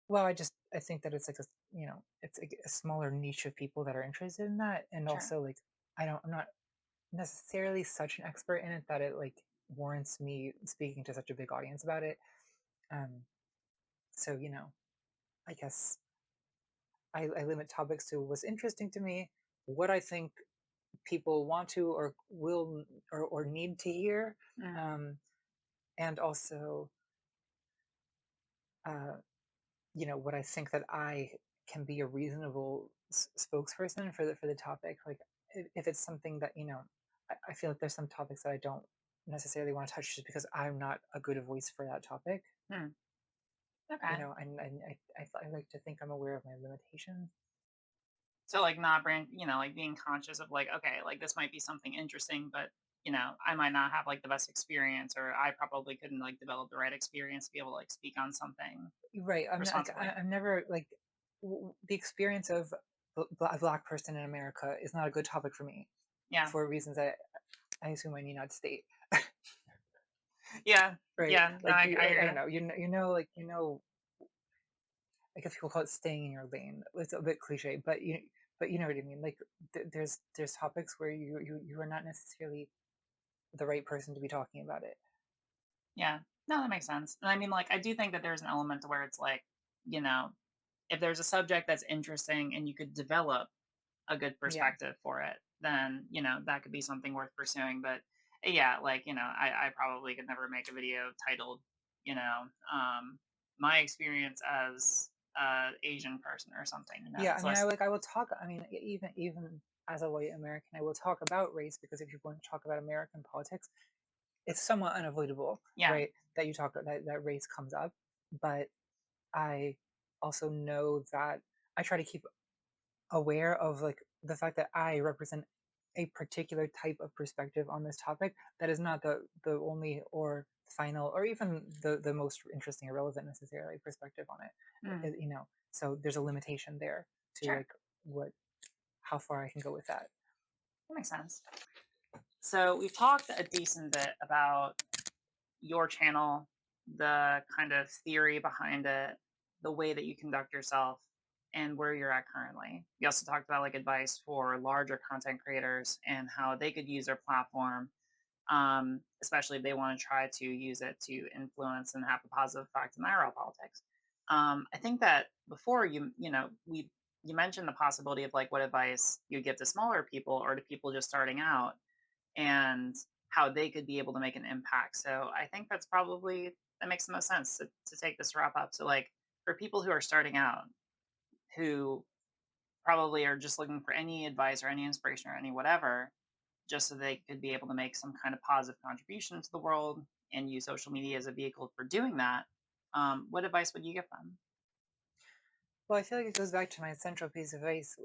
Speaker 2: well, I think that it's like it's like a smaller niche of people that are interested in that, and
Speaker 1: Sure.
Speaker 2: also like I'm not necessarily such an expert in it that it like warrants me speaking to such a big audience about it. Um, so I guess I limit topics to what's interesting to me, what I think people want to or will or need to hear,
Speaker 1: Mm.
Speaker 2: um, and also uh, what I think that I can be a reasonable spokesperson for the topic. Like if it's something that I feel like there's some topics that I don't necessarily want to touch just because I'm not a good voice for that topic.
Speaker 1: Mm. Okay.
Speaker 2: I like to think I'm aware of my limitations.
Speaker 1: So like not like being conscious of like, okay, like this might be something interesting, but I might not have like the best experience, or I probably couldn't like develop the right experience to be able to like speak on something
Speaker 2: Right. I'm not, like
Speaker 1: responsibly.
Speaker 2: I'm never like the experience of a black person in America is not a good topic for me
Speaker 1: Yeah.
Speaker 2: for reasons that I assume I need not state.
Speaker 1: Yeah.
Speaker 2: Right.
Speaker 1: Yeah. No,
Speaker 2: Like
Speaker 1: I
Speaker 2: I
Speaker 1: hear
Speaker 2: don't
Speaker 1: you.
Speaker 2: know. Like I guess people call it staying in your lane. It's a bit cliche, but you know what I mean. Like there's topics where you are not necessarily the right person to be talking about it.
Speaker 1: Yeah. No, that makes sense. And I mean, like, I do think that there's an element to where it's like, you know, if there's a subject that's interesting and you could develop a good
Speaker 2: Yeah.
Speaker 1: perspective for it, then, that could be something worth pursuing. But yeah, like, I probably could never make a video titled, you know, um, my experience as a Asian person or something,
Speaker 2: Yeah. I
Speaker 1: It's
Speaker 2: mean,
Speaker 1: less,
Speaker 2: I will talk. I mean, even as a white American, I will talk about race because if you want to talk about American politics, it's somewhat unavoidable,
Speaker 1: yeah,
Speaker 2: right? That you talk that race comes up, but I also know that I try to keep aware of like the fact that I represent a particular type of perspective on this topic that is not the only or final or even the most interesting or relevant necessarily perspective on it.
Speaker 1: mm,
Speaker 2: So there's a limitation there to
Speaker 1: sure,
Speaker 2: like what how far I can go with that.
Speaker 1: that makes sense. So we've talked a decent bit about your channel, the kind of theory behind it, the way that you conduct yourself, and where you're at currently. You also talked about like advice for larger content creators and how they could use their platform, especially if they want to try to use it to influence and have a positive effect in IRL politics. I think that before you mentioned the possibility of like what advice you give to smaller people or to people just starting out, and how they could be able to make an impact. So I think that makes the most sense to take this wrap up. So like for people who are starting out, who probably are just looking for any advice or any inspiration or any whatever, just so they could be able to make some kind of positive contribution to the world and use social media as a vehicle for doing that, what advice would you give them?
Speaker 2: Well, I feel like it goes back to my central piece of advice,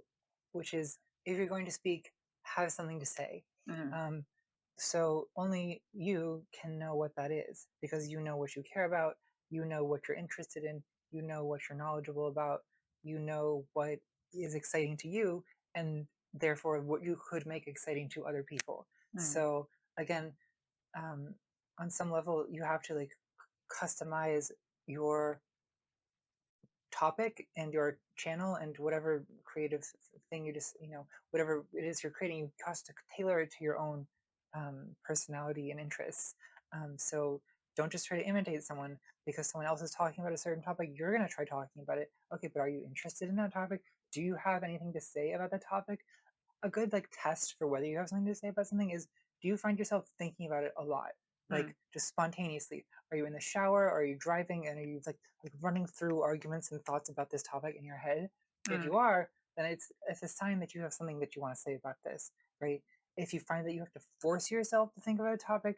Speaker 2: which is if you're going to speak, have something to say.
Speaker 1: Hmm.
Speaker 2: Um, so only you can know what that is because you know what you care about, you know what you're interested in, you know what you're knowledgeable about, you know what is exciting to you, and therefore what you could make exciting to other people.
Speaker 1: Hmm.
Speaker 2: So again, um, on some level, you have to like customize your topic and your channel and whatever creative thing you just, whatever it is you're creating, you have to tailor it to your own personality and interests. So don't just try to imitate someone because someone else is talking about a certain topic. You're going to try talking about it. Okay, but are you interested in that topic? Do you have anything to say about the topic? A good like test for whether you have something to say about something is, do you find yourself thinking about it a lot,
Speaker 1: Hmm.
Speaker 2: like just spontaneously? Are you in the shower, are you driving, and are you like running through arguments and thoughts about this topic in your head? If
Speaker 1: Hmm.
Speaker 2: you are, then it's a sign that you have something that you want to say about this, right? If you find that you have to force yourself to think about a topic,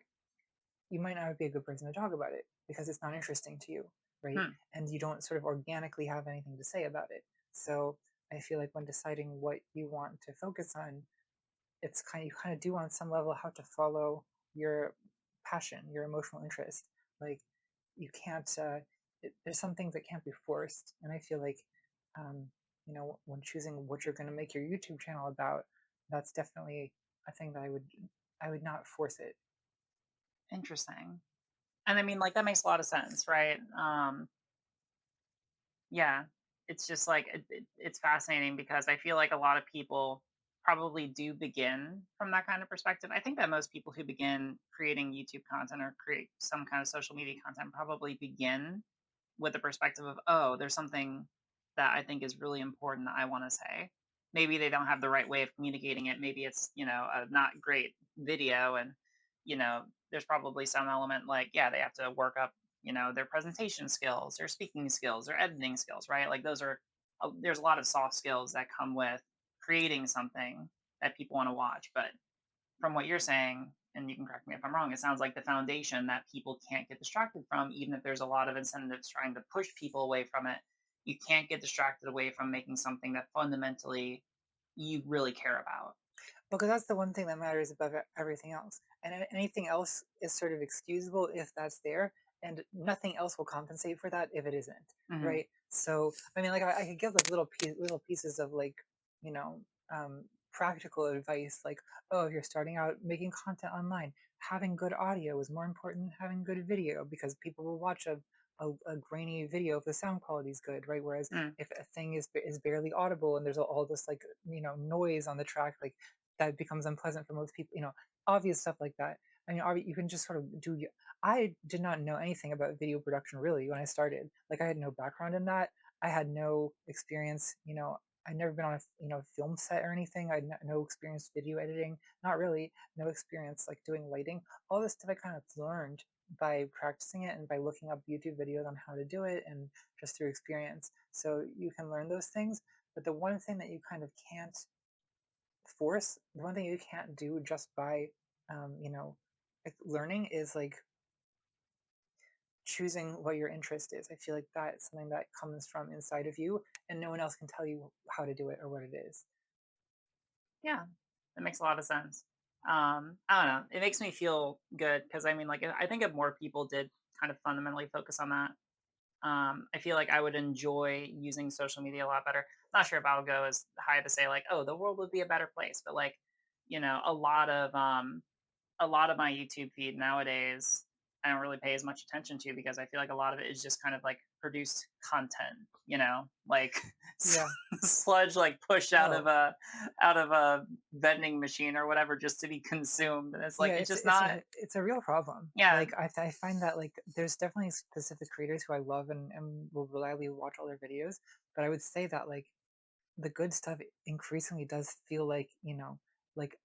Speaker 2: you might not be a good person to talk about it because it's not interesting to you, right?
Speaker 1: Hmm.
Speaker 2: And you don't sort of organically have anything to say about it. So I feel like when deciding what you want to focus on, it's you kind of do on some level have to follow your passion, your emotional interest. Like you can't. There's some things that can't be forced, and I feel like, when choosing what you're going to make your YouTube channel about, that's definitely a thing that I would not force it.
Speaker 1: Interesting. And I mean, like that makes a lot of sense, right? Yeah, it's just like it's fascinating because I feel like a lot of people probably do begin from that kind of perspective. I think that most people who begin creating YouTube content or create some kind of social media content probably begin with the perspective of, oh, there's something that I think is really important that I want to say. Maybe they don't have the right way of communicating it. Maybe it's, a not great video and, there's probably some element like, yeah, they have to work up, their presentation skills, their speaking skills, their editing skills, right? Like those are, there's a lot of soft skills that come with creating something that people want to watch. But from what you're saying, and you can correct me if I'm wrong, it sounds like the foundation that people can't get distracted from, even if there's a lot of incentives trying to push people away from it, you can't get distracted away from making something that fundamentally you really care about.
Speaker 2: Because that's the one thing that matters above everything else. And anything else is sort of excusable if that's there, and nothing else will compensate for that if it isn't,
Speaker 1: Hmm.
Speaker 2: right? So, I mean, like I could give like little pieces of like, you know, practical advice, like, oh, if you're starting out making content online, having good audio is more important than having good video because people will watch a grainy video if the sound quality is good, right? Whereas
Speaker 1: Mm.
Speaker 2: if a thing is barely audible and there's all this like noise on the track, like that becomes unpleasant for most people, obvious stuff like that. I mean, you can just sort of do. I did not know anything about video production really when I started. Like, I had no background in that. I had no experience. I'd never been on a film set or anything. I had no experience video editing. Not really. No experience like doing lighting. All this stuff I kind of learned by practicing it and by looking up YouTube videos on how to do it and just through experience. So you can learn those things. But the one thing that you kind of can't force, the one thing you can't do just by like learning is like choosing what your interest is. I feel like that's something that comes from inside of you and no one else can tell you how to do it or what it is.
Speaker 1: Yeah, that makes a lot of sense. I don't know. It makes me feel good because I mean, like, I think if more people did kind of fundamentally focus on that, I feel like I would enjoy using social media a lot better. Not sure if I'll go as high to say like, oh, the world would be a better place, but like, a lot of my YouTube feed nowadays, I don't really pay as much attention to because I feel like a lot of it is just kind of like produced content, like
Speaker 2: Yeah.
Speaker 1: sludge like pushed
Speaker 2: Oh,
Speaker 1: out of a vending machine or whatever just to be consumed, and it's like
Speaker 2: yeah,
Speaker 1: it's just
Speaker 2: it's
Speaker 1: not.
Speaker 2: a real problem.
Speaker 1: Yeah.
Speaker 2: Like I find that like there's definitely specific creators who I love and will reliably watch all their videos, but I would say that like the good stuff increasingly does feel like, like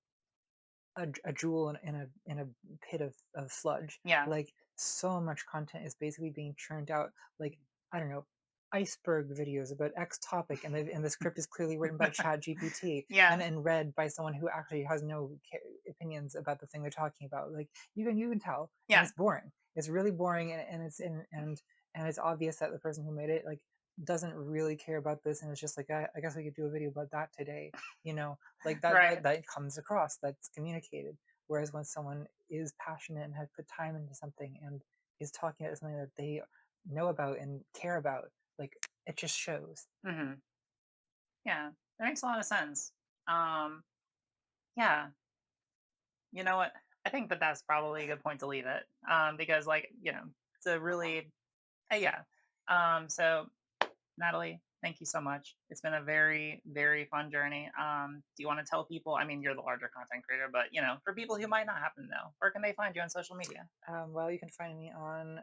Speaker 2: a jewel in a pit of sludge.
Speaker 1: Yeah.
Speaker 2: Like so much content is basically being churned out. Like, I don't know, iceberg videos about X topic, and the script is clearly written by Chat GPT
Speaker 1: Yeah.
Speaker 2: and read by someone who actually has no opinions about the thing they're talking about. Like you can tell, and
Speaker 1: Yeah.
Speaker 2: it's boring. It's really boring, and it's in and it's obvious that the person who made it like doesn't really care about this, and it's just like I guess we could do a video about that today, like that,
Speaker 1: Right.
Speaker 2: that comes across, that's communicated. Whereas when someone is passionate and has put time into something and is talking about something that they know about and care about, like it just shows.
Speaker 1: Hmm. Yeah, that makes a lot of sense. um yeah, you know what, I think that that's probably a good point to leave it, because like, it's a really, yeah. So Natalie, thank you so much. It's been a very, very fun journey. Do you want to tell people? I mean, you're the larger content creator, but for people who might not happen to know, where can they find you on social media?
Speaker 2: Well, you can find me on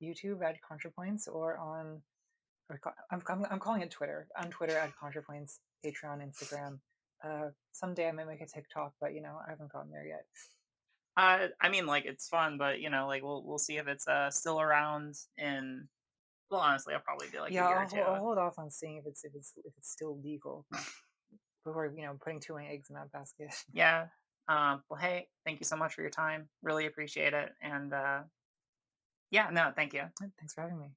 Speaker 2: YouTube at Contrapoints or on, I'm calling it Twitter. On Twitter at Contrapoints, Patreon, Instagram. Someday I might make a TikTok, but I haven't gotten there yet.
Speaker 1: I mean, like it's fun, but like we'll see if it's still around in. Well, honestly, I'll probably be like a
Speaker 2: Yeah,
Speaker 1: year or
Speaker 2: I'll
Speaker 1: two.
Speaker 2: hold off on seeing if it's still legal before putting too many eggs in that basket.
Speaker 1: Yeah. Well, hey, thank you so much for your time. Really appreciate it. And yeah, no, thank you.
Speaker 2: Thanks for having me.